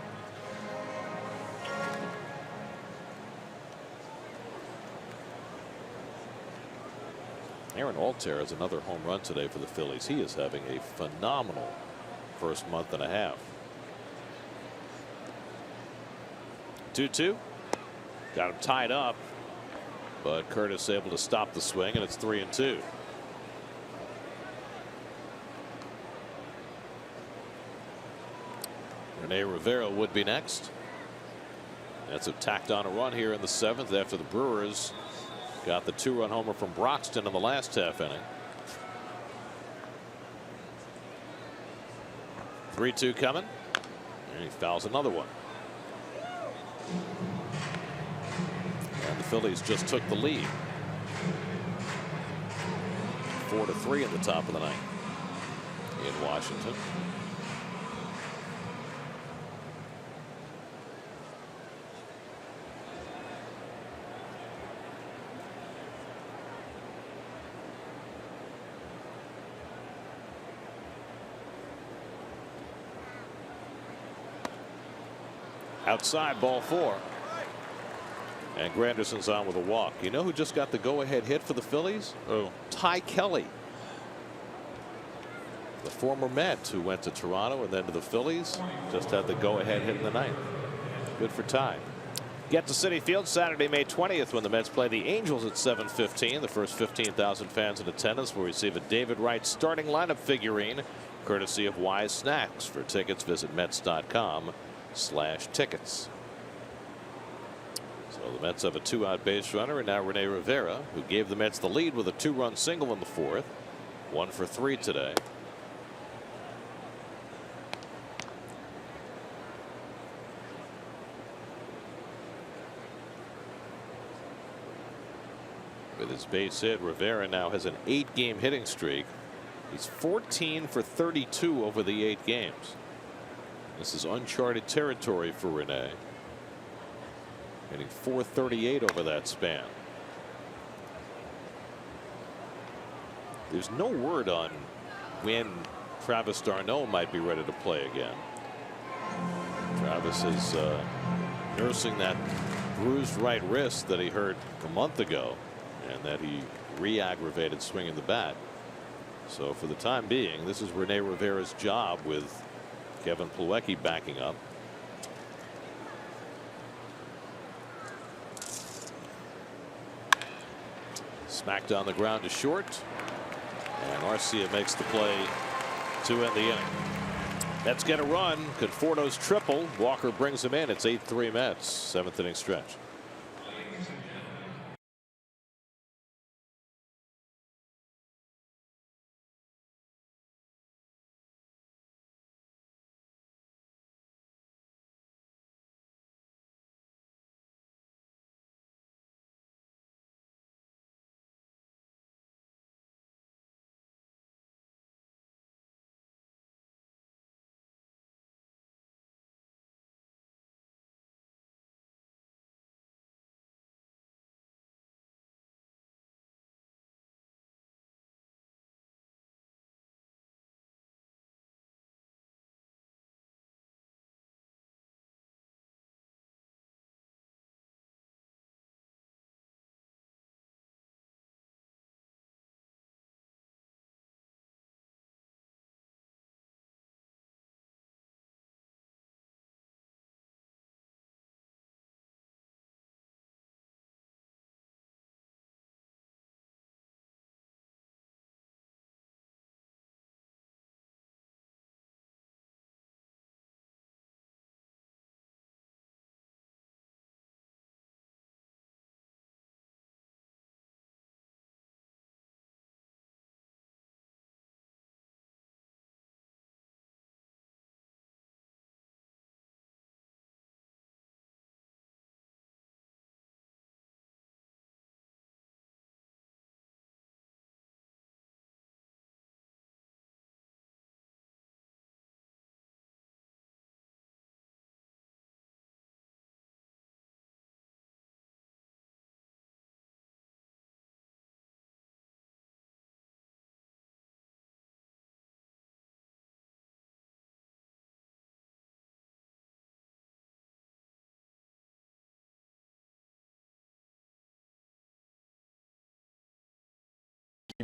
Aaron Altair has another home run today for the Phillies. He is having a phenomenal first month and a half. 2-2. Got him tied up, but Curtis able to stop the swing, and it's 3-2. Rene Rivera would be next. That's tacked on a run here in the seventh after the Brewers got the two-run homer from Broxton in the last half inning. 3-2 coming, and he fouls another one. And the Phillies just took the lead. 4-3 in the top of the ninth in Washington. Outside, ball 4. And Granderson's on with a walk. You know who just got the go-ahead hit for the Phillies? Oh, Ty Kelly, the former Met who went to Toronto and then to the Phillies. Just had the go-ahead hit in the ninth. Good for Ty. Get to Citi Field Saturday, May 20th, when the Mets play the Angels at 7:15. The first 15,000 fans in attendance will receive a David Wright starting lineup figurine, courtesy of Wise Snacks. For tickets, visit Mets.com/tickets. So the Mets have a 2-out base runner, and now Rene Rivera, who gave the Mets the lead with a 2-run single in the fourth. 1 for 3 today. With his base hit, Rivera now has an 8-game hitting streak. He's 14 for 32 over the 8 games. This is uncharted territory for Rene. Hitting .438 over that span. There's no word on when Travis d'Arnaud might be ready to play again. Travis is nursing that bruised right wrist that he hurt a month ago, and that he re-aggravated swinging the bat. So for the time being, this is Rene Rivera's job with Kevin Plawecki backing up. Smacked on the ground to short, and Arcia makes the play to end the inning. Mets get a run. Conforto's triple. Walker brings him in. It's 8-3 Mets. 7th inning stretch.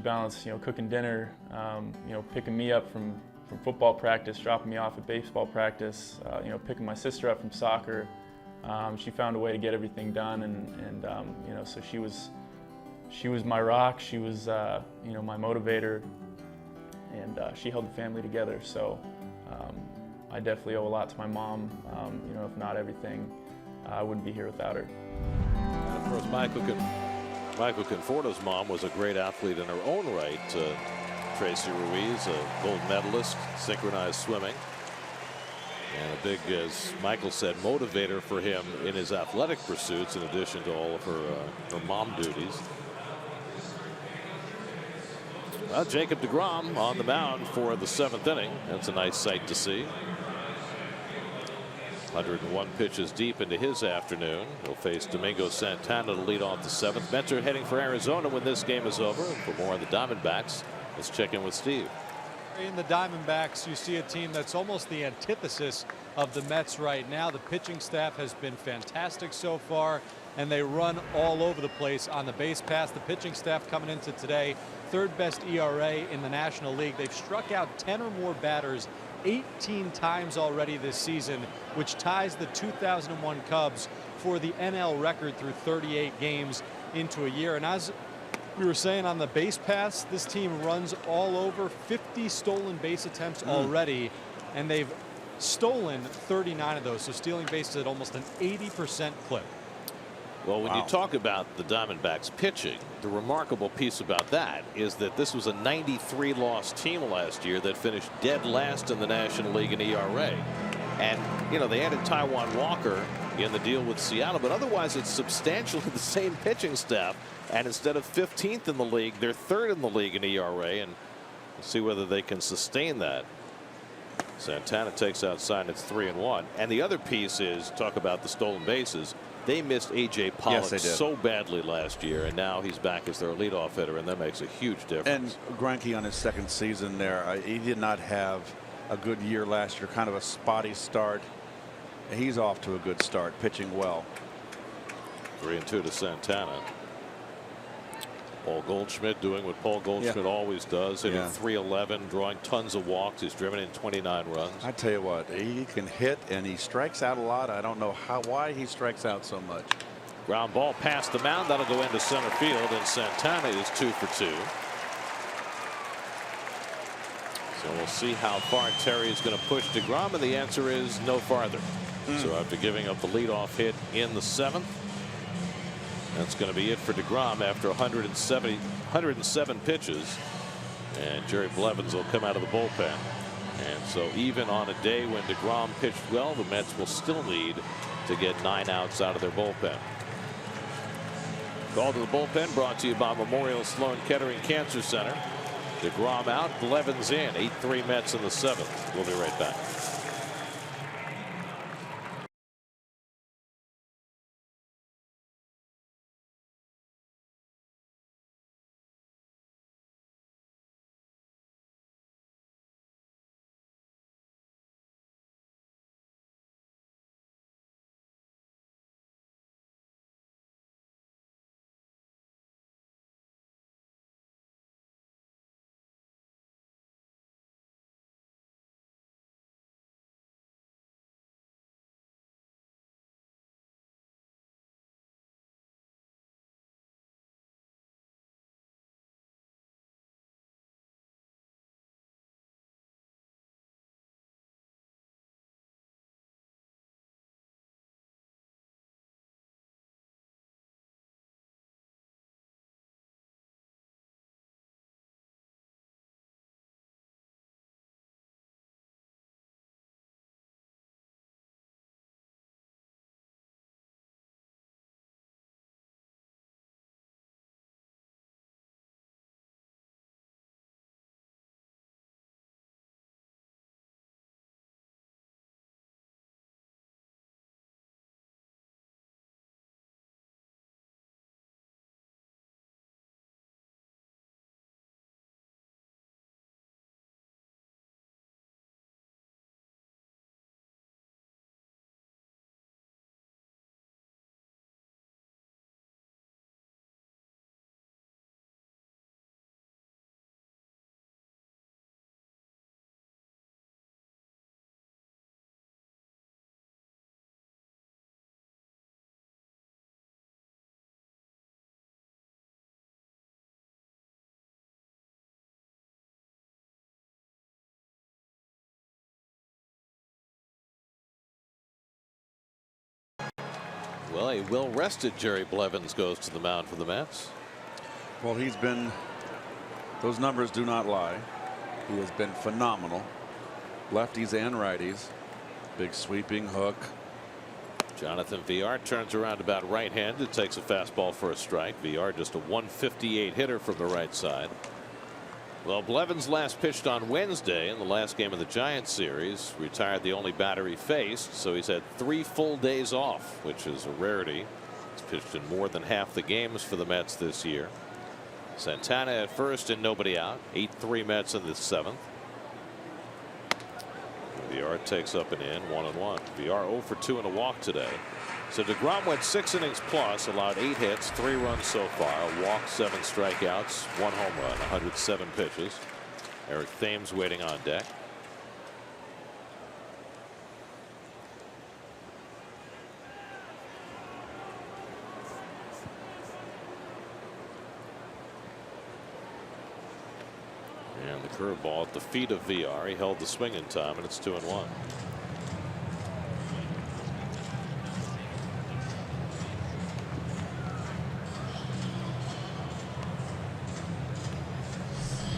balanced, cooking dinner, picking me up from football practice, dropping me off at baseball practice, picking my sister up from soccer. She found a way to get everything done, and so she was my rock. She was my motivator, and she held the family together. So I definitely owe a lot to my mom. If not everything, I wouldn't be here without her. And of course, Michael Conforto's mom was a great athlete in her own right. Tracy Ruiz, a gold medalist, synchronized swimming. And a big, as Michael said, motivator for him in his athletic pursuits, in addition to all of her mom duties. Well, Jacob DeGrom on the mound for the 7th inning. That's a nice sight to see. 101 pitches deep into his afternoon. He'll face Domingo Santana to lead off the 7th. Mets are heading for Arizona when this game is over. And for more on the Diamondbacks, let's check in with Steve. In the Diamondbacks, you see a team that's almost the antithesis of the Mets right now. The pitching staff has been fantastic so far, and they run all over the place on the base pass. The pitching staff coming into today, 3rd best ERA in the National League. They've struck out 10 or more batters 18 times already this season, which ties the 2001 Cubs for the NL record through 38 games into a year. And as we were saying on the base pass, this team runs all over. 50 stolen base attempts already, and they've stolen 39 of those, so stealing bases at almost an 80% clip. Well, when you talk about the Diamondbacks pitching, the remarkable piece about that is that this was a 93-loss team last year that finished dead last in the National League in ERA. And, they added Taijuan Walker in the deal with Seattle, but otherwise it's substantially the same pitching staff. And instead of 15th in the league, they're 3rd in the league in ERA, and we'll see whether they can sustain that. Santana takes outside, and it's 3-1. And the other piece is, talk about the stolen bases. They missed A.J. Pollock so badly last year, and now he's back as their leadoff hitter, and that makes a huge difference. And Greinke on his 2nd season there, he did not have a good year last year, kind of a spotty start. He's off to a good start, pitching well. 3-2 to Santana. Paul Goldschmidt doing what Paul Goldschmidt always does, hitting .311, drawing tons of walks. He's driven in 29 runs. I tell you what, he can hit, and he strikes out a lot. I don't know why he strikes out so much. Ground ball past the mound. That'll go into center field, and Santana is 2 for 2. So we'll see how far Terry is going to push DeGrom, and the answer is no farther. So after giving up the leadoff hit in the 7th, that's going to be it for DeGrom after 107 pitches. And Jerry Blevins will come out of the bullpen. And so even on a day when DeGrom pitched well, the Mets will still need to get 9 outs out of their bullpen. Call to the bullpen brought to you by Memorial Sloan Kettering Cancer Center. DeGrom out, Blevins in. 8-3 Mets in the 7th. We'll be right back. Well, a well-rested Jerry Blevins goes to the mound for the Mets. Well, he's been, those numbers do not lie. He has been phenomenal. Lefties and righties. Big sweeping hook. Jonathan Villar turns around about right-handed, takes a fastball for a strike. Villar just a 158 hitter from the right side. Well, Blevins last pitched on Wednesday in the last game of the Giants series. Retired the only batter he faced, so he's had 3 full days off, which is a rarity. He's pitched in more than half the games for the Mets this year. Santana at first and nobody out. 8-3 Mets in the 7th. Villar takes up and in, 1-1. Villar 0 for 2 and a walk today. So DeGrom went 6 innings plus, allowed 8 hits, 3 runs so far, a walk, 7 strikeouts, 1 home run, 107 pitches. Eric Thames waiting on deck. And the curveball at the feet of Villar. He held the swing in time, and it's 2-1.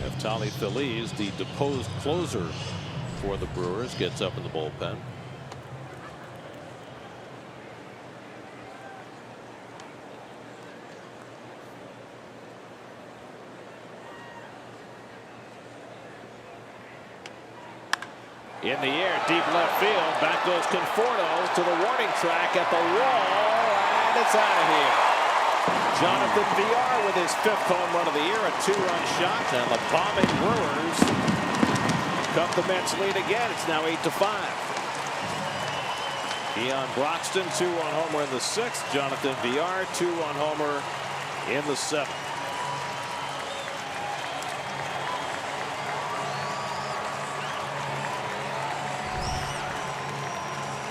Neftali Feliz, the deposed closer for the Brewers, gets up in the bullpen. In the air, deep left field. Back goes Conforto to the warning track at the wall, and it's out of here. Jonathan Villar with his 5th home run of the year, a 2-run shot, and the bombing Brewers cut the Mets lead again. It's now 8-5. Keon Broxton 2-run homer in the 6th. Jonathan Villar 2-run homer in the 7th.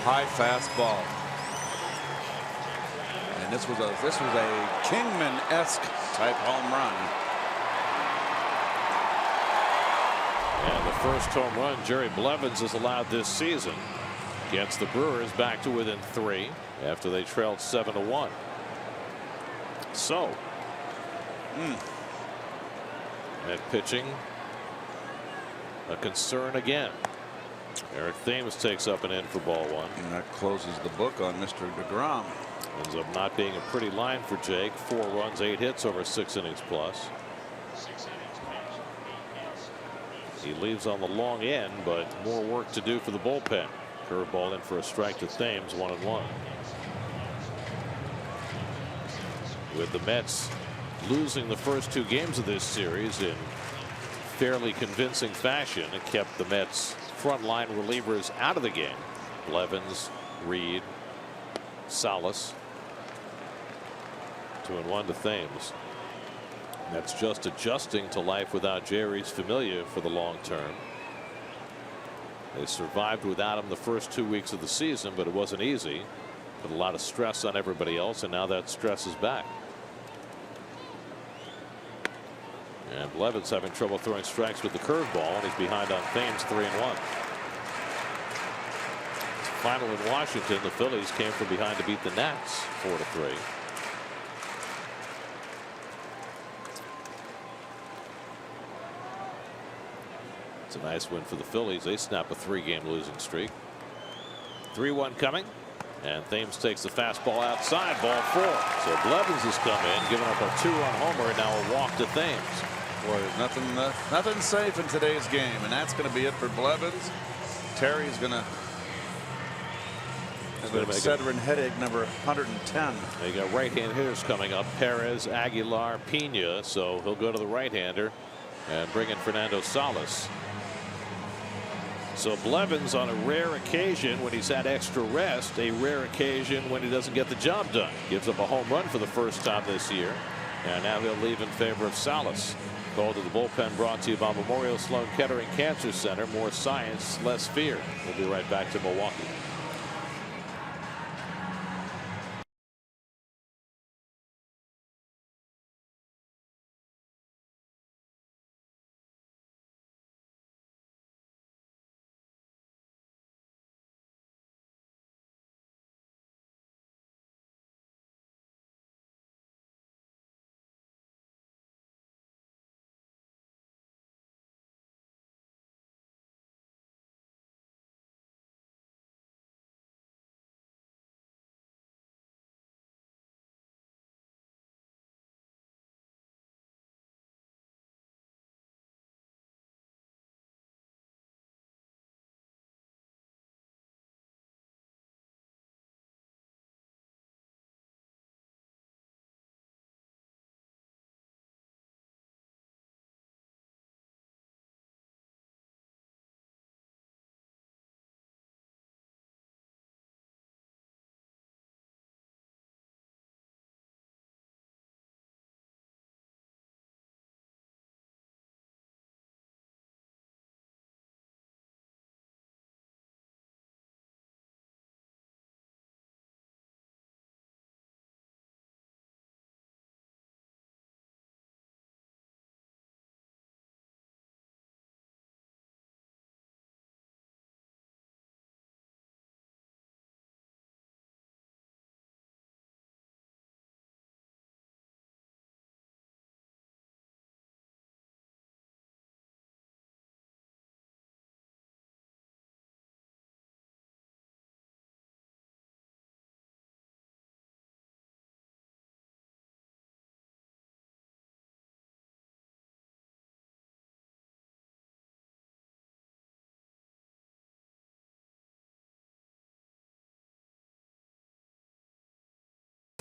High fastball. And this was a Kingman-esque type home run. And the first home run Jerry Blevins has allowed this season gets the Brewers back to within 3 after they trailed 7-1. So Met pitching a concern again. Eric Thames takes up and in for ball 1. And that closes the book on Mr. DeGrom. Ends up not being a pretty line for Jake. 4 runs, 8 hits over 6 innings plus. He leaves on the long end, but more work to do for the bullpen. Curveball in for a strike to Thames, 1-1. With the Mets losing the first 2 games of this series in fairly convincing fashion, it kept the Mets frontline relievers out of the game. Blevins, Reed, Salas. 2-1 to Thames. That's just adjusting to life without Jerry's familiar for the long term. They survived without him the first 2 weeks of the season, but it wasn't easy. Put a lot of stress on everybody else, and now that stress is back. And Blevins having trouble throwing strikes with the curveball, and he's behind on Thames, 3-1. Final in Washington, the Phillies came from behind to beat the Nats 4-3. It's a nice win for the Phillies. They snap a 3-game losing streak. 3-1 coming, and Thames takes the fastball outside, ball 4. So Blevins has come in, giving up a 2-run homer, and now a walk to Thames. Boy, there's nothing safe in today's game, and that's going to be it for Blevins. Terry's going to Sedrin headache number 110. They got right-hand hitters coming up: Perez, Aguilar, Pena. So he'll go to the right-hander and bring in Fernando Salas. So Blevins, on a rare occasion when he's had extra rest, a rare occasion when he doesn't get the job done, gives up a home run for the first time this year, and now he'll leave in favor of Salas. Call to the bullpen brought to you by Memorial Sloan Kettering Cancer Center. More science, less fear. We'll be right back to Milwaukee.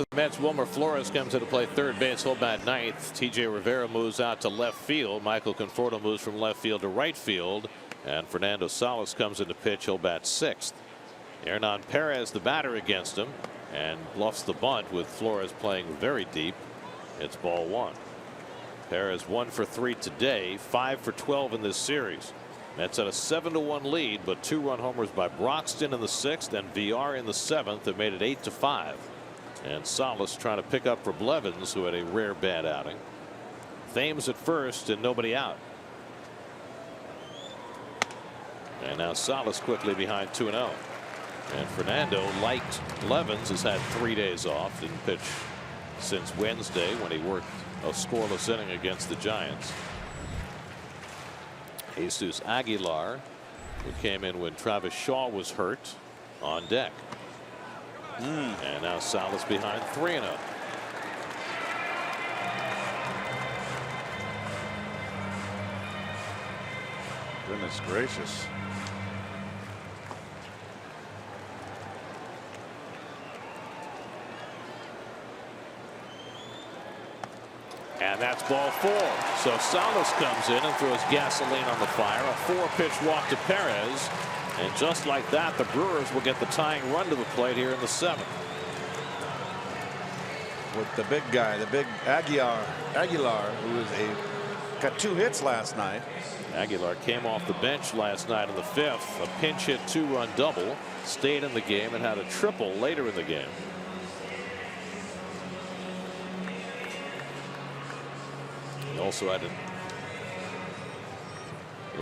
for the Mets. Wilmer Flores comes in to play third base. He'll bat ninth. T.J. Rivera moves out to left field. Michael Conforto moves from left field to right field. And Fernando Salas comes in to pitch. He'll bat sixth. Hernan Perez, the batter, against him, and bluffs the bunt with Flores playing very deep. It's ball one. Perez 1 for 3 today, 5 for 12 in this series. Mets at a 7-1 lead, but 2-run homers by Broxton in the 6th and VR in the 7th have made it 8-5. And Salas trying to pick up for Blevins, who had a rare bad outing. Thames at first and nobody out. And now Salas quickly behind 2-0. And Fernando, like Blevins, has had 3 days off. Didn't pitch since Wednesday when he worked a scoreless inning against the Giants. Jesus Aguilar, who came in when Travis Shaw was hurt, on deck. And now Salas behind 3-0. Goodness gracious. And that's ball 4. So Salas comes in and throws gasoline on the fire. A 4-pitch walk to Perez. And just like that, the Brewers will get the tying run to the plate here in the 7th. With the big guy, the big Aguilar, who got 2 hits last night. Aguilar came off the bench last night in the 5th. A pinch hit 2-run double. Stayed in the game and had a triple later in the game. He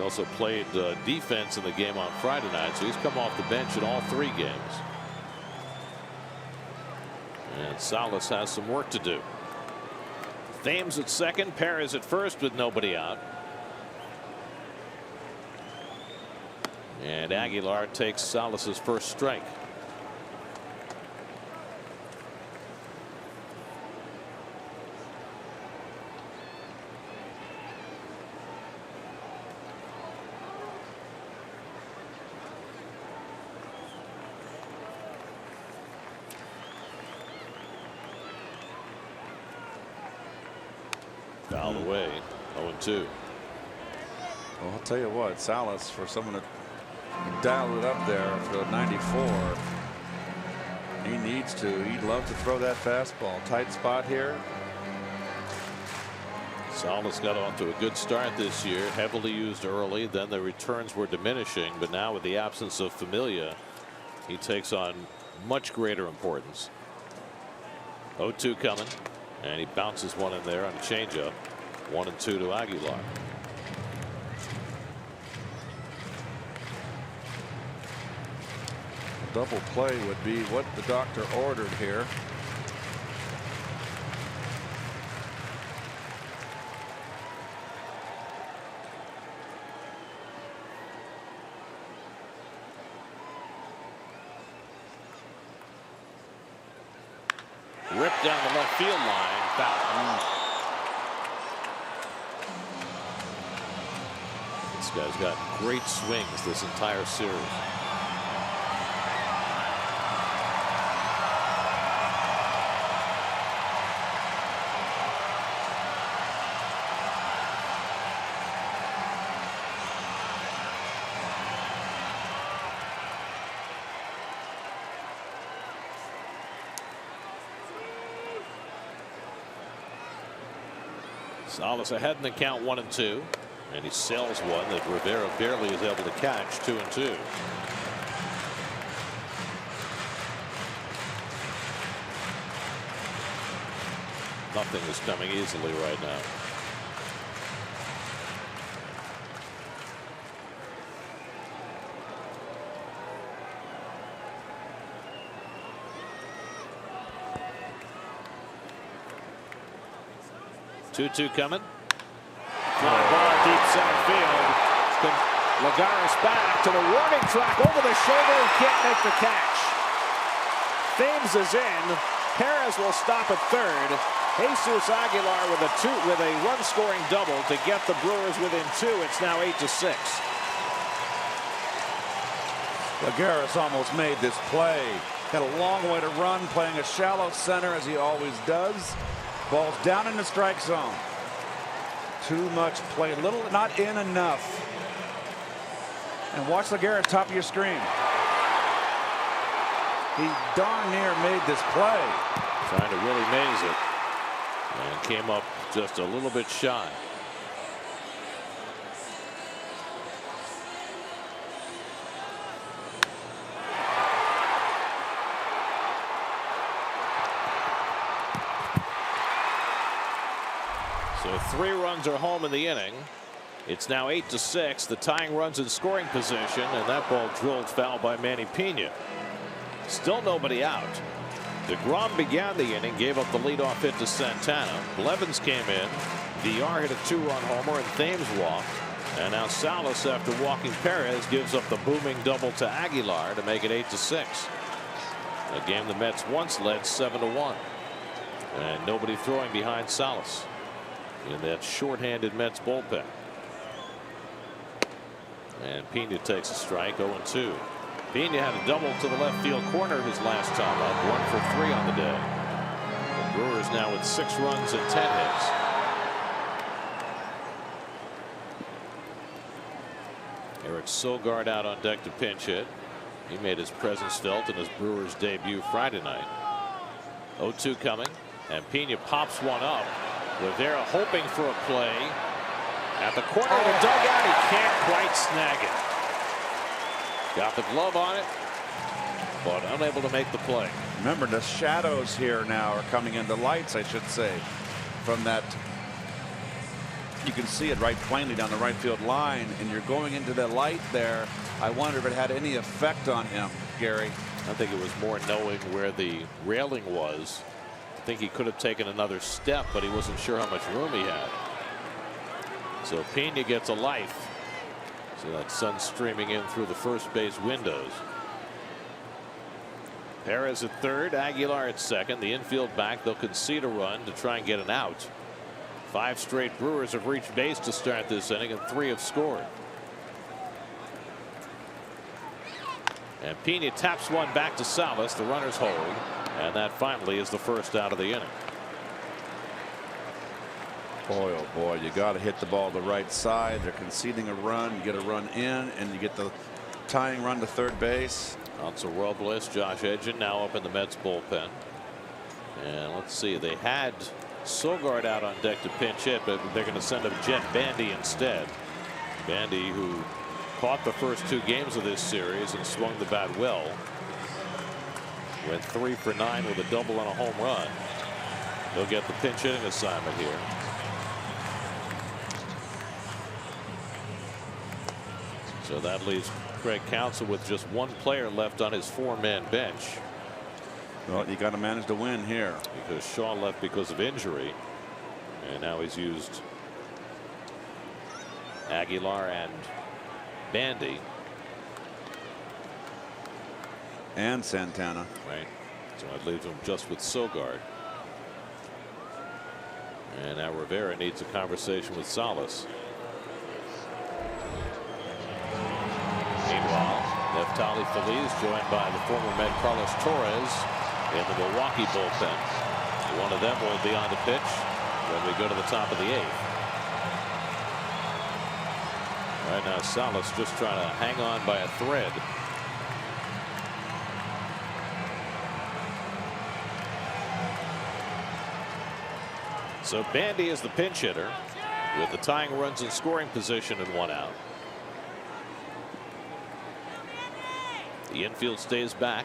also played defense in the game on Friday night, so he's come off the bench in all 3 games. And Salas has some work to do. Thames at second, Perez at first with nobody out. And Aguilar takes Salas's first strike. Fouled away. 0-2. Well, I'll tell you what, Salas, for someone that dialed it up there for 94, he needs to. He'd love to throw that fastball. Tight spot here. Salas got off to a good start this year, heavily used early, then the returns were diminishing, but now with the absence of Familia, he takes on much greater importance. 0-2 coming, and he bounces one in there on a changeup. 1-2 to Aguilar. Double play would be what the doctor ordered here. Ripped down the left field line. Foul. This guy's got great swings this entire series. Salas ahead in the count, 1-2, and he sells one that Rivera barely is able to catch. 2-2. Nothing is coming easily right now. Two coming. Fly ball deep center field. Lagares back to the warning track over the shoulder and can't make the catch. Thames is in. Perez will stop at third. Jesus Aguilar with a run scoring double to get the Brewers within 2. It's now 8-6. Lagares almost made this play. Got a long way to run, playing a shallow center as he always does. Ball's down in the strike zone. Too much play, little, not in enough. And watch Laguerre top of your screen. He darn near made this play. Trying to really maze it. And came up just a little bit shy. So 3 runs are home in the inning. It's now 8-6. The tying runs in scoring position, and that ball drilled foul by Manny Pena. Still nobody out. DeGrom began the inning, gave up the leadoff hit to Santana. Blevins came in. VR hit a 2-run homer, and Thames walked. And now Salas, after walking Perez, gives up the booming double to Aguilar to make it 8-6. A game the Mets once led 7-1. And nobody throwing behind Salas in that shorthanded Mets bullpen. And Pena takes a strike, 0-2. Pena had a double to the left field corner his last time up, 1 for 3 on the day. The Brewers now with 6 runs and 10 hits. Eric Sogard out on deck to pinch hit. He made his presence felt in his Brewers debut Friday night. 0-2 coming, and Pena pops one up. Rivera hoping for a play. At the corner of the dugout, he can't quite snag it. Got the glove on it, but unable to make the play. Remember, the shadows here now are coming in, the lights, I should say, from that. You can see it right plainly down the right field line, and you're going into the light there. I wonder if it had any effect on him, Gary. I think it was more knowing where the railing was. I think he could have taken another step, but he wasn't sure how much room he had. So Pena gets a life. So that sun streaming in through the first base windows. Perez at third, Aguilar at second. The infield back, they'll concede a run to try and get an out. 5 straight Brewers have reached base to start this inning, and 3 have scored. And Pena taps one back to Salas. The runners hold, and that finally is the first out of the inning. Boy, oh boy, you got to hit the ball the right side. They're conceding a run. You get a run in, and you get the tying run to third base. Alonso Robles, Josh Edgen now up in the Mets bullpen. And let's see, they had Sogard out on deck to pinch hit, but they're going to send up Jet Bandy instead. Bandy, who caught the first 2 games of this series and swung the bat well. Went 3 for 9 with a double and a home run. He'll get the pinch hitting assignment here. So that leaves Craig Counsell with just 1 player left on his 4-man bench. Well, you got to manage to win here. Because Shaw left because of injury. And now he's used Aguilar and Bandy. And Santana. Right. So it leaves him just with Sogard. And now Rivera needs a conversation with Salas. Meanwhile, Neftali Feliz joined by the former Met Carlos Torres in the Milwaukee bullpen. One of them will be on the pitch when we go to the top of the 8th. Right now Salas just trying to hang on by a thread. So Bandy is the pinch hitter with the tying runs in scoring position and 1 out. The infield stays back,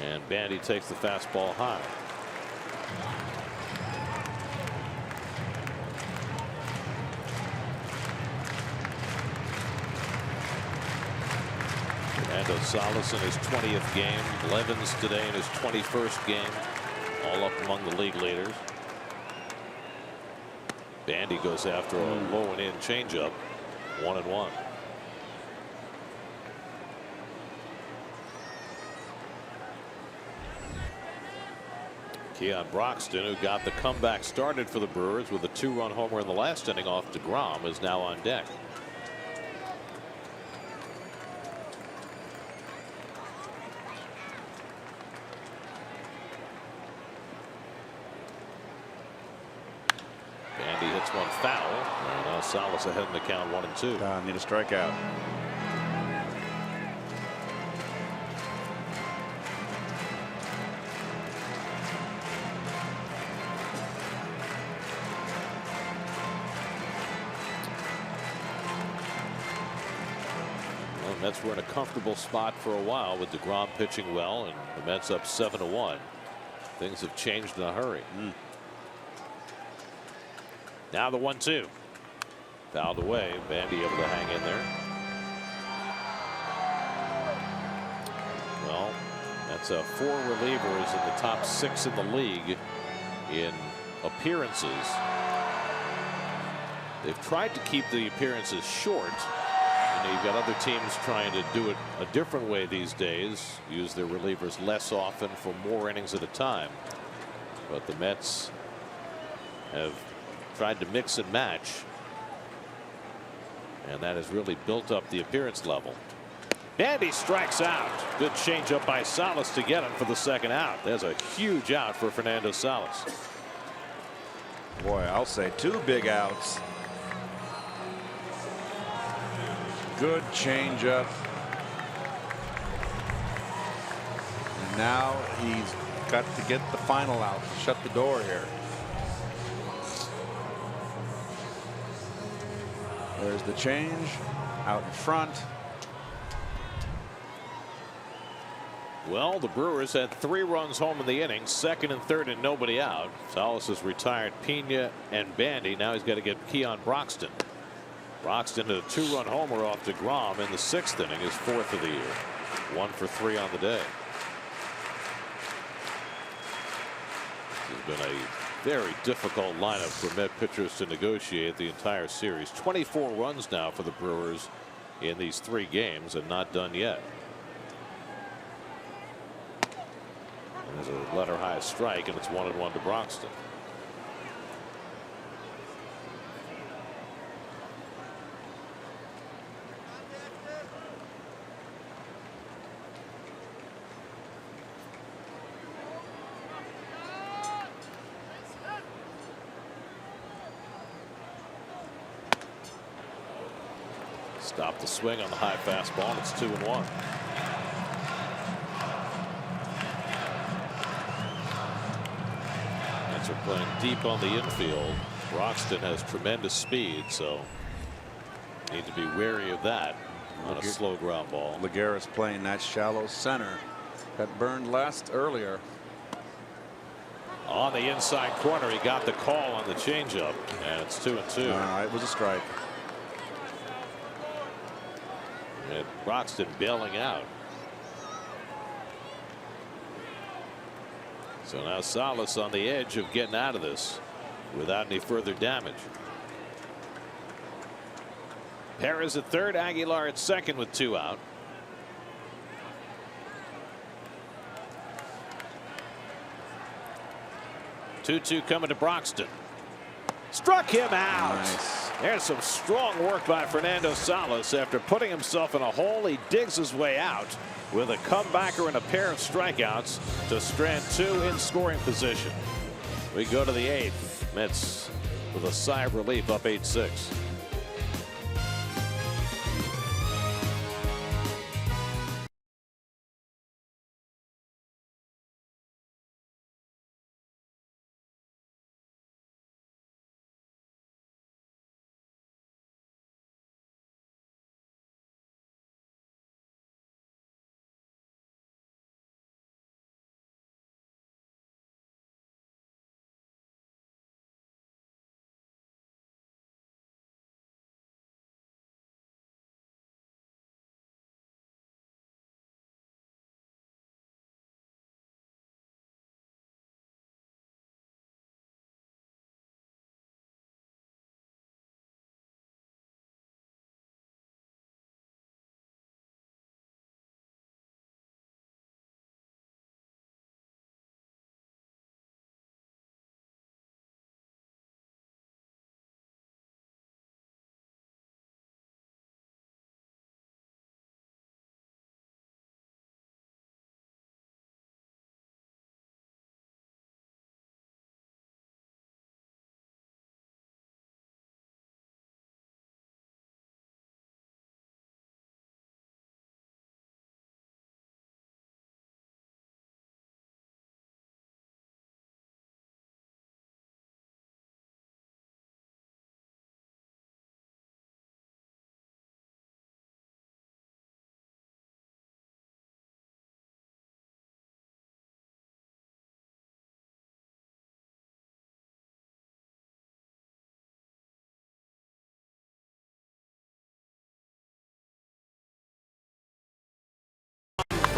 and Bandy takes the fastball high. Fernando Salas in his 20th game. Blevins today in his 21st game. All up among the league leaders. Bandy goes after a low and in changeup. 1-1. Keon Broxton, who got the comeback started for the Brewers with a 2-run homer in the last inning off DeGrom, is now on deck. Hits one foul. And now Salas ahead in the count 1-2. Need a strikeout. The Mets were in a comfortable spot for a while with DeGrom pitching well, and the Mets up 7-1. Things have changed in a hurry. Now the 1-2. Fouled away. Bandy able to hang in there. Well, that's 4 relievers in the top 6 in the league in appearances. They've tried to keep the appearances short. You've got other teams trying to do it a different way these days, use their relievers less often for more innings at a time. But the Mets have tried to mix and match, and that has really built up the appearance level. Bandy strikes out. Good changeup by Salas to get him for the second out. There's a huge out for Fernando Salas. Boy, I'll say 2 big outs. Good changeup. And now he's got to get the final out. Shut the door here. There's the change out in front. Well, the Brewers had 3 runs home in the inning, 2nd and 3rd and nobody out. Salas has retired Pena and Bandy. Now he's got to get Keon Broxton. Broxton hit a 2-run homer off DeGrom in the 6th inning, his 4th of the year. 1 for 3 on the day. This has been a very difficult lineup for Met pitchers to negotiate the entire series. 24 runs now for the Brewers in these 3 games and not done yet. And there's a letter high strike, and it's 1-1 to Broxton. Stop the swing on the high fastball, and it's 2-1. Mets are playing deep on the infield. Broxton has tremendous speed, so need to be wary of that on a slow ground ball. Lagares playing that shallow center. Got burned earlier. On the inside corner, he got the call on the changeup, and it's 2-2. It was a strike. And Broxton bailing out. So now Salas on the edge of getting out of this without any further damage. Perez at third, Aguilar at second with 2 out. Two coming to Broxton. Struck him out. Nice. There's some strong work by Fernando Salas. After putting himself in a hole, he digs his way out with a comebacker and a pair of strikeouts to strand 2 in scoring position. We go to the 8th. Mets with a sigh of relief, up 8-6.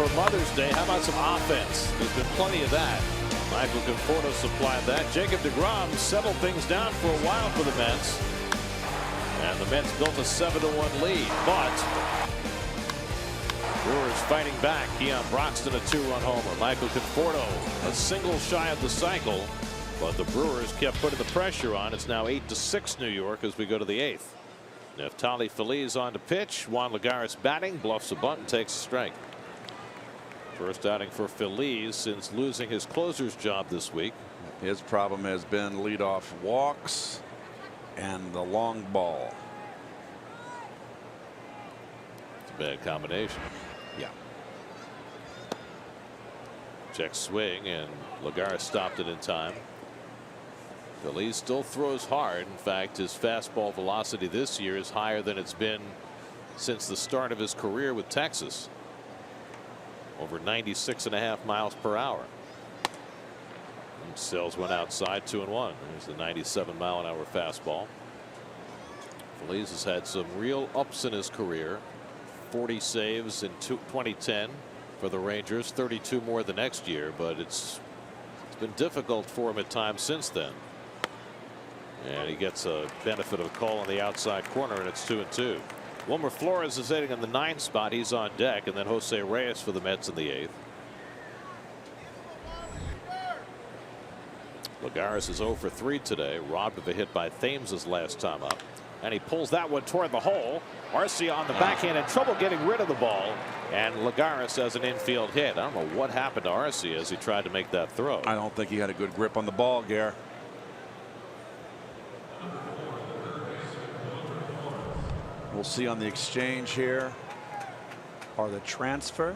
for Mother's Day. How about some offense? There's been plenty of that. Michael Conforto supplied that. Jacob DeGrom settled things down for a while for the Mets. And the Mets built a 7-1 lead. But Brewers fighting back. Keon Broxton a 2-run homer. Michael Conforto a single shy of the cycle. But the Brewers kept putting the pressure on. It's now 8-6 New York as we go to the 8th. Neftali Feliz on to pitch. Juan Lagares batting. Bluffs a bunt and takes a strike. First outing for Feliz since losing his closer's job this week. His problem has been leadoff walks and the long ball. It's a bad combination. Yeah. Check swing, and Lagares stopped it in time. Feliz still throws hard. In fact, his fastball velocity this year is higher than it's been since the start of his career with Texas. Over 96.5 miles per hour. Sells one outside, 2-1. There's the 97-mile-an-hour fastball. Feliz has had some real ups in his career. 40 saves in 2010 for the Rangers, 32 more the next year, but it's been difficult for him at times since then. And he gets a benefit of a call on the outside corner, and it's 2-2. Wilmer Flores is hitting in the 9th spot. He's on deck, and then Jose Reyes for the Mets in the 8th. Lagares is 0 for 3 today, robbed of a hit by Thames his last time up, and he pulls that one toward the hole. Arcia on the backhand in trouble getting rid of the ball, and Lagares has an infield hit. I don't know what happened to Arcia as he tried to make that throw. I don't think he had a good grip on the ball, Gare. We'll see on the exchange here. Or the transfer.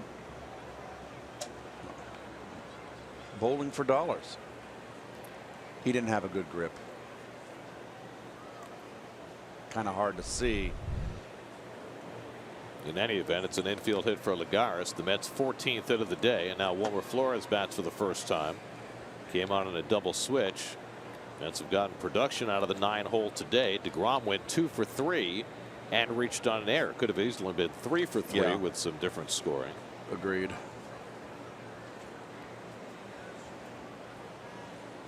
Bowling for dollars. He didn't have a good grip. Kind of hard to see. In any event, it's an infield hit for Lagares, the Mets' 14th hit of the day, and now Wilmer Flores bats for the first time. Came on in a double switch. Mets have gotten production out of the 9-hole today. DeGrom went 2 for 3 and reached on an error. Could have easily been 3 for 3 with some different scoring. Agreed.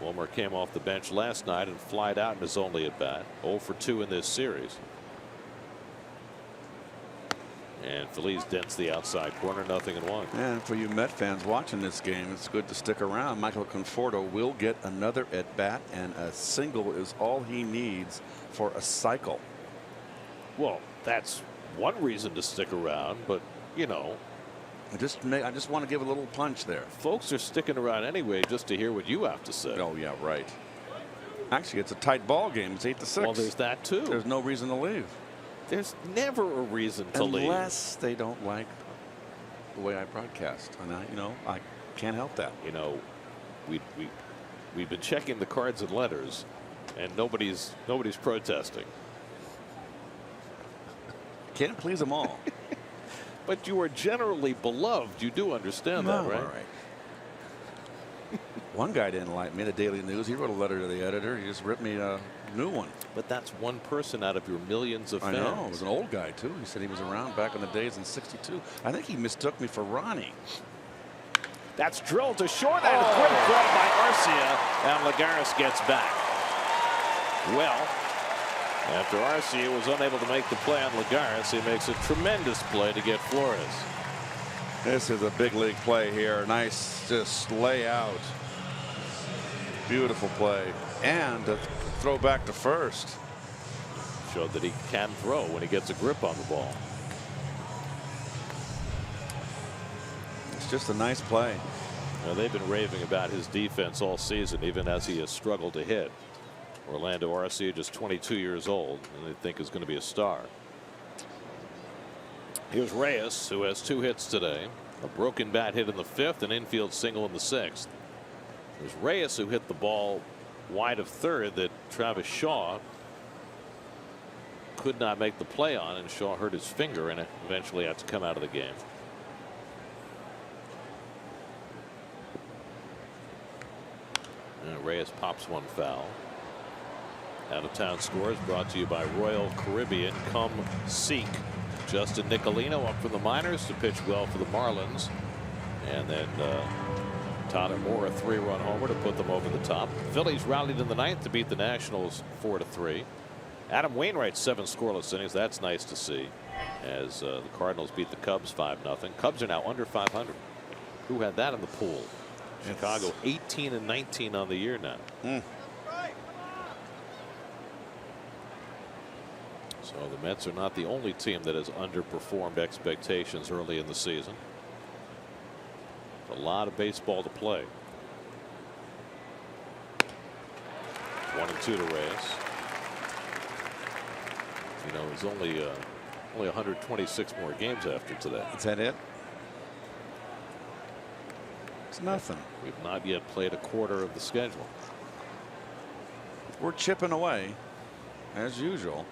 Wilmer came off the bench last night and flied out in his only at bat. 0 for 2 in this series. And Feliz dents the outside corner, 0-1. And for you Met fans watching this game, it's good to stick around. Michael Conforto will get another at bat, and a single is all he needs for a cycle. Well, that's one reason to stick around, but you know, I just want to give a little punch there. Folks are sticking around anyway just to hear what you have to say. Oh yeah, right. Actually, it's a tight ball game. It's 8-6. Well, there's that too. There's no reason to leave. There's never a reason to leave. Unless they don't like the way I broadcast. And I can't help that. You know, we've been checking the cards and letters, and nobody's protesting. Can't please them all. But you are generally beloved. You do understand that, right? All right. One guy didn't like me, the Daily News. He wrote a letter to the editor. He just ripped me a new one. But that's one person out of your millions of fans. I know. It was an old guy, too. He said he was around back in the days in '62. I think he mistook me for Ronnie. That's drilled to short, and a quick throw by Arcia, and Lagares gets back. Well, after Arcia was unable to make the play on Lagares, he makes a tremendous play to get Flores. This is a big league play here. Nice just layout. Beautiful play. And a throw back to first. Showed that he can throw when he gets a grip on the ball. It's just a nice play. Now, they've been raving about his defense all season, even as he has struggled to hit. Orlando Arcia, just 22 years old, and they think is going to be a star. Here's Reyes, who has 2 hits today. A broken bat hit in the 5th, an infield single in the 6th. There's Reyes, who hit the ball wide of 3rd that Travis Shaw could not make the play on, and Shaw hurt his finger and eventually had to come out of the game. And Reyes pops one foul. Out of town scores brought to you by Royal Caribbean. Come seek. Justin Nicolino up from the minors to pitch well for the Marlins. And then Tyler Moore, a 3-run homer to put them over the top. Phillies rallied in the 9th to beat the Nationals 4-3. Adam Wainwright 7 scoreless innings. That's nice to see, as the Cardinals beat the Cubs 5-0. Cubs are now under 500. Who had that in the pool? Chicago 18-19 on the year now. So the Mets are not the only team that has underperformed expectations early in the season. A lot of baseball to play. 1-2 to Reyes. You know, it's only 126 more games after today. Is that it? It's nothing. We've not yet played a quarter of the schedule. We're chipping away as usual.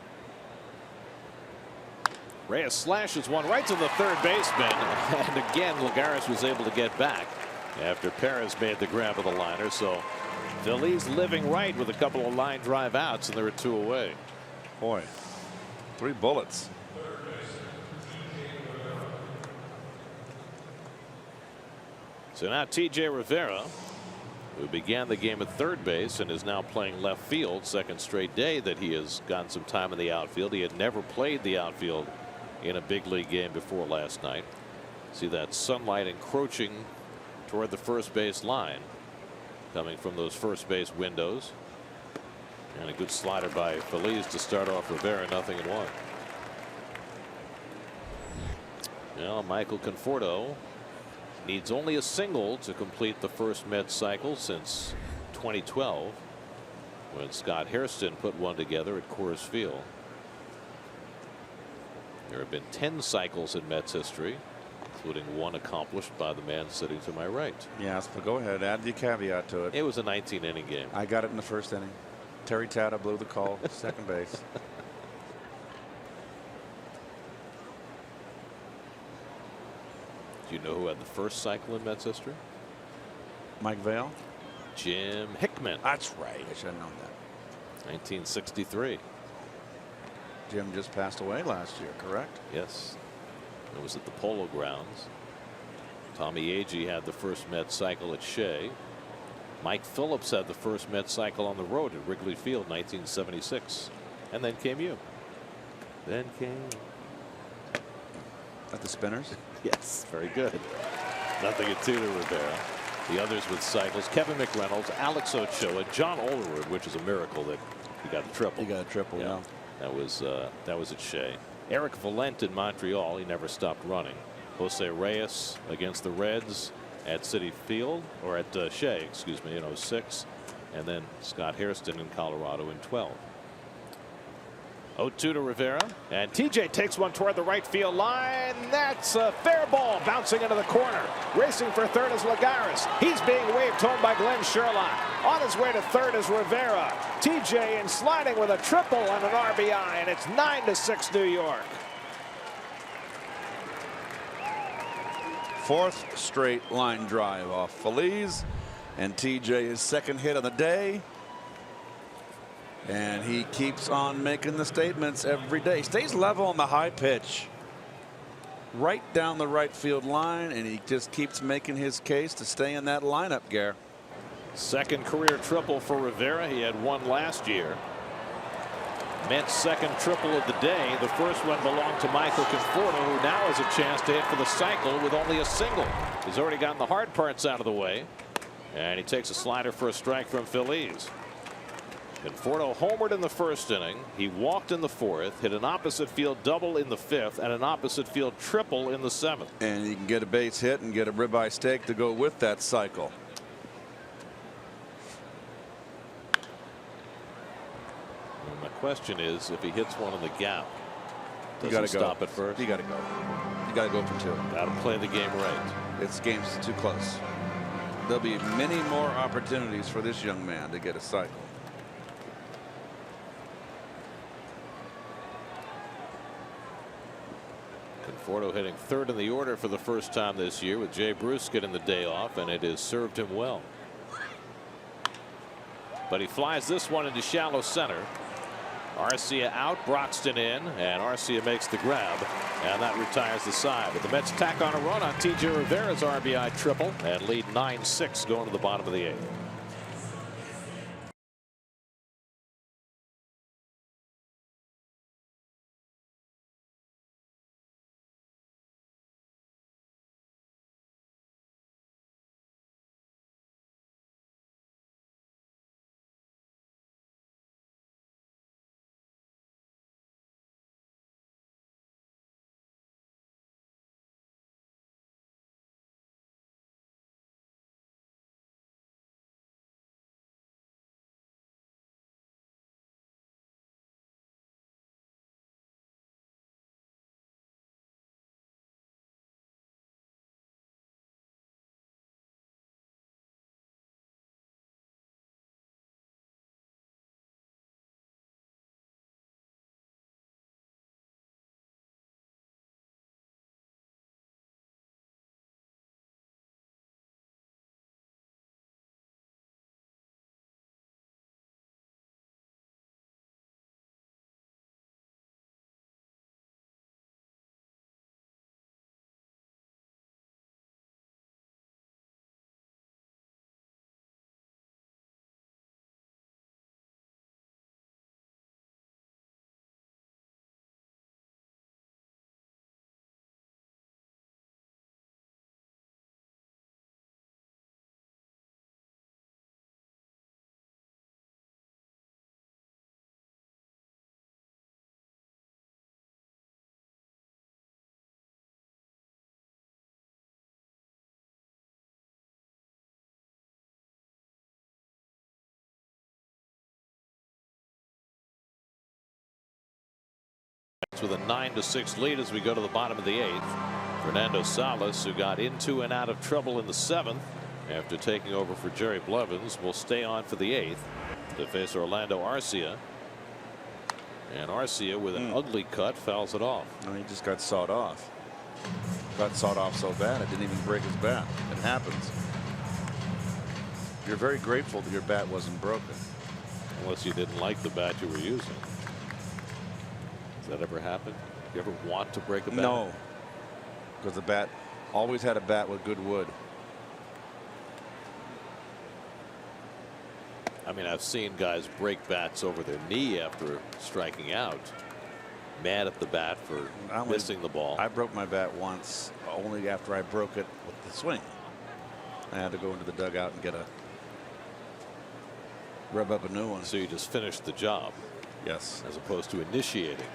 Reyes slashes one right to the third baseman, and again Lagares was able to get back after Perez made the grab of the liner. So Phillies living right with a couple of line drive outs, and they're 2 away. Boy, 3 bullets. So now TJ Rivera, who began the game at third base and is now playing left field, second straight day that he has gotten some time in the outfield. He had never played the outfield in a big league game before last night. See that sunlight encroaching toward the first base line, coming from those first base windows. And a good slider by Phillies to start off Rivera, 0-1. Now Michael Conforto needs only a single to complete the first Mets cycle since 2012, when Scott Hairston put one together at Coors Field. There have been 10 cycles in Mets history, including one accomplished by the man sitting to my right. Yes, but go ahead, add the caveat to it. It was a 19-inning game. I got it in the first inning. Terry Tata blew the call, second base. Do you know who had the first cycle in Mets history? Mike Vail? Jim Hickman. That's right. I should have known that. 1963. Jim just passed away last year, correct? Yes. It was at the Polo Grounds. Tommy Agee had the first Mets cycle at Shea. Mike Phillips had the first Mets cycle on the road at Wrigley Field, 1976. And then came you. Then came. At the Spinners? Yes, very good. 0-2 to Rivera. The others with cycles: Kevin McReynolds, Alex Ochoa, John Olerud, which is a miracle that he got a triple. He got a triple, yeah. That was at Shea. Eric Valent in Montreal, he never stopped running. Jose Reyes against the Reds at Citi Field, or at Shea, excuse me, in 06. And then Scott Hairston in Colorado in 12. 0-2 to Rivera, and TJ takes one toward the right field line. That's a fair ball, bouncing into the corner. Racing for third is Lagares. He's being waved home by Glenn Sherlock. On his way to third is Rivera. TJ in sliding with a triple and an RBI, and it's 9-6 New York. 4th straight line drive off Phillies, and TJ his second hit of the day. And he keeps on making the statements every day. Stays level on the high pitch, right down the right field line, and he just keeps making his case to stay in that lineup, Gare. Second career triple for Rivera. He had one last year. Mets' second triple of the day. The first one belonged to Michael Conforto, who now has a chance to hit for the cycle with only a single. He's already gotten the hard parts out of the way, and he takes a slider for a strike from Phillies. Conforto homered in the first inning. He walked in the 4th, hit an opposite field double in the 5th, and an opposite field triple in the 7th. And he can get a base hit and get a ribeye steak to go with that cycle. And my question is, if he hits one in the gap, does he he stop at first? You got to go. You got to go for 2. Got to play the game right. This game's too close. There'll be many more opportunities for this young man to get a cycle. Conforto hitting third in the order for the first time this year, with Jay Bruce getting the day off, and it has served him well. But he flies this one into shallow center. Arcia out, Broxton in, and Arcia makes the grab, and that retires the side. But the Mets tack on a run on T.J. Rivera's RBI triple and lead 9-6 going to the bottom of the 8th. With a 9-6 lead as we go to the bottom of the 8th. Fernando Salas, who got into and out of trouble in the 7th after taking over for Jerry Blevins, will stay on for the 8th to face Orlando Arcia. And Arcia, with an ugly cut, fouls it off. No, he just got sawed off. Got sawed off so bad it didn't even break his bat. It happens. You're very grateful that your bat wasn't broken. Unless you didn't like the bat you were using. Does that ever happen? You ever want to break a bat? No, because the bat always had a bat with good wood. I mean, I've seen guys break bats over their knee after striking out, mad at the bat for missing the ball. I broke my bat once, only after I broke it with the swing. I had to go into the dugout and rub up a new one. So you just finished the job. Yes. As opposed to initiating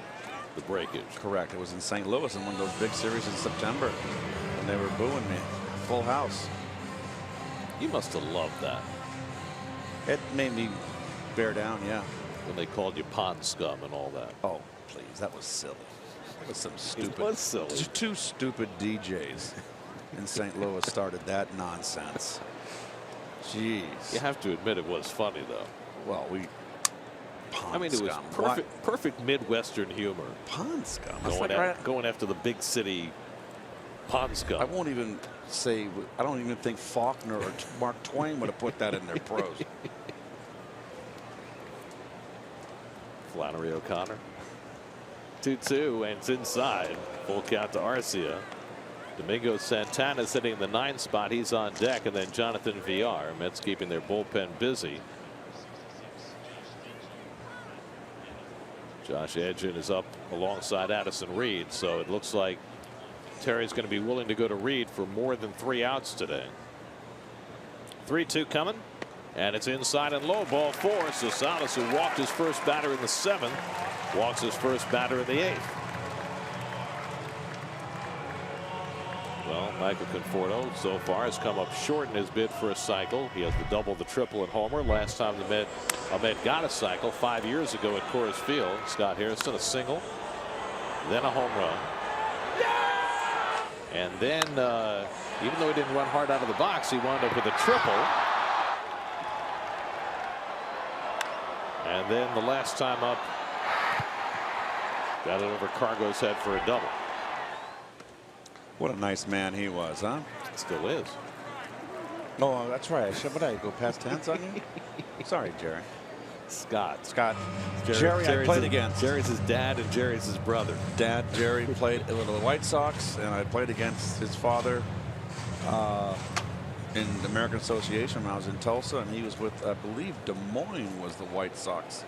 the breakage. Correct. It was in St. Louis in one of those big series in September, and they were booing me. Full house. You must have loved that. It made me bear down, yeah. When they called you pond scum and all that. Oh, please. That was silly. That was some stupid. It was silly. Two stupid DJs in St. Louis started that nonsense. Jeez. You have to admit it was funny, though. Well, I mean, it was perfect Midwestern humor. Pond scum. Going after the big city pond scum. I won't even say. I don't even think Faulkner or Mark Twain would have put that in their prose. Flannery O'Connor. 2-2, and it's inside. Full count to Arcia. Domingo Santana sitting in the 9th spot. He's on deck, and then Jonathan Villar. Mets keeping their bullpen busy. Josh Edgin is up alongside Addison Reed, so it looks like Terry's going to be willing to go to Reed for more than 3 outs today. 3-2 coming, and it's inside and low, ball 4. So Salas, who walked his first batter in the 7th, walks his first batter in the 8th. Well, Michael Conforto so far has come up short in his bid for a cycle. He has the double, the triple, and homer. Last time the Met got a cycle 5 years ago at Coors Field. Scott Harrison a single, then a home run, and then even though he didn't run hard out of the box, he wound up with a triple. And then the last time up, got it over Cargo's head for a double. What a nice man he was, huh? Still is. Oh, that's right. What did I go past tense on you? Sorry, Jerry. Scott. Scott. Jerry, I played against. Jerry's his dad and Jerry's his brother. Dad, Jerry, played with the White Sox, and I played against his father in the American Association when I was in Tulsa, and he was with, I believe, Des Moines was the White Sox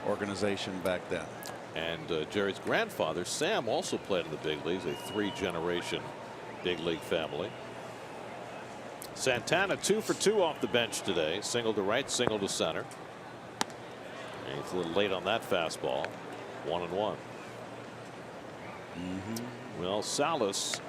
organization back then. And Jerry's grandfather, Sam, also played in the big leagues, a 3-generation big league family. Santana 2 for 2 off the bench today. Single to right, single to center. And he's a little late on that fastball. 1-1. Well, Salas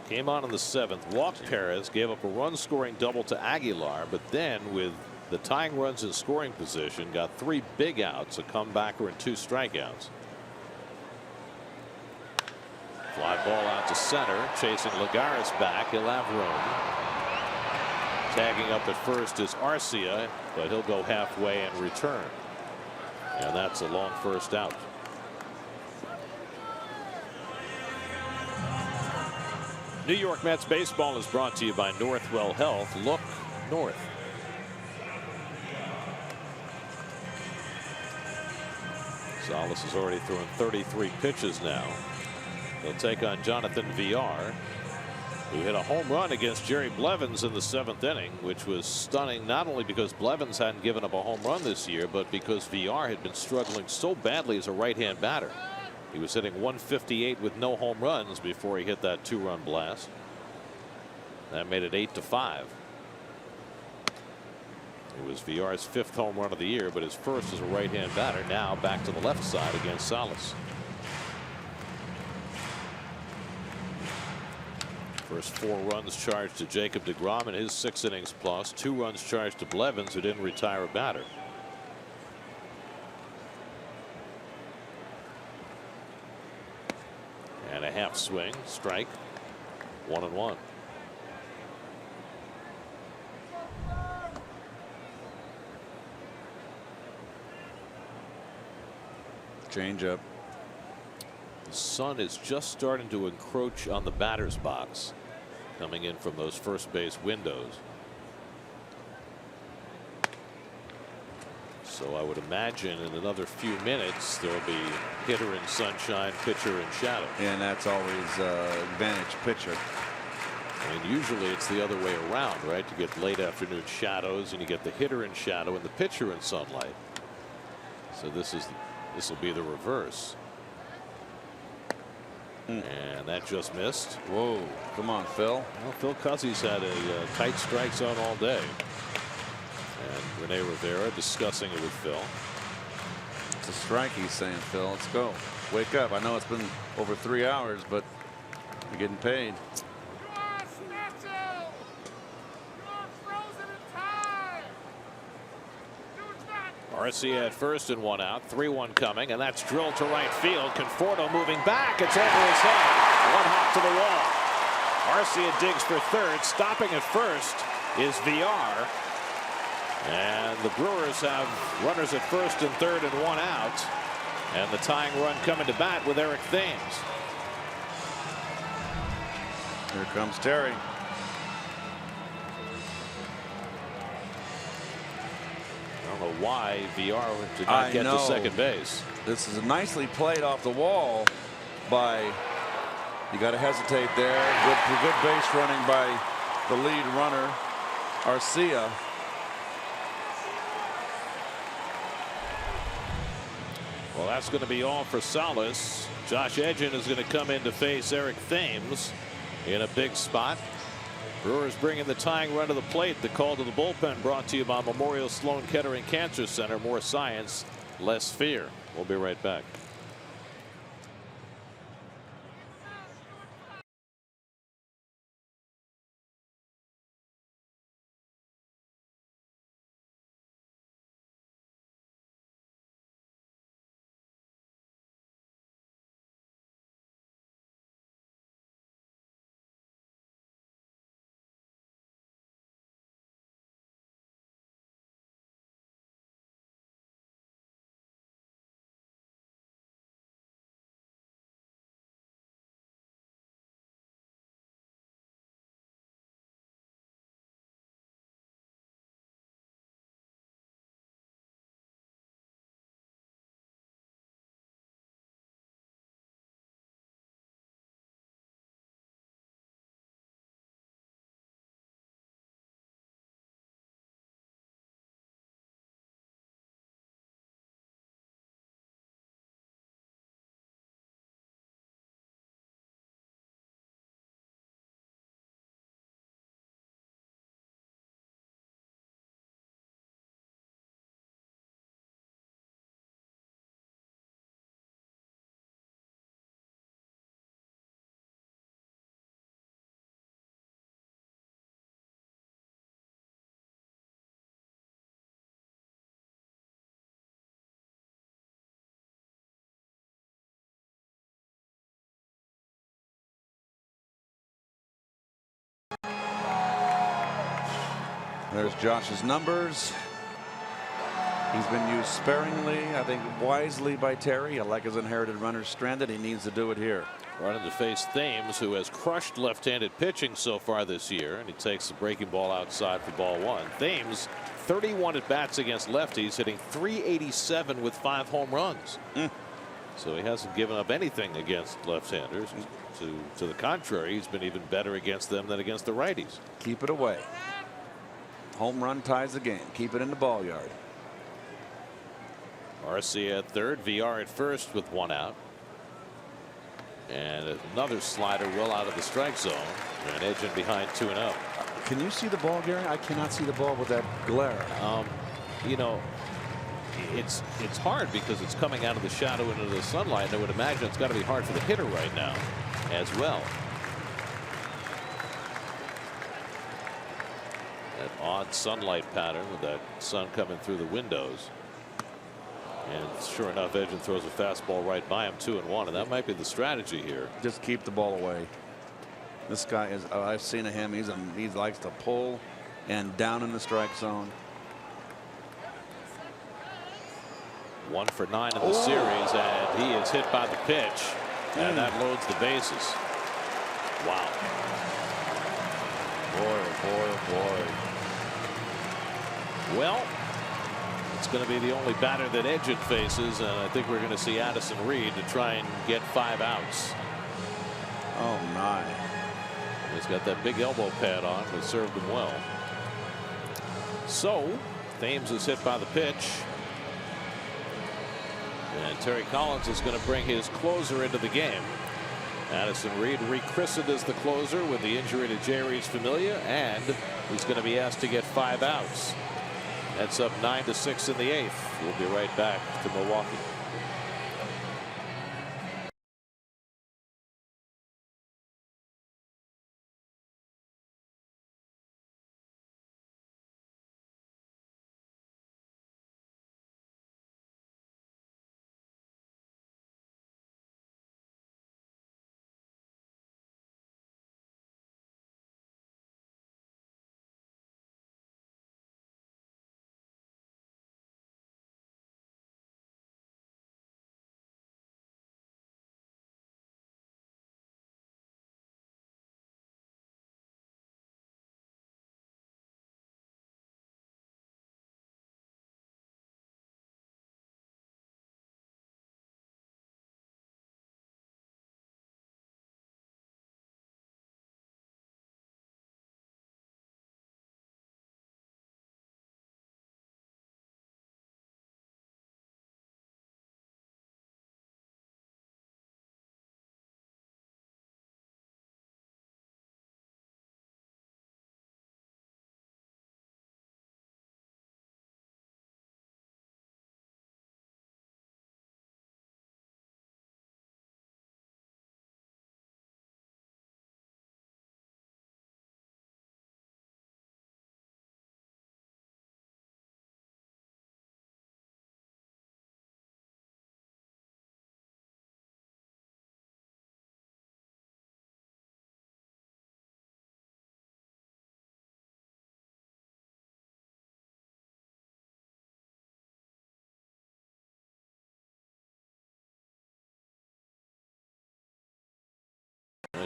came on in the 7th, walked Perez, gave up a run-scoring double to Aguilar, but then with the tying runs in scoring position, got 3 big outs, a comebacker, and 2 strikeouts. Fly ball out to center, chasing Lagares back. He'll have room. Tagging up at first is Arcia, but he'll go halfway and return. And that's a long first out. New York Mets baseball is brought to you by Northwell Health. Look north. Salas has already thrown 33 pitches now. They'll take on Jonathan Villar, who hit a home run against Jerry Blevins in the 7th inning, which was stunning, not only because Blevins hadn't given up a home run this year, but because Villar had been struggling so badly as a right-hand batter. He was hitting 158 with no home runs before he hit that 2-run blast. That made it 8-5. It was Villar's 5th home run of the year, but his first as a right-hand batter. Now back to the left side against Salas. First 4 runs charged to Jacob DeGrom in his 6 innings plus. 2 runs charged to Blevins, who didn't retire a batter. And a half swing, strike. 1-1. Change up. The sun is just starting to encroach on the batter's box, coming in from those first base windows. So I would imagine in another few minutes there'll be hitter in sunshine, pitcher in shadow. And that's always advantage pitcher. I mean, usually it's the other way around, right? You get late afternoon shadows and you get the hitter in shadow and the pitcher in sunlight. So this will be the reverse. And that just missed. Whoa, come on, Phil. Well, Phil Cuzzy's had a tight strike zone all day. And Rene Rivera discussing it with Phil. It's a strike, he's saying, Phil. Let's go. Wake up. I know it's been over 3 hours, but you're getting paid. Arcia at first and 1 out. 3-1 coming, and that's drilled to right field. Conforto moving back. It's over his head. 1 hop to the wall. Arcia digs for third. Stopping at first is Villar. And the Brewers have runners at first and third and 1 out. And the tying run coming to bat with Eric Thames. Here comes Terry. I don't know why Villar did not get to second base. This is nicely played off the wall by, you got to hesitate there. Good base running by the lead runner, Arcia. Well, that's going to be all for Salas. Josh Edgin is going to come in to face Eric Thames in a big spot. Brewers bringing the tying run to the plate. The call to the bullpen brought to you by Memorial Sloan Kettering Cancer Center. More science, less fear. We'll be right back. There's Josh's numbers. He's been used sparingly, I think wisely by Terry. I like his inherited runners stranded. He needs to do it here. Running to face Thames, who has crushed left-handed pitching so far this year, and he takes the breaking ball outside for ball 1. Thames 31 at bats against lefties, hitting .387 with 5 home runs. So he hasn't given up anything against left-handers. To the contrary, he's been even better against them than against the righties. Keep it away. Home run ties the game. Keep it in the ball yard. Arcia at third, VR at first with 1 out. And another slider well out of the strike zone, and edging behind 2-0. Can you see the ball, Gary? I cannot see the ball with that glare. You know, it's hard because it's coming out of the shadow into the sunlight, and I would imagine it's got to be hard for the hitter right now as well. That odd sunlight pattern with that sun coming through the windows. And sure enough, Edgen throws a fastball right by him, 2-1, and that might be the strategy here. Just keep the ball away. This guy is, I've seen him. He likes to pull and down in the strike zone. 1 for 9 in the series, and he is hit by the pitch, and that loads the bases. Wow. Boy, oh boy. Well, it's going to be the only batter that Edgen faces, and I think we're going to see Addison Reed to try and get 5 outs. Oh my. He's got that big elbow pad on, but served him well. So Thames is hit by the pitch, and Terry Collins is going to bring his closer into the game. Addison Reed rechristened as the closer with the injury to J. Reed's Familia, and he's going to be asked to get 5 outs. That's up 9-6 in the 8th. We'll be right back to Milwaukee.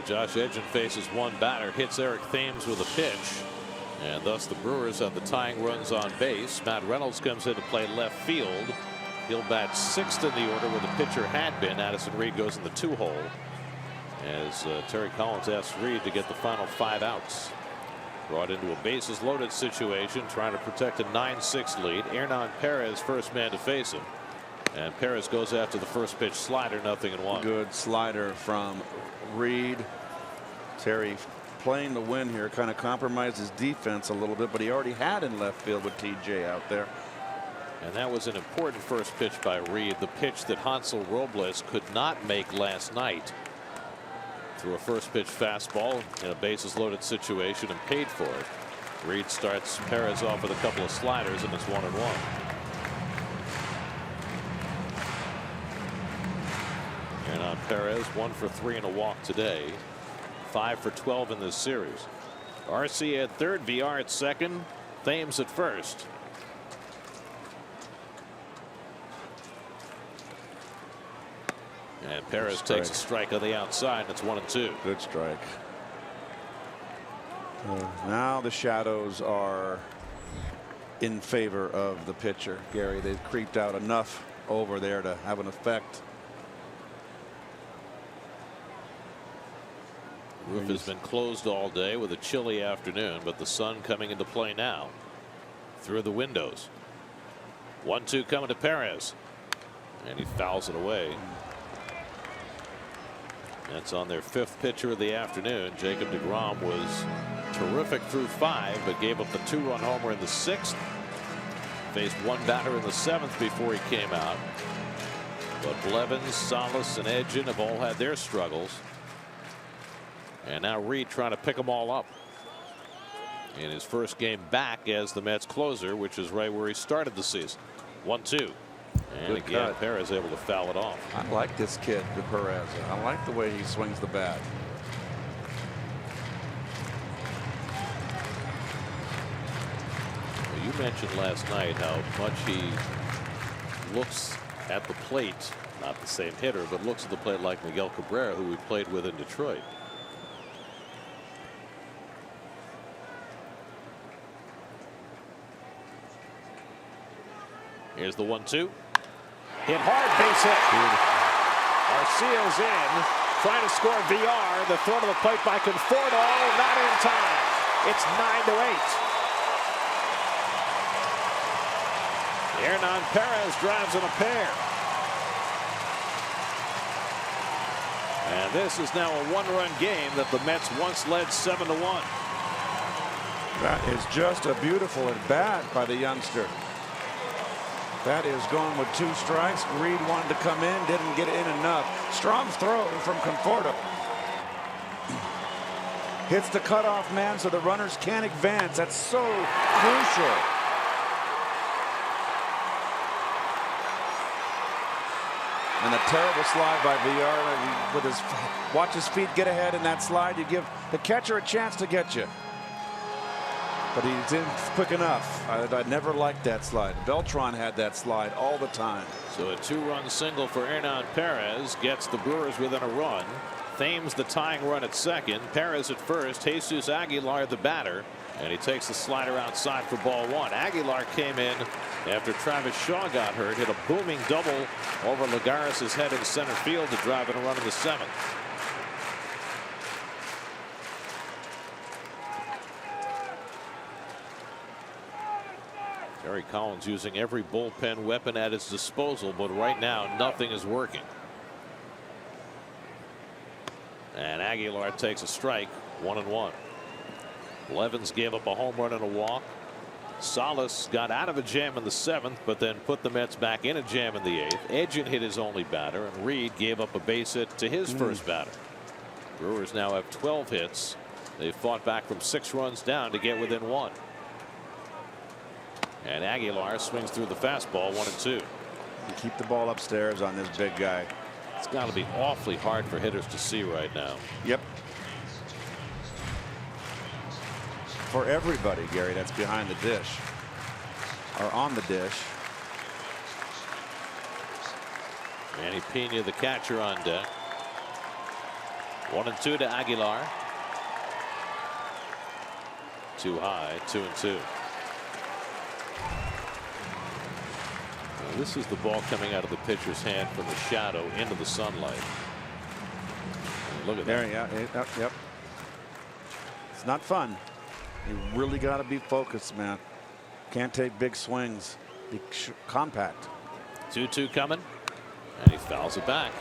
Josh Edgen faces one batter, hits Eric Thames with a pitch, and thus the Brewers have the tying runs on base. Matt Reynolds comes in to play left field. He'll bat 6th in the order where the pitcher had been. Addison Reed goes in the 2-hole as Terry Collins asks Reed to get the final 5 outs. Brought into a bases loaded situation, trying to protect a 9-6 lead. Hernan Perez first man to face him, and Perez goes after the first pitch slider, 0-1. Good slider from Reed. Terry playing the win here, kind of compromised his defense a little bit, but he already had in left field with TJ out there. And that was an important first pitch by Reed, the pitch that Hansel Robles could not make last night. Threw a first pitch fastball in a bases loaded situation and paid for it. Reed starts Perez off with a couple of sliders, and it's 1-1. Hernan Perez 1 for 3 and a walk today. 5 for 12 in this series. Arcia at third, VR at second, Thames at first. And Perez takes a strike on the outside. And it's 1-2. Good strike. Now the shadows are in favor of the pitcher, Gary. They've creeped out enough over there to have an effect. Roof has been closed all day with a chilly afternoon, but the sun coming into play now through the windows. 1-2 coming to Perez, and he fouls it away. That's on their 5th pitcher of the afternoon. Jacob DeGrom was terrific through 5, but gave up the 2-run homer in the 6th. Faced one batter in the 7th before he came out. But Blevins, Salas, and Edgin have all had their struggles. And now Reed trying to pick them all up in his first game back as the Mets closer, which is right where he started the season. 1-2. And Good again, cut. Perez able to foul it off. I like this kid, Perez. I like the way he swings the bat. Well, you mentioned last night how much he looks at the plate, not the same hitter, but looks at the plate like Miguel Cabrera, who we played with in Detroit. Here's the 1-2. Hit hard, base hit. Arcia's in, trying to score VR. The throw to the plate by Conforto, not in time. It's 9-8. Hernan Perez drives in a pair. And this is now a 1-run game that the Mets once led 7-1. That is just a beautiful at bat by the youngster. That is going with 2 strikes. Reed wanted to come in, didn't get in enough. Strong throw from Conforto. Hits the cutoff man so the runners can't advance. That's so crucial. And a terrible slide by VR with his watch his feet get ahead in that slide. You give the catcher a chance to get you. But he's in quick enough. I never liked that slide. Beltran had that slide all the time. So a 2-run single for Hernan Perez gets the Brewers within a run. Thames the tying run at second. Perez at first. Jesus Aguilar the batter. And he takes the slider outside for ball 1. Aguilar came in after Travis Shaw got hurt. Hit a booming double over Lagares' head in center field to drive in a run in the 7th. Terry Collins using every bullpen weapon at his disposal, but right now nothing is working. And Aguilar takes a strike, 1-1. Blevins gave up a home run and a walk. Salas got out of a jam in the 7th, but then put the Mets back in a jam in the 8th. Edgin hit his only batter, and Reed gave up a base hit to his first batter. Brewers now have 12 hits. They fought back from 6 runs down to get within 1. And Aguilar swings through the fastball, 1-2. You keep the ball upstairs on this big guy. It's got to be awfully hard for hitters to see right now. Yep. For everybody, Gary, that's behind the dish or on the dish. Manny Pena, the catcher, on deck. 1-2 to Aguilar. Too high, 2-2. This is the ball coming out of the pitcher's hand from the shadow into the sunlight. Look at there. that. Yeah, yep. It's not fun. You really got to be focused, man. Can't take big swings. Be compact. 2-2 coming, and he fouls it back.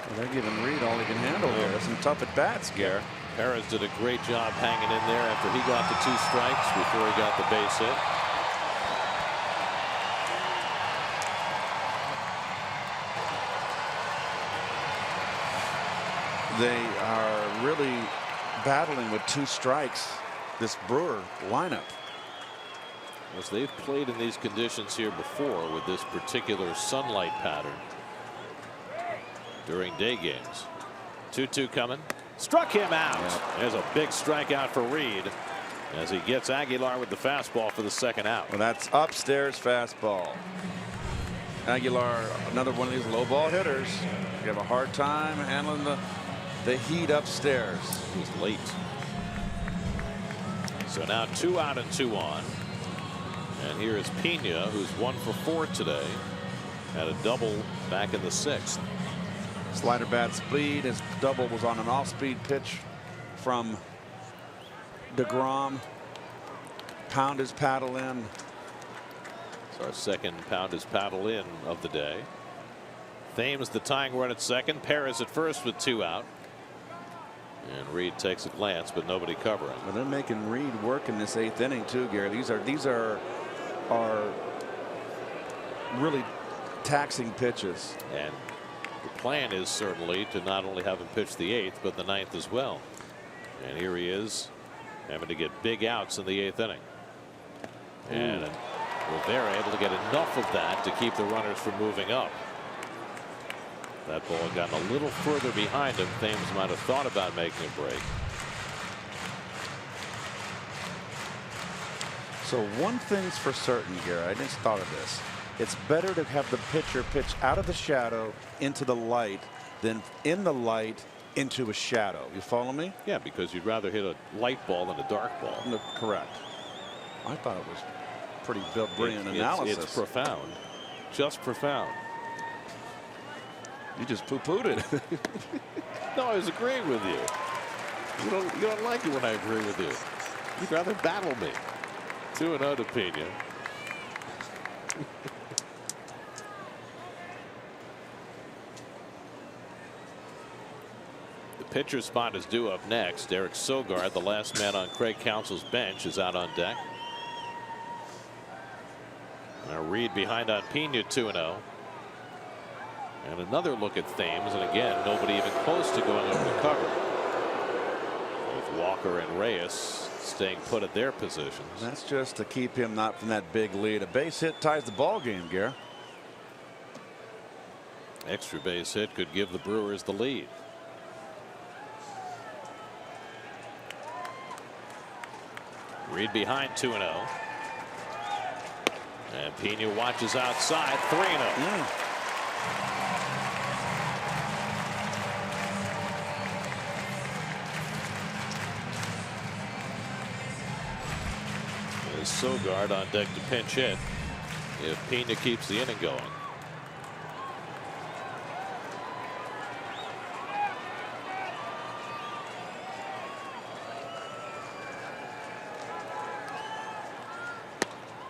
Well, they're giving Reed all he can handle here. There's some tough at bats, Gary. Perez did a great job hanging in there after he got the 2 strikes before he got the base hit. They are really battling with 2 strikes, this Brewer lineup. As they've played in these conditions here before with this particular sunlight pattern during day games. 2-2 coming. Struck him out. Yep. There's a big strikeout for Reed. as he gets Aguilar with the fastball for the second out. Well, that's upstairs fastball. Aguilar, another one of these low ball hitters. You have a hard time handling the heat upstairs. He's late. So now 2 out and 2 on. And here is Pena, who's 1 for 4 today. Had a double back in the 6th. Slider bat speed. His double was on an off-speed pitch from DeGrom. Pound his paddle in. It's our second pound his paddle in of the day. Thames the tying run at second. Perez at first with 2 out. And Reed takes a glance, but nobody covering. Well, they're making Reed work in this 8th inning too, Gary. These are really taxing pitches. And the plan is certainly to not only have him pitch the 8th, but the 9th as well. And here he is, having to get big outs in the 8th inning. And Rivera able to get enough of that to keep the runners from moving up. That ball had gotten a little further behind him. Thames might have thought about making a break. So one thing's for certain, Gary. I just thought of this. It's better to have the pitcher pitch out of the shadow into the light than in the light into a shadow. You follow me? Yeah, because you'd rather hit a light ball than a dark ball. No, correct. I thought it was pretty brilliant analysis. It's profound. Just profound. You just poo-pooed it. No, I was agreeing with you. You don't like it when I agree with you. You'd rather battle me. 2-0 to Pena. The pitcher spot is due up next. Eric Sogard, the last man on Craig Counsell's bench, is out on deck. Now Reed behind on Pena, 2-0. And another look at Thames, and again, nobody even close to going over the cover. With Walker and Reyes staying put at their positions. That's just to keep him not from that big lead. A base hit ties the ball game, Gary. Extra base hit could give the Brewers the lead. Reed behind 2-0. And Pena watches outside, 3-0. Sogard on deck to pinch hit if Pena keeps the inning going.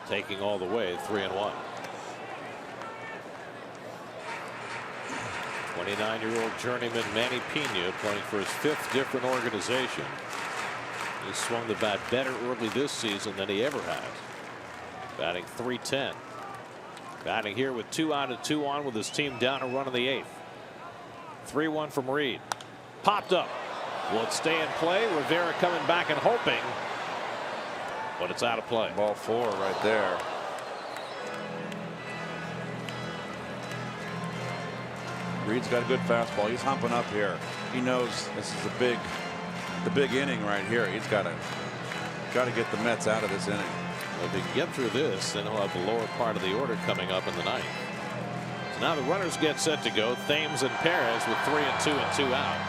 Taking all the way, 3-1. 29-year-old journeyman Manny Pena playing for his 5th different organization. He swung the bat better early this season than he ever has. Batting .310. Batting here with 2 out and 2 on with his team down a run in the 8th. 3-1 from Reed. Popped up. Will it stay in play? Rivera coming back and hoping. But it's out of play. Ball 4 right there. Reed's got a good fastball. He's humping up here. He knows this is the big inning right here. He's got to get the Mets out of this inning. Well, if he can get through this, then he'll have the lower part of the order coming up in the 9th. So now the runners get set to go. Thames and Perez with 3 and 2 and 2 out.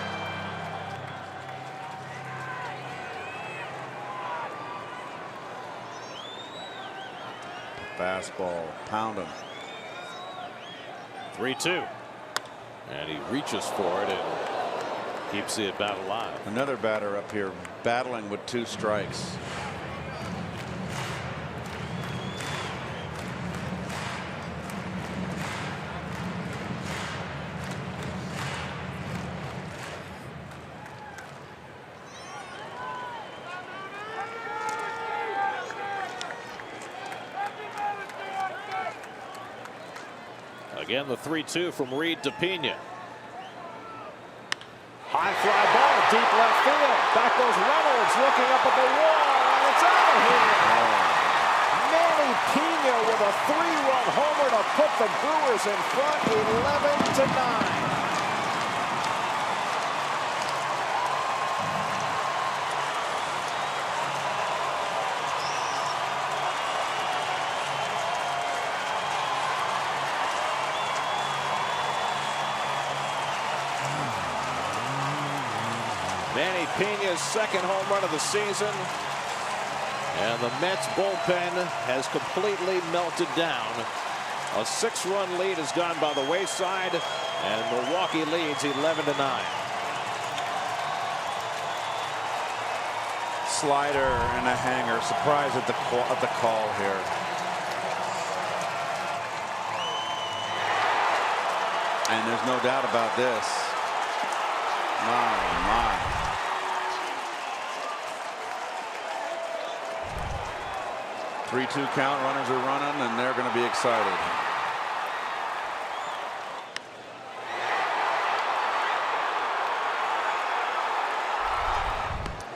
Fastball, pound him. 3-2. And he reaches for it and keeps the at bat alive. Another batter up here battling with 2 strikes. Again, the 3-2 from Reed to Pena. High fly ball, deep left field. Back goes Reynolds, looking up at the wall, and it's out of here. Manny Pena with a 3-run homer to put the Brewers in front, 11-9. Manny Piña's second home run of the season. And the Mets bullpen has completely melted down. A 6-run lead has gone by the wayside, and Milwaukee leads 11-9. Slider and a hanger. Surprised at the call here. And there's no doubt about this. My. 3-2 count, runners are running, and they're going to be excited.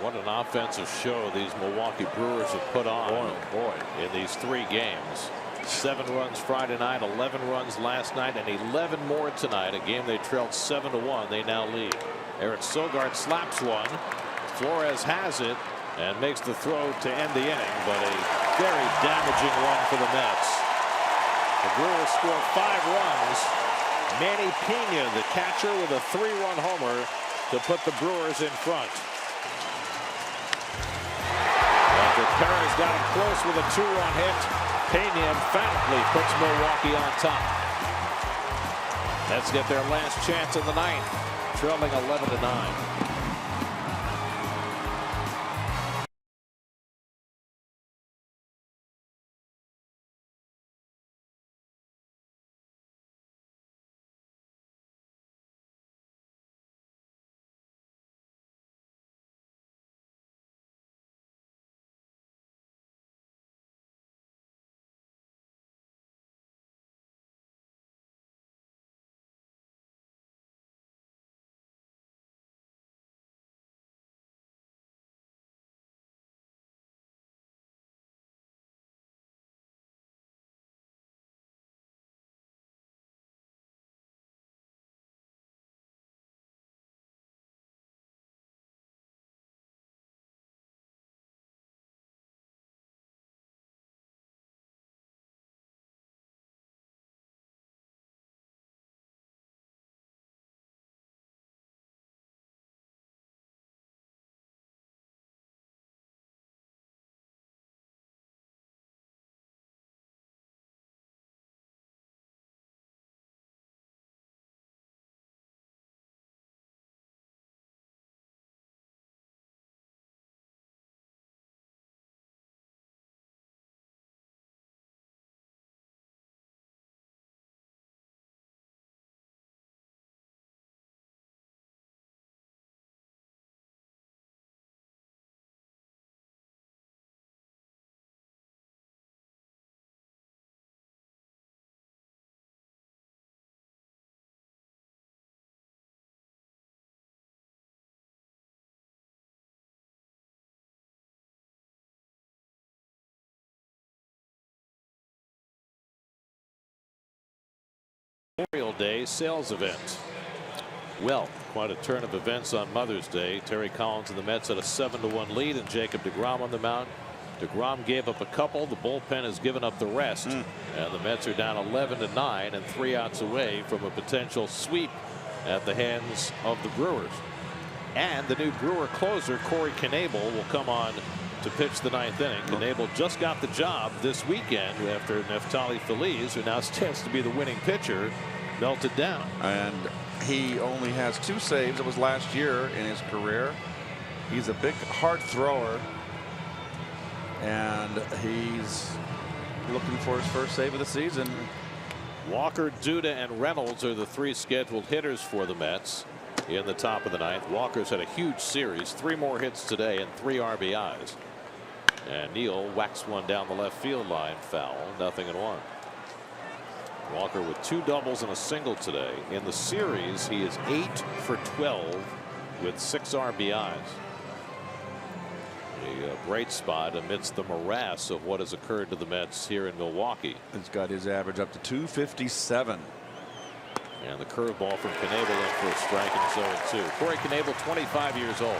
What an offensive show these Milwaukee Brewers have put on. Oh boy. In these 3 games. 7 runs Friday night, 11 runs last night, and 11 more tonight. A game they trailed 7-1. They now lead. Eric Sogard slaps one. Flores has it and makes the throw to end the inning, but a very damaging one for the Mets. The Brewers score 5 runs. Manny Piña, the catcher, with a 3-run homer to put the Brewers in front. After Perez got him close with a 2-run hit, Piña emphatically puts Milwaukee on top. Mets get their last chance in the 9th, trailing 11-9. Memorial Day sales event. Well, quite a turn of events on Mother's Day. Terry Collins and the Mets had a 7-1 lead, and Jacob DeGrom on the mound. DeGrom gave up a couple. The bullpen has given up the rest, and the Mets are down 11-9 and 3 outs away from a potential sweep at the hands of the Brewers. And the new Brewer closer, Corey Knebel, will come on to pitch the 9th inning. Knebel just got the job this weekend after Neftali Feliz, who now stands to be the winning pitcher, melted down. And he only has 2 saves. It was last year in his career. He's a big, hard thrower, and he's looking for his first save of the season. Walker, Duda, and Reynolds are the 3 scheduled hitters for the Mets in the top of the 9th. Walker's had a huge series, 3 more hits today and 3 RBIs. And Neal whacks one down the left field line, foul, 0-1. Walker with 2 doubles and a single today. In the series, he is 8 for 12 with 6 RBIs. A bright spot amidst the morass of what has occurred to the Mets here in Milwaukee. He's got his average up to 257. And the curveball from Knebel in for a strike, and it's 0-2. Corey Knebel, 25 years old.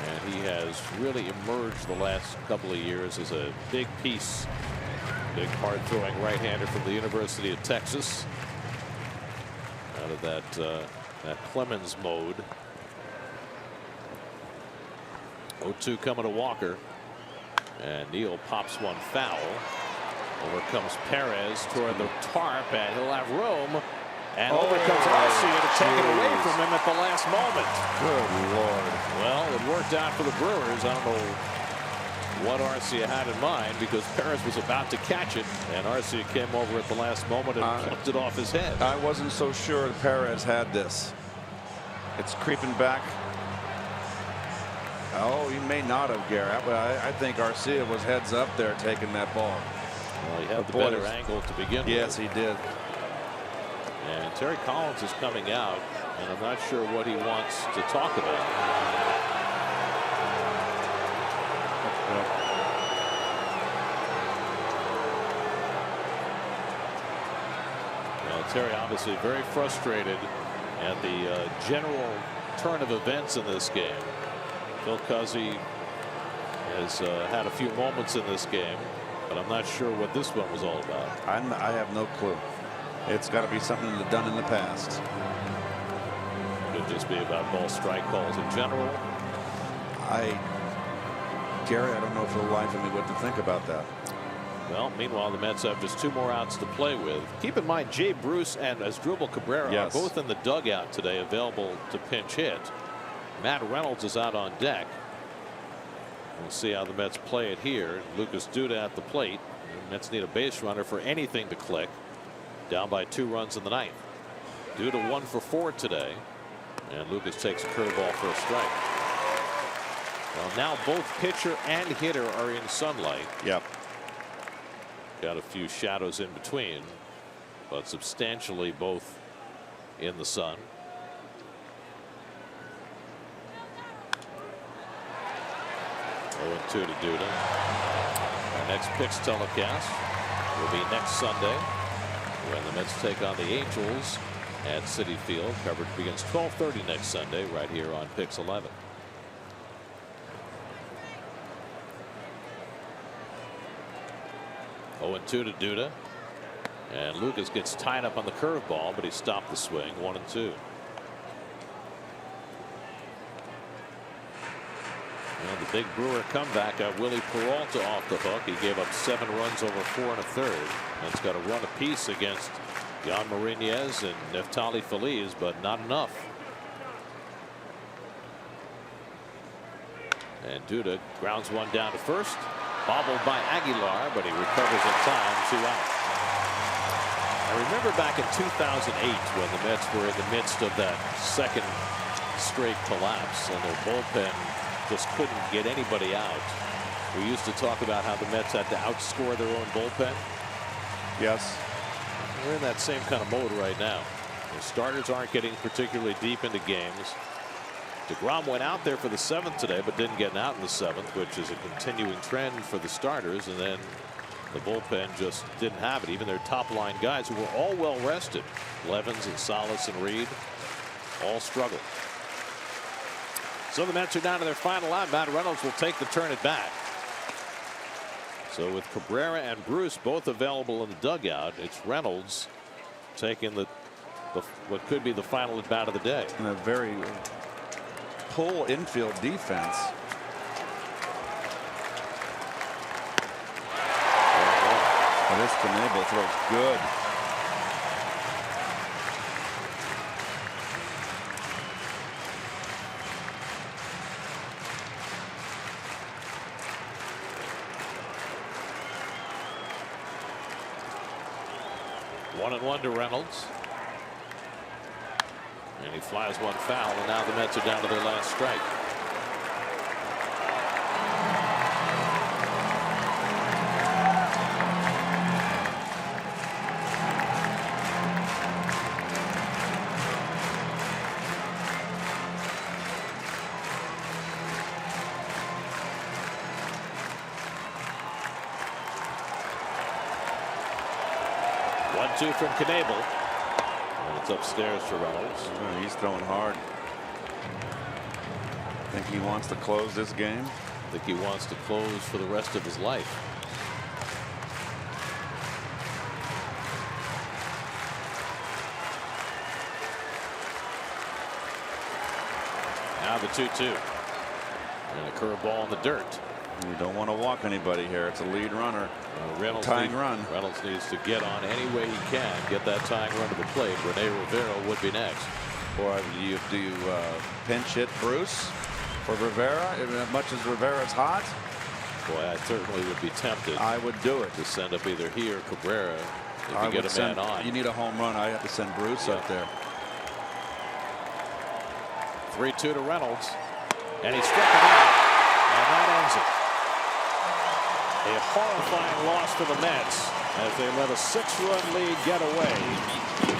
And he has really emerged the last couple of years as a big piece. Big hard-throwing right-hander from the University of Texas. Out of that Clemens mode. 0-2 coming to Walker. And Neal pops one foul. Over comes Perez toward the tarp, and he'll have room. And over comes Arcia to take it away from him at the last moment. Good Lord. Well, it worked out for the Brewers. I don't know what Arcia had in mind, because Perez was about to catch it, and Arcia came over at the last moment and flipped it off his head. I wasn't so sure Perez had this. It's creeping back. Oh, he may not have, Garrett, but I think Arcia was heads up there taking that ball. Well, he had the better angle to begin with. Yes, he did. And Terry Collins is coming out, and I'm not sure what he wants to talk about. Terry obviously very frustrated at the general turn of events in this game. Phil Cuzzy has had a few moments in this game, but I'm not sure what this one was all about. I have no clue. It's got to be something that's done in the past. Could just be about ball strike calls in general. Gary, I don't know for the life of me what to think about that. Well, meanwhile, the Mets have just 2 more outs to play with. Keep in mind, Jay Bruce and Asdrubal Cabrera are both in the dugout today, available to pinch hit. Matt Reynolds is out on deck. We'll see how the Mets play it here. Lucas Duda at the plate. The Mets need a base runner for anything to click. Down by 2 runs in the 9th. Duda 1 for 4 today, and Lucas takes a curveball for a strike. Well, now both pitcher and hitter are in sunlight. Yep. Got a few shadows in between, but substantially both in the sun. Oh, 2 to Duda. Our next pitch telecast will be next Sunday, when the Mets take on the Angels at Citi Field. Coverage begins 12:30 next Sunday right here on Pix 11. Oh, 2 to Duda, and Lucas gets tied up on the curveball, but he stopped the swing. 1-2. Well, the big Brewer comeback got Willie Peralta off the hook. He gave up 7 runs over 4 1/3. It's got a run apiece against Jan Marinez and Neftali Feliz, but not enough. And Duda grounds one down to first. Bobbled by Aguilar, but he recovers in time. 2 out. I remember back in 2008 when the Mets were in the midst of that second straight collapse, and their bullpen just couldn't get anybody out. We used to talk about how the Mets had to outscore their own bullpen. Yes. We're in that same kind of mode right now. The starters aren't getting particularly deep into games. DeGrom went out there for the 7th today, but didn't get out in the 7th, which is a continuing trend for the starters. And then the bullpen just didn't have it. Even their top line guys, who were all well rested, Levens and Salas and Reed, all struggled. So the Mets are down to their final out. Matt Reynolds will take the turn at bat. So with Cabrera and Bruce both available in the dugout, it's Reynolds taking what could be the final at bat of the day. And a very pull infield defense. Oh, this Knebel throws good. One and one to Reynolds. And he flies one foul, and now the Mets are down to their last strike. One-two from Knebel. And it's upstairs to Reynolds. Oh, he's throwing hard. Think he wants to close this game? I think he wants to close for the rest of his life. Now the 2-2. And a curveball in the dirt. You don't want to walk anybody here. It's a lead runner. Reynolds needs to get on any way he can, get that tying run to the plate. Rene Rivera would be next. Or do you pinch hit Bruce for Rivera? As much as Rivera's hot? Boy, I certainly would be tempted. I would do it. To send up either he or Cabrera if you get a man on. You need a home run. I have to send Bruce up there. 3-2 to Reynolds. And he struck him out. And that ends it. A horrifying loss for the Mets as they let a 6-run lead get away.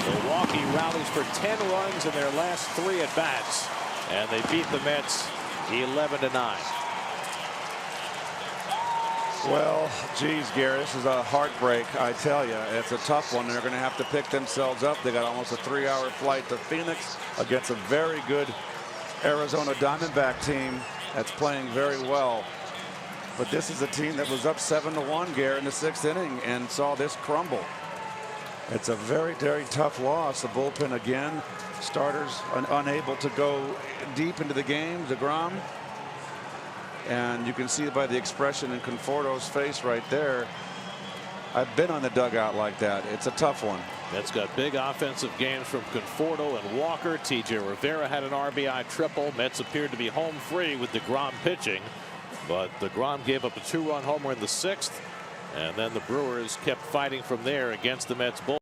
Milwaukee rallies for 10 runs in their last 3 at-bats. And they beat the Mets 11-9. Well, geez, Gary, this is a heartbreak. I tell you, it's a tough one. They're going to have to pick themselves up. They got almost a 3-hour flight to Phoenix against a very good Arizona Diamondback team that's playing very well. But this is a team that was up 7-1, Gary, in the 6th inning and saw this crumble. It's a very, very tough loss. The bullpen again. Starters unable to go deep into the game. DeGrom. And you can see it by the expression in Conforto's face right there. I've been on the dugout like that. It's a tough one. Mets got big offensive games from Conforto and Walker. T.J. Rivera had an RBI triple. Mets appeared to be home free with DeGrom pitching. But DeGrom gave up a 2-run homer in the 6th. And then the Brewers kept fighting from there against the Mets bullpen.